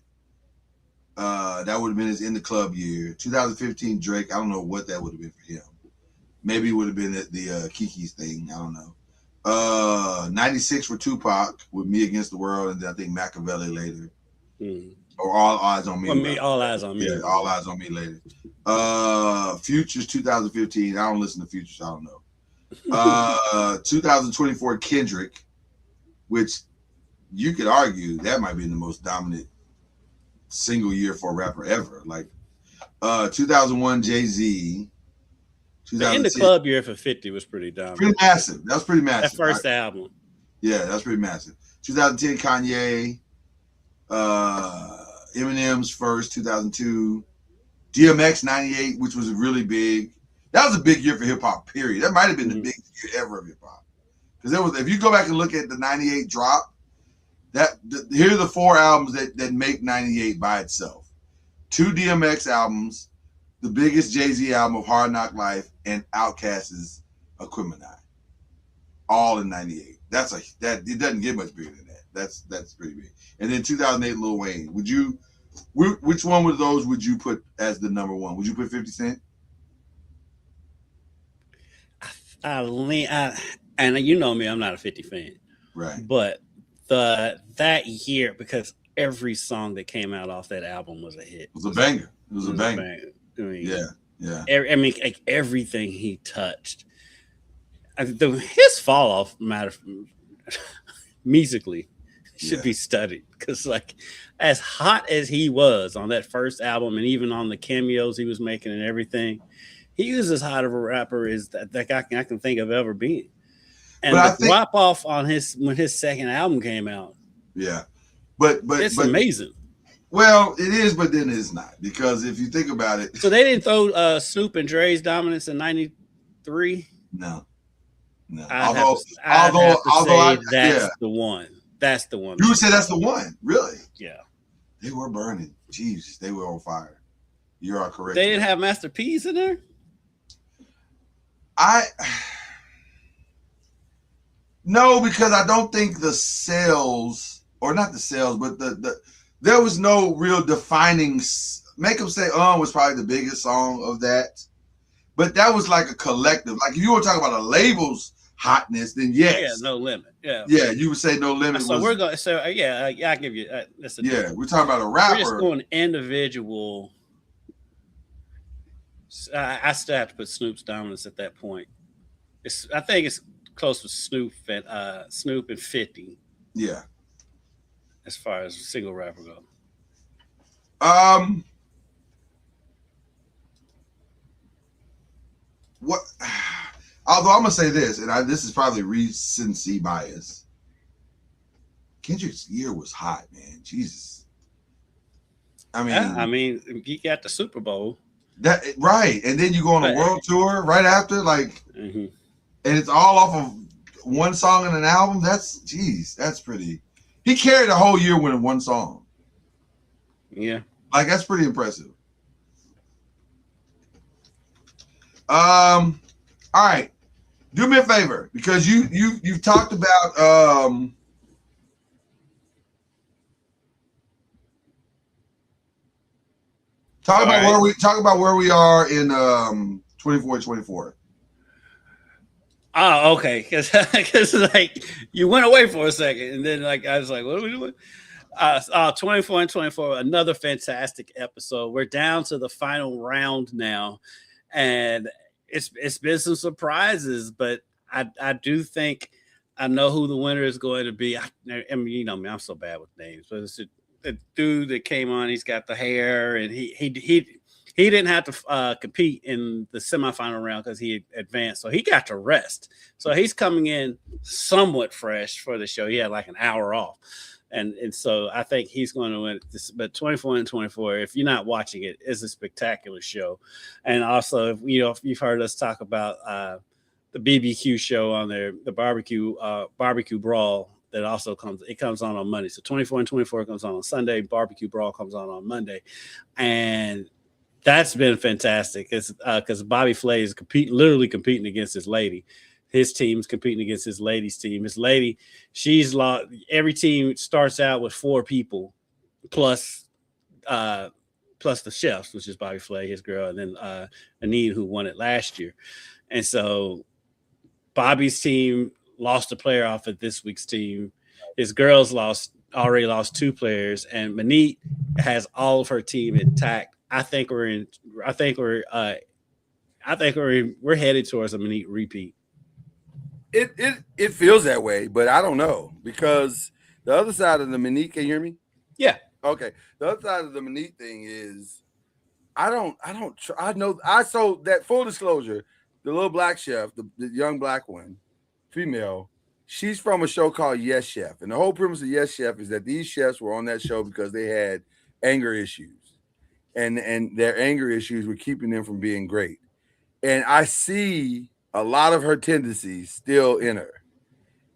S3: That would have been his In the Club year. 2015 Drake, I don't know what that would have been for him. Maybe it would have been the Kiki's thing, I don't know. 96 for Tupac with Me Against the World, and then I think Machiavelli later. Or All Eyes on Me.
S6: All Eyes on Me.
S3: Yeah, All Eyes on Me later. Futures 2015. I don't listen to Futures. I don't know. 2024 Kendrick, which you could argue that might be the most dominant single year for a rapper ever. Like 2001 Jay-Z.
S6: The In the Club year for 50 was pretty dominant.
S3: Pretty massive. That was pretty massive.
S6: That first album.
S3: Yeah, that's pretty massive. 2010 Kanye. Eminem's first, 2002. DMX 98, which was really big. That was a big year for hip hop, period. That might have been the biggest year ever of hip hop. Because there was, if you go back and look at the 98 drop, here are the 4 albums that make 98 by itself. 2 DMX albums, the biggest Jay-Z album of Hard Knock Life, and Outkast's Aquemini. All in 98. It doesn't get much bigger than that. That's pretty big. And then 2008 Lil Wayne. Which one of those would you put as the number one? Would you put 50 Cent?
S6: And you know me, I'm not a 50 fan.
S3: Right.
S6: But that year, because every song that came out off that album was a hit.
S3: It was a banger. It was a banger.
S6: I mean,
S3: yeah.
S6: Like everything he touched. His fall off musically should be studied, because like as hot as he was on that first album, and even on the cameos he was making and everything, he was as hot of a rapper as that I can think of ever being. And the drop off on when his second album came out,
S3: yeah, but
S6: it's amazing.
S3: Well, it is, but then it's not, because if you think about it,
S6: so they didn't throw Snoop and Dre's dominance in '93.
S3: No.
S6: Although that's the one. That's the one.
S3: You would say that's the one, really?
S6: Yeah.
S3: They were burning. Jesus, they were on fire. You are correct.
S6: They didn't have Master P's in there?
S3: No, because I don't think the sales, or not the sales, but there was no real defining. Make Them Say was probably the biggest song of that. But that was like a collective. Like if you were talking about a label's hotness, then yes.
S6: Yeah, No Limit. Yeah.
S3: Yeah, you would say No Limit.
S6: So we're going. So yeah, I'll give you. That's a
S3: we're talking about a rapper.
S6: We're just going individual. I still have to put Snoop's dominance at that point. I think it's close with Snoop and 50.
S3: Yeah.
S6: As far as single rapper go.
S3: What? Although I'm gonna say this, and this is probably recency bias. Kendrick's year was hot, man. Jesus. I
S6: mean, you got the Super Bowl.
S3: That right, and then you go on a world tour right after, like, and it's all off of one song in an album. That's pretty. He carried the whole year with one song.
S6: Yeah,
S3: like that's pretty impressive. All right, do me a favor, because you've talked about talk about where we are in 24-24.
S6: Oh, okay. Because like you went away for a second, and then like I was like, "What are we doing?" 24-24, another fantastic episode. We're down to the final round now, and it's been some surprises, but I do think I know who the winner is going to be. I mean, you know me, I'm so bad with names, but it's the dude that came on. He's got the hair, and he didn't have to compete in the semifinal round because he advanced, so he got to rest. So he's coming in somewhat fresh for the show. He had like an hour off, and so I think he's going to win this. But 24-24, if you're not watching it, is a spectacular show. And also, if you've heard us talk about the BBQ show on there, the barbecue brawl. That also comes on Monday. So 24-24 comes on Sunday. Barbecue Brawl comes on Monday, and that's been fantastic. It's because Bobby Flay is literally competing against his lady. His team's competing against his lady's team. His lady, she's lost. Every team starts out with 4 people, plus the chefs, which is Bobby Flay, his girl, and then Anine, who won it last year. And so Bobby's team lost a player off of this week's team. His girls already lost 2 players, and Manit has all of her team intact. I think we're headed towards a Manit repeat.
S7: It feels that way, but I don't know, because the other side of the Manit, can you hear me?
S6: Yeah.
S7: Okay. The other side of the Manit thing is so that, full disclosure, the little black chef, the young black one, female, she's from a show called Yes Chef. And the whole premise of Yes Chef is that these chefs were on that show because they had anger issues. And their anger issues were keeping them from being great. And I see a lot of her tendencies still in her.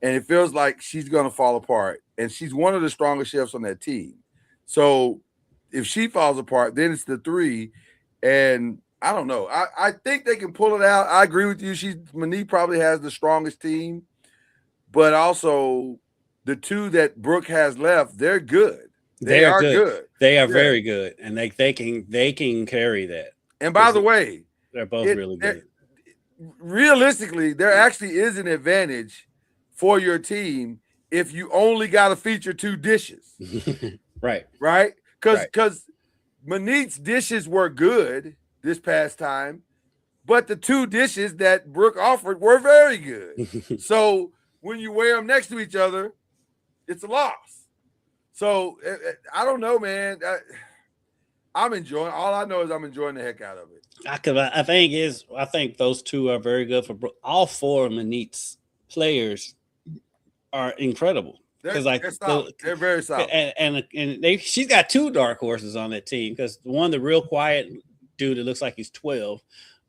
S7: And it feels like she's going to fall apart. And she's one of the strongest chefs on that team. So if she falls apart, then it's the 3. And I don't know. I think they can pull it out. I agree with you. Manit probably has the strongest team. But also the 2 that Brooke has left, they're good. They are good.
S6: They are very good, and they can carry that.
S7: And by the way,
S6: they're both really good.
S7: Realistically, there actually is an advantage for your team if you only got to feature 2 dishes.
S6: Right.
S7: Because Manit's dishes were good this past time, but the 2 dishes that Brooke offered were very good. So when you wear them next to each other, it's a loss. So I don't know, man. I'm enjoying. All I know is I'm enjoying the heck out of it.
S6: I think those two are very good for all four of Manit's players are incredible.
S7: They're solid. They're very solid.
S6: And she's got two dark horses on that team because one, the real quiet dude that looks like he's 12,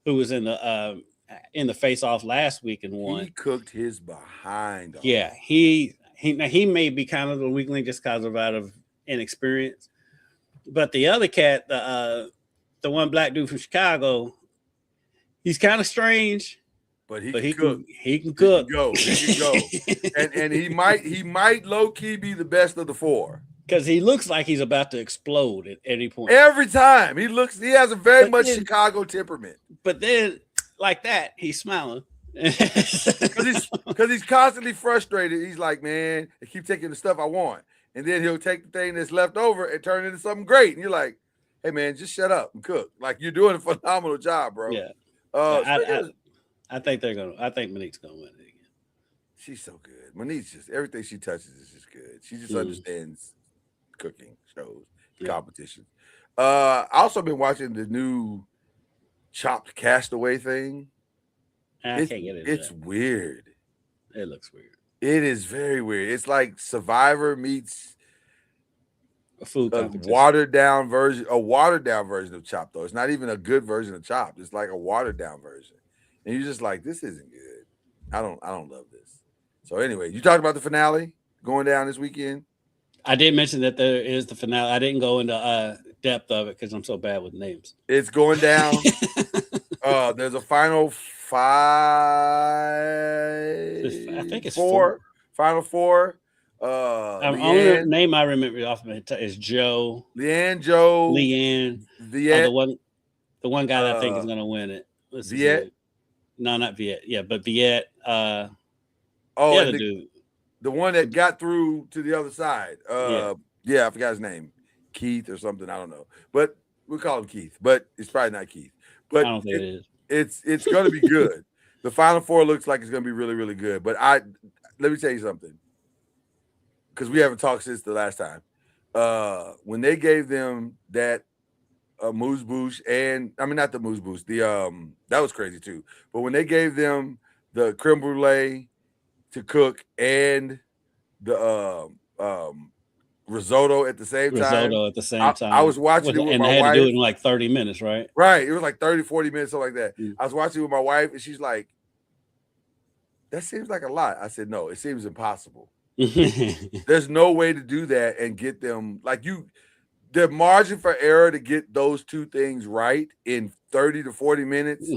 S6: who was in the face off last week and won.
S7: He cooked his behind off.
S6: Yeah, he may be kind of the weakling just because of out of inexperience. But the other cat, the one black dude from Chicago, he's kind of strange. But he can cook. He can go.
S7: and he might low key be the best of the four.
S6: Because he looks like he's about to explode at any point.
S7: Every time he has a very much Chicago temperament.
S6: But then, like that, he's smiling.
S7: Because he's constantly frustrated. He's like, man, they keep taking the stuff I want. And then he'll take the thing that's left over and turn it into something great. And you're like, hey, man, just shut up and cook. Like, you're doing a phenomenal job, bro.
S6: Yeah. I think Monique's gonna win it again.
S7: She's so good. Monique's just everything she touches is just good. She just understands cooking shows, competitions. I also been watching the new Chopped Castaway thing.
S6: I can't get it.
S7: It's weird.
S6: It looks weird.
S7: It is very weird. It's like Survivor meets
S6: a food
S7: watered down version of Chopped, though. It's not even a good version of Chopped. It's like a watered down version. And you're just like, this isn't good. I don't love this. So anyway, you talked about the finale going down this weekend.
S6: I did mention that there is the finale. I didn't go into depth of it because I'm so bad with names.
S7: It's going down. There's a final five.
S6: I think it's
S7: four. Final four.
S6: Only name I remember off of my head is Joe.
S7: Leanne.
S6: The one guy that I think is going to win it.
S7: Viet.
S6: No, not Viet. Yeah, but Viet.
S7: The dude. The one that got through to the other side. I forgot his name. Keith or something. I don't know. But we'll call him Keith. But it's probably not Keith. But
S6: I don't think it
S7: is. It's going to be good. The final four looks like it's going to be really, really good. But let me tell you something. Because we haven't talked since the last time. When they gave them that moose bouche not the moose bouche, that was crazy too. But when they gave them the creme brulee to cook and the risotto at the same time. I was watching it with my wife. And they had to do it
S6: in like 30 minutes, right?
S7: Right. It was like 30, 40 minutes, something like that. Mm. I was watching it with my wife, and she's like, that seems like a lot. I said, no, it seems impossible. There's no way to do that and get them the margin for error to get those two things right in 30 to 40 minutes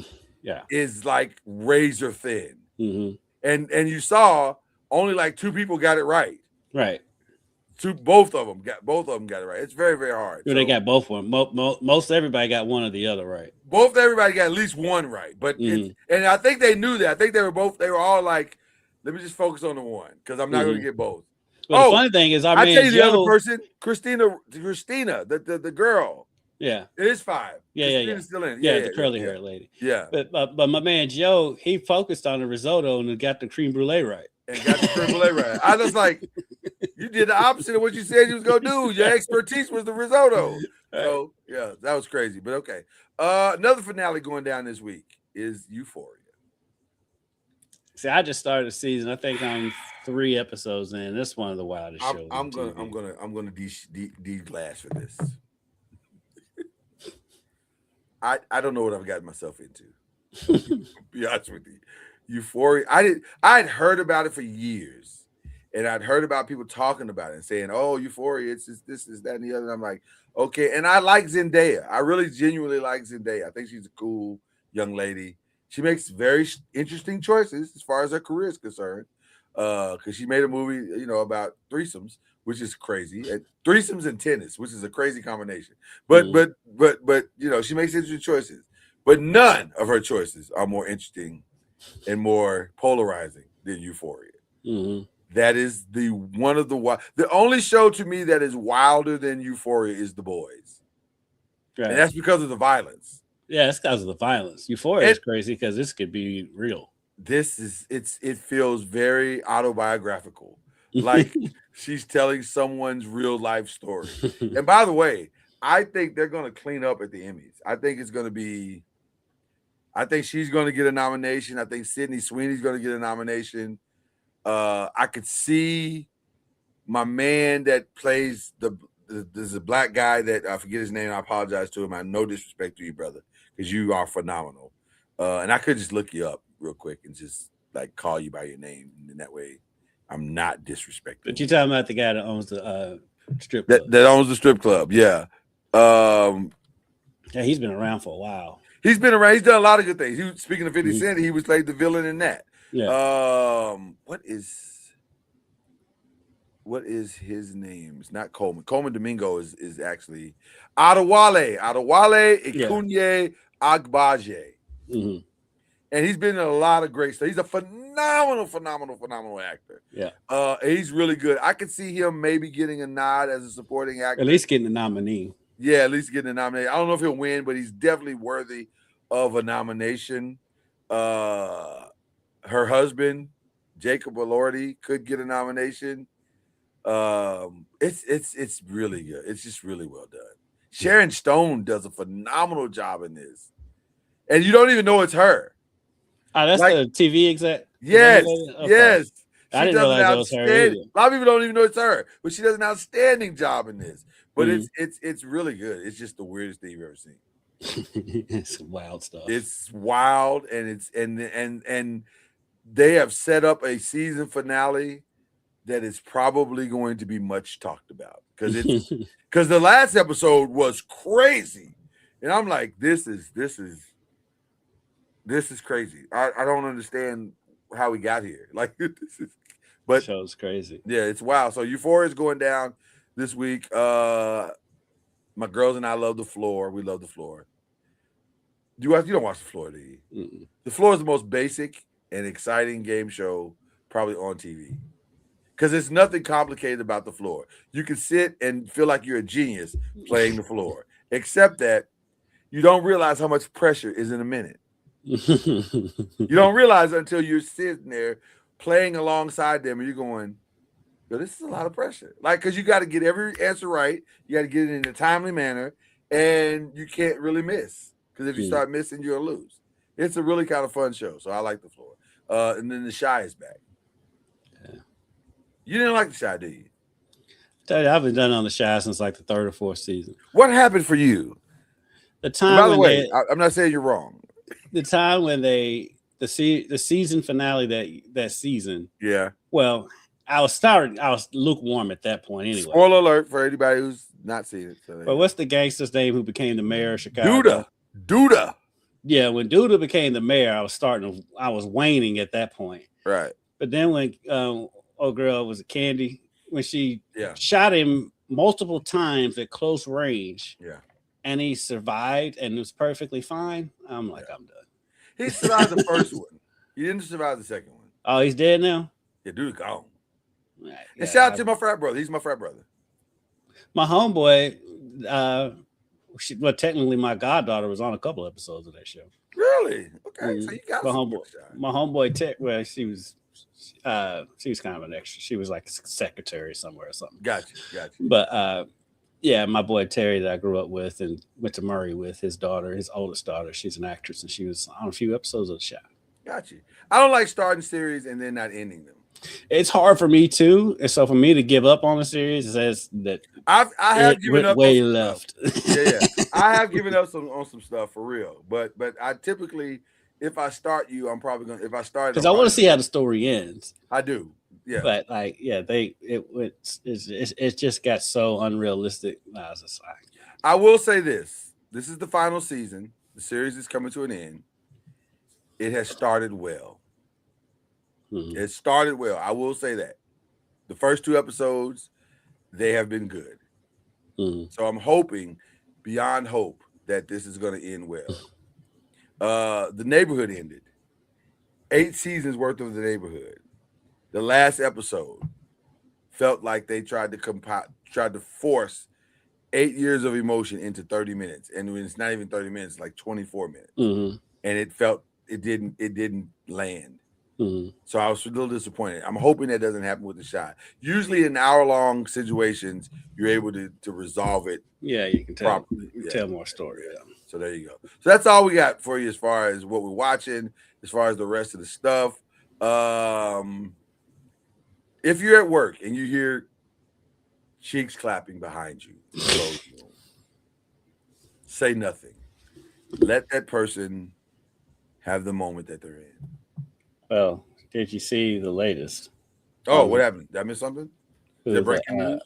S7: is like razor thin.
S6: Mm-hmm.
S7: And you saw only like two people got it right.
S6: Right.
S7: Both of them got it right. It's very, very hard.
S6: They got both of them. Most everybody got one or the other right.
S7: Everybody got at least one right. But and I think they knew that. I think they were all like, let me just focus on the one because I'm not going to get both.
S6: But the funny thing is, I tell you,
S7: the other person, Christina, the girl.
S6: Yeah,
S7: it is 5.
S6: Christina's
S7: still in.
S6: The curly haired lady.
S7: Yeah,
S6: but my man Joe, he focused on the risotto and got the creme brulee right.
S7: And got the creme brulee right. I was like, you did the opposite of what you said you was gonna do. Your expertise was the risotto. So yeah, that was crazy. But okay, another finale going down this week is Euphoria.
S6: See, I just started the season. I think I'm 3 episodes in. This is one of the wildest shows.
S7: I'm gonna de-glass for this. I don't know what I've gotten myself into. Be honest with you, Euphoria. I'd heard about it for years, and I'd heard about people talking about it and saying, "Oh, Euphoria, it's just this, that, and the other." And I'm like, okay. And I like Zendaya. I really genuinely like Zendaya. I think she's a cool young lady. She makes very interesting choices as far as her career is concerned. Because she made a movie, about threesomes, which is crazy. And threesomes and tennis, which is a crazy combination. But she makes interesting choices. But none of her choices are more interesting and more polarizing than Euphoria.
S6: Mm-hmm.
S7: That is the only show to me that is wilder than Euphoria is The Boys. Right. And that's because of the violence.
S6: Yeah, it's because of the violence. Euphoria is crazy because this could be real.
S7: It feels very autobiographical. like she's telling someone's real life story. And by the way, I think they're going to clean up at the Emmys. I think she's going to get a nomination. I think Sydney Sweeney's going to get a nomination. I could see my man that plays there's a black guy that I forget his name. I apologize to him. I no disrespect to you, brother, because you are phenomenal. And I could just look you up real quick and just like call you by your name, and that way I'm not disrespecting.
S6: But you're talking about the guy that owns the strip
S7: club.
S6: That
S7: owns the strip club, yeah.
S6: Yeah, he's been around for a while.
S7: He's been around. He's done a lot of good things. Speaking of 50 Cent, he was like the villain in that.
S6: Yeah.
S7: What is his name? It's not Coleman. Coleman Domingo is actually Adewale Ikunye Agbaje.
S6: Mm-hmm.
S7: And he's been in a lot of great stuff. He's a phenomenal actor.
S6: Yeah.
S7: He's really good. I could see him maybe getting a nod as a supporting actor.
S6: At least getting a nominee.
S7: Yeah, at least getting a nomination. I don't know if he'll win, but he's definitely worthy of a nomination. Her husband, Jacob Elordi, could get a nomination. It's really good. It's just really well done. Sharon Stone does a phenomenal job in this, and you don't even know it's her.
S6: Oh, that's the TV exec.
S7: Yes,
S6: okay.
S7: Yes.
S6: I didn't realize that was her either.
S7: A lot of people don't even know it's her, but she does an outstanding job in this. But it's really good. It's just the weirdest thing you've ever seen.
S6: It's wild stuff.
S7: It's wild, and it's and they have set up a season finale that is probably going to be much talked about because the last episode was crazy, and I'm like, this is crazy. I don't understand how we got here. Like this is, but
S6: show's crazy.
S7: Yeah, it's wild. So Euphoria is going down this week. My girls and I love The Floor. We love The Floor. You don't watch The Floor, do you?
S6: Mm-mm.
S7: The Floor is the most basic and exciting game show probably on TV. Because there's nothing complicated about The Floor. You can sit and feel like you're a genius playing The Floor, except that you don't realize how much pressure is in a minute. You don't realize until you're sitting there playing alongside them and you're going, yo, this is a lot of pressure. Like, because you got to get every answer right. You got to get it in a timely manner, and you can't really miss. Because if you start missing, you'll lose. It's a really kind of fun show, so I like The Floor. And then The Chi is back.
S6: Yeah.
S7: You didn't like The Chi, did you?
S6: Tell you, I've been done on The Chi since like the 3rd or 4th season.
S7: What happened for you?
S6: The time.
S7: By the way, I'm not saying you're wrong.
S6: The time when the season finale that season.
S7: Yeah.
S6: Well, I was lukewarm at that point anyway.
S7: Spoiler alert for anybody who's not seen it. So
S6: but what's the gangster's name who became the mayor of Chicago?
S7: Duda.
S6: Yeah, when Duda became the mayor, I was waning at that point.
S7: Right.
S6: But then when old girl was Candy, when she shot him multiple times at close range, and he survived and was perfectly fine, I'm like, I'm done.
S7: He survived the first one. He didn't survive the second one.
S6: Oh, he's dead now?
S7: Yeah, Duda gone.
S6: Right.
S7: And shout out to my frat brother. He's my frat brother.
S6: My homeboy, technically my goddaughter was on a couple episodes of that show.
S7: Really? Okay. So you got
S6: my homeboy Tech. Well, she was kind of an extra. She was like a secretary somewhere or something.
S7: Gotcha.
S6: But yeah, my boy Terry that I grew up with and went to Murray with, his oldest daughter. She's an actress and she was on a few episodes of the show.
S7: Got you. I don't like starting series and then not ending them.
S6: It's hard for me too, and so for me to give up on a series says that
S7: I have given up
S6: way left.
S7: Yeah. I have given up on some stuff for real, but I typically, if I start you, I'm probably gonna. If I start,
S6: because I want to see how the story ends.
S7: I do, yeah.
S6: But like, yeah, it just got so unrealistic. I was just like,
S7: I will say this: this is the final season. The series is coming to an end. It has started well.
S6: Mm-hmm.
S7: It started well. I will say that. The first 2 episodes, they have been good.
S6: Mm-hmm.
S7: So I'm hoping, beyond hope, that this is going to end well. The Neighborhood ended. 8 seasons worth of The Neighborhood. The last episode felt like they tried to force 8 years of emotion into 30 minutes. And when it's not even 30 minutes, like 24 minutes.
S6: Mm-hmm.
S7: And it didn't land. So I was a little disappointed. I'm hoping that doesn't happen with the shot. Usually in hour-long situations, you're able to resolve it.
S6: Yeah, you can tell
S7: properly.
S6: tell more story. Yeah.
S7: So there you go. So that's all we got for you as far as what we're watching, as far as the rest of the stuff. If you're at work and you hear cheeks clapping behind you, say nothing. Let that person have the moment that they're in.
S6: Well, did you see the latest?
S7: Oh, what happened? Did I miss something? Is it breaking news?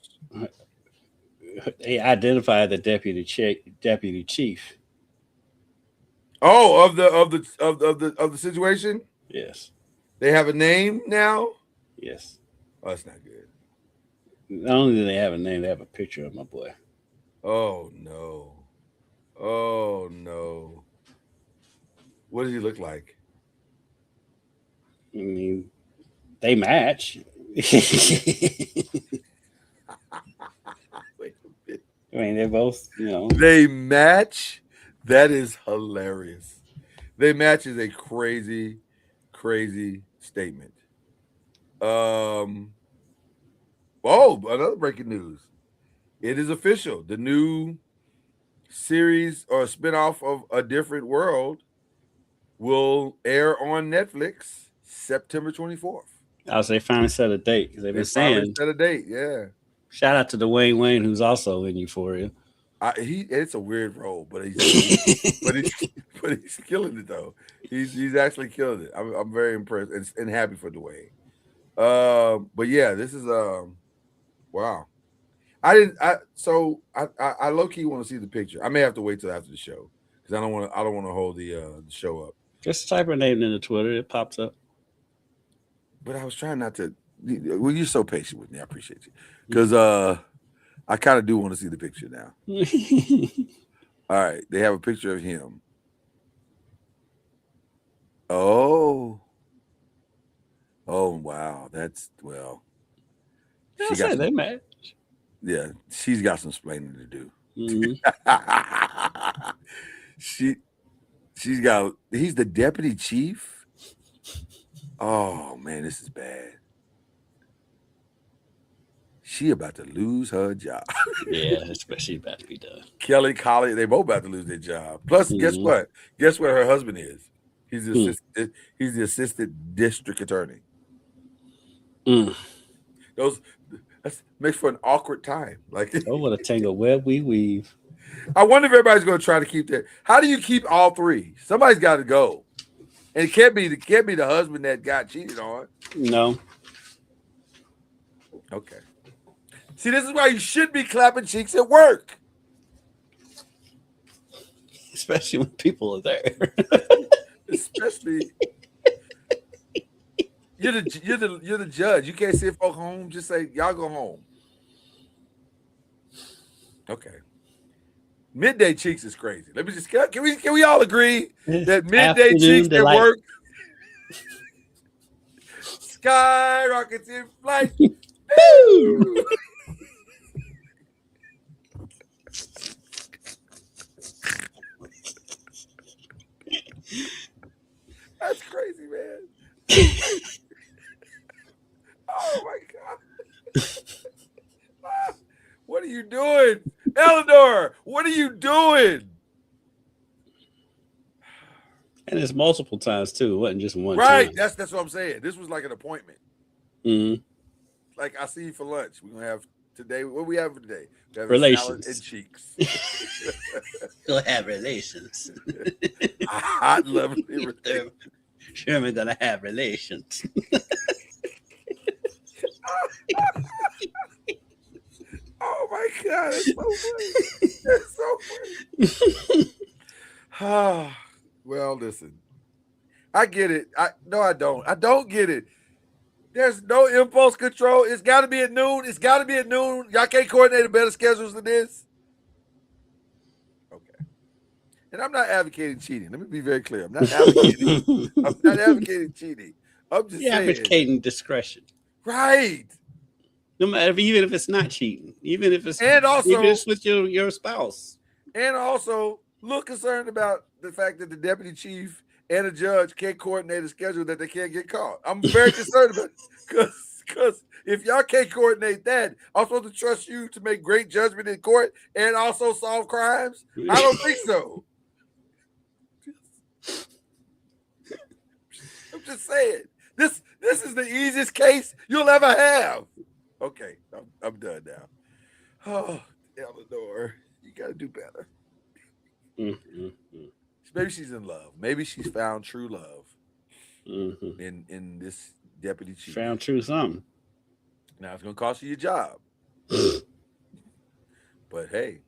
S6: They identified the deputy chief.
S7: Oh, of the situation?
S6: Yes.
S7: They have a name now?
S6: Yes.
S7: Oh, that's not good.
S6: Not only do they have a name, they have a picture of my boy.
S7: Oh no. Oh no. What does he look like?
S6: I mean, they match. I mean, they're both,
S7: They match? That is hilarious. They match is a crazy, crazy statement. Oh, another breaking news. It is official. The new series or spinoff of A Different World will air on Netflix September 24th.
S6: They finally set a date because they've been saying
S7: set a date. Yeah.
S6: Shout out to Dwayne Wayne, who's also in Euphoria.
S7: It's a weird role, but he's killing it though. He's actually killing it. I'm very impressed and happy for Dwayne. But yeah, this is wow. I low key want to see the picture. I may have to wait till after the show because I don't want to hold the show up.
S6: Just type her name into Twitter, it pops up.
S7: But I was trying not to. Well, you're so patient with me. I appreciate you because I kind of do want to see the picture now. All right, they have a picture of him. Oh wow, that's well.
S6: They match.
S7: Yeah, she's got some explaining to do.
S6: Mm-hmm.
S7: He's the deputy chief. Oh man, this is bad. She about to lose her job.
S6: Yeah, especially about to be done.
S7: Kelly, Collie, they both about to lose their job. Plus, guess what? Guess where her husband is? He's the assistant district attorney. That makes for an awkward time. Like,
S6: oh, what a tangle web we weave.
S7: I wonder if everybody's going to try to keep that. How do you keep all three? Somebody's got to go, and it can't be the husband that got cheated on.
S6: No.
S7: Okay. See, this is why you should be clapping cheeks at work,
S6: especially when people are there.
S7: Especially. You're the judge. You can't send folk home. Just say y'all go home. Okay. Midday cheeks is crazy. Let me just can we all agree that midday cheeks at work skyrockets in flight. That's crazy, man. Oh my God. What are you doing? Eleanor, what are you doing?
S6: And it's multiple times too. It wasn't just one
S7: right.
S6: time.
S7: That's what I'm saying. This was like an appointment.
S6: Mm-hmm.
S7: Like, I see you for lunch. We're gonna have today. What we have for today? We have
S6: relations
S7: and cheeks.
S6: We'll have relations.
S7: Hot, lovely relations.
S6: Sherman gonna have relations.
S7: Oh my God, that's so funny. That's so funny. Well, listen. I get it. I don't. I don't get it. There's no impulse control. It's got to be at noon. Y'all can't coordinate a better schedules than this. Okay. And I'm not advocating cheating. Let me be very clear. I'm not advocating cheating. I'm just saying.
S6: Advocating discretion.
S7: Right.
S6: No matter, even if it's not cheating, even if it's with your spouse.
S7: And also, look concerned about the fact that the deputy chief and a judge can't coordinate a schedule that they can't get caught. I'm very concerned about it because if y'all can't coordinate that, I'm supposed to trust you to make great judgment in court and also solve crimes? I don't think so. I'm just saying. This is the easiest case you'll ever have. Okay, I'm done now. Oh, Eleanor, you got to do better. Maybe she's in love. Maybe she's found true love in this deputy chief.
S6: Found true something.
S7: Now it's gonna cost you your job. But hey,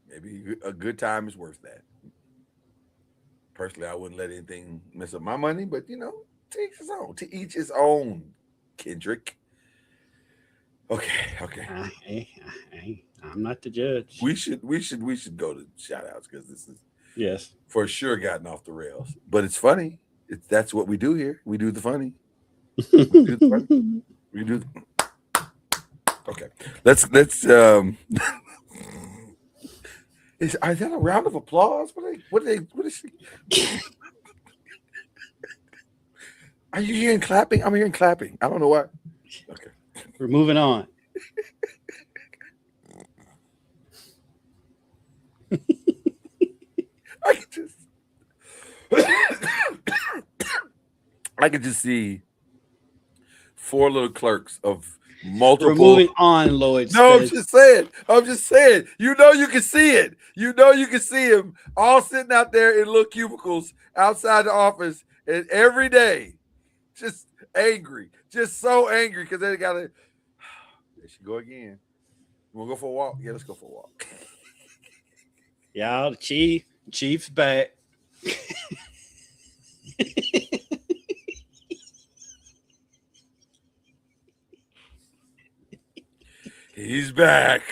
S7: maybe a good time is worth that. Personally, I wouldn't let anything mess up my money, but you know, to each his own. To each his own, Kendrick. Okay.
S6: I'm not the judge.
S7: We should go to shout outs because this is for sure gotten off the rails. But it's funny. That's what we do here. We do the funny. We do okay. Let's is that a round of applause? What is she? Are you hearing clapping? I'm hearing clapping. I don't know why. Okay.
S6: We're moving on.
S7: I could just see 4 little clerks of multiple.
S6: We're moving on, Lloyd.
S7: No, I'm just saying. You know you can see it. You know you can see them all sitting out there in little cubicles outside the office, and every day, just angry, just so angry because they got to. There she go again. You want to go for a walk? Yeah, let's go for a walk.
S6: Y'all, the Chief's back.
S7: He's back.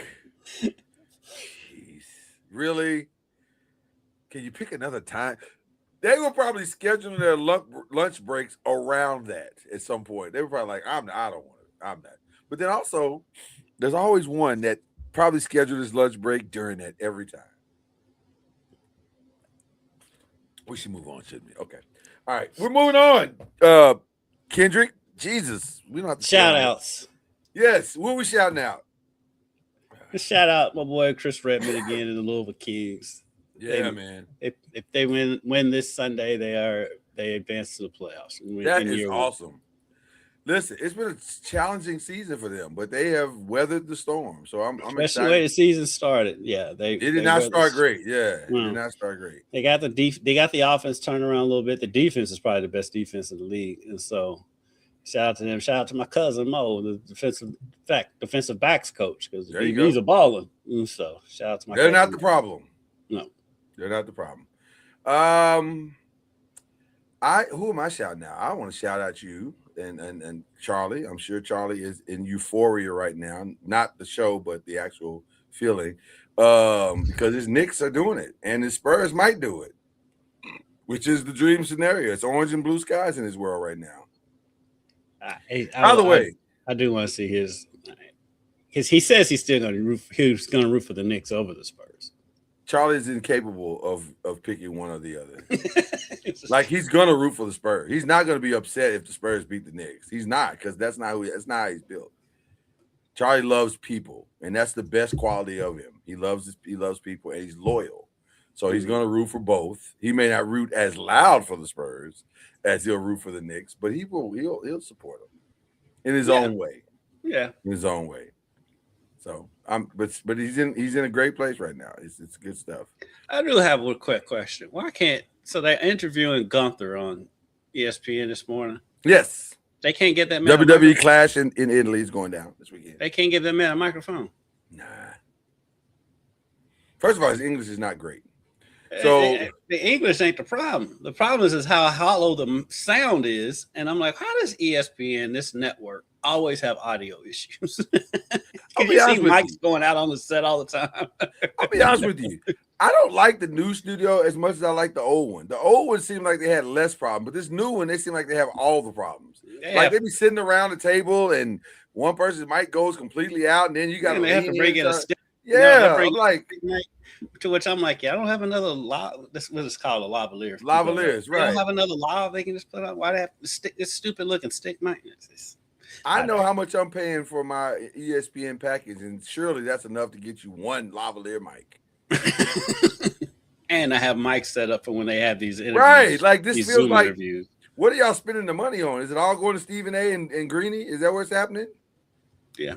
S7: Jeez. Really? Can you pick another time? They were probably scheduling their lunch breaks around that at some point. They were probably like, I don't want it. I'm not. But then also, there's always one that probably scheduled his lunch break during that every time. We should move on, shouldn't we? Okay. All right. We're moving on. Kendrick, Jesus. We don't have to
S6: shout outs.
S7: Yes. What are we shouting out?
S6: Just shout out my boy Chris Redmond again in the Louisville Kings.
S7: Yeah, man.
S6: If they win this Sunday, they advance to the playoffs.
S7: That is awesome. Listen, it's been a challenging season for them, but they have weathered the storm. So I'm
S6: especially
S7: excited.
S6: the way the season started. Yeah,
S7: it did not start great. Yeah, it did not start great.
S6: They got the offense turned around a little bit. The defense is probably the best defense in the league, and so shout out to them. Shout out to my cousin Mo, the defensive backs coach, because he's a baller. And so shout out to my.
S7: They're not the problem.
S6: No,
S7: they're not the problem. Who am I shouting out? I want to shout out you. And Charlie, I'm sure Charlie is in euphoria right now. Not the show, but the actual feeling. Because his Knicks are doing it, and his Spurs might do it, which is the dream scenario. It's orange and blue skies in his world right now. By the way,
S6: I do want to see his, because he says he's still going to root. He's going to root for the Knicks over the Spurs.
S7: Charlie's incapable of picking one or the other. Like, he's gonna root for the Spurs. He's not gonna be upset if the Spurs beat the Knicks. He's not, because that's not how he's built. Charlie loves people, and that's the best quality of him. He loves people, and he's loyal. So he's gonna root for both. He may not root as loud for the Spurs as he'll root for the Knicks, but he'll support them in his own way.
S6: Yeah,
S7: in his own way. So but he's in a great place right now. It's good stuff.
S6: I do have one quick question. Why can't they're interviewing Gunther on ESPN this morning?
S7: Yes.
S6: They can't get that man.
S7: WWE Clash in Italy is going down this weekend.
S6: They can't give that man a microphone.
S7: Nah. First of all, his English is not great. So
S6: the English ain't the problem. The problem is how hollow the sound is. And I'm like, how does ESPN, this network, always have audio issues? Can you see mics going out on the set all the time?
S7: I'll be honest with you. I don't like the new studio as much as I like the old one. The old one seemed like they had less problems, but this new one, they seem like they have all the problems. They be sitting around the table and one person's mic goes completely out, and then you got
S6: to bring in a
S7: Yeah, I'm like,
S6: to which I'm like, yeah, I don't have another this what is called a lavalier.
S7: Lavaliers, right?
S6: They don't have another lav they can just put on. Why they have to stick this stupid looking stick maintenance?
S7: I know how much I'm paying for my ESPN package, and surely that's enough to get you one lavalier mic.
S6: And I have mics set up for when they have these interviews.
S7: Right, like this feels
S6: Zoom
S7: like.
S6: Interviews.
S7: What are y'all spending the money on? Is it all going to Stephen A. and Greeny? Is that what's happening?
S6: Yeah.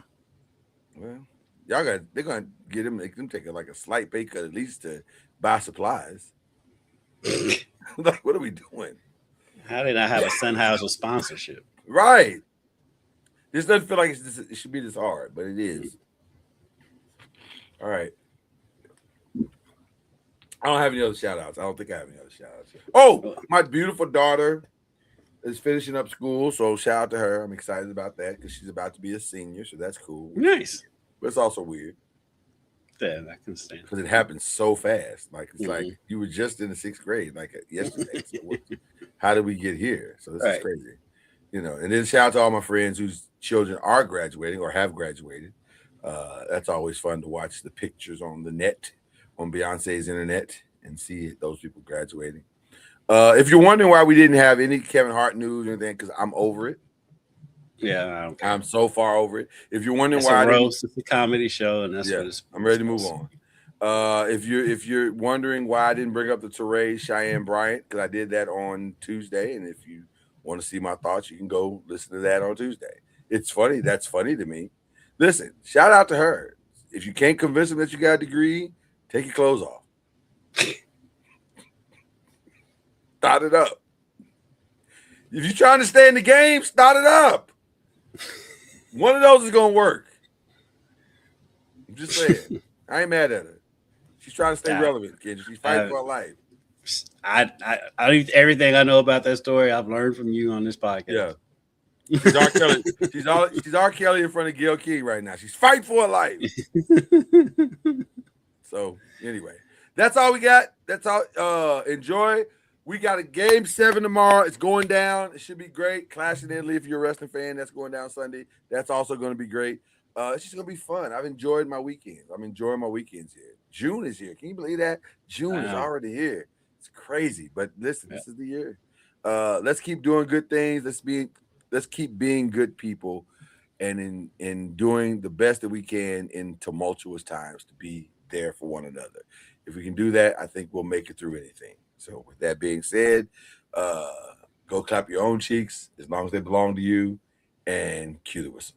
S7: Well, they're gonna get them, make them take like a slight pay cut at least to buy supplies. Like, what are we doing?
S6: How did I have a Sennheiser sponsorship?
S7: Right. This doesn't feel like it should be this hard, but it is. All right. I don't have any other shout outs. I don't think I have any other shout outs. Oh, my beautiful daughter is finishing up school, so shout out to her. I'm excited about that because she's about to be a senior, so that's cool.
S6: Nice.
S7: But it's also weird.
S6: Yeah, I can stand.
S7: Because it happens so fast. Like it's like you were just in the 6th grade, like yesterday. So how did we get here? So this is crazy. You know, and then shout out to all my friends whose children are graduating or have graduated. That's always fun to watch the pictures on the net, on Beyonce's internet, and see those people graduating. If you're wondering why we didn't have any Kevin Hart news or anything, because I'm over it.
S6: Yeah,
S7: I'm so far over it. If you're wondering
S6: it's
S7: why,
S6: it's a comedy show, and that's what it's.
S7: I'm ready to move on. If you're wondering why I didn't bring up the Teray Cheyenne Bryant, because I did that on Tuesday, and if you want to see my thoughts, you can go listen to that on Tuesday. It's funny. That's funny to me. Listen, shout out to her. If you can't convince them that you got a degree, take your clothes off. Start it up. If you're trying to stay in the game, start it up. One of those is gonna work. I'm just saying. I ain't mad at her. She's trying to stay relevant, kid. She's fighting for her life.
S6: Everything I know about that story, I've learned from you on this podcast.
S7: Yeah. She's R. Kelly. She's R. Kelly in front of Gail King right now. She's fighting for her life. So anyway, that's all we got. That's all. Enjoy. We got a game 7 tomorrow. It's going down. It should be great. Clash in Italy, if you're a wrestling fan, that's going down Sunday. That's also going to be great. It's just going to be fun. I've enjoyed my weekends. I'm enjoying my weekends here. June is here. Can you believe that? June is already here. It's crazy. But listen, this is the year. Let's keep doing good things. Let's keep being good people, and in doing the best that we can in tumultuous times to be there for one another. If we can do that, I think we'll make it through anything. So with that being said, go clap your own cheeks as long as they belong to you, and cue the whistle.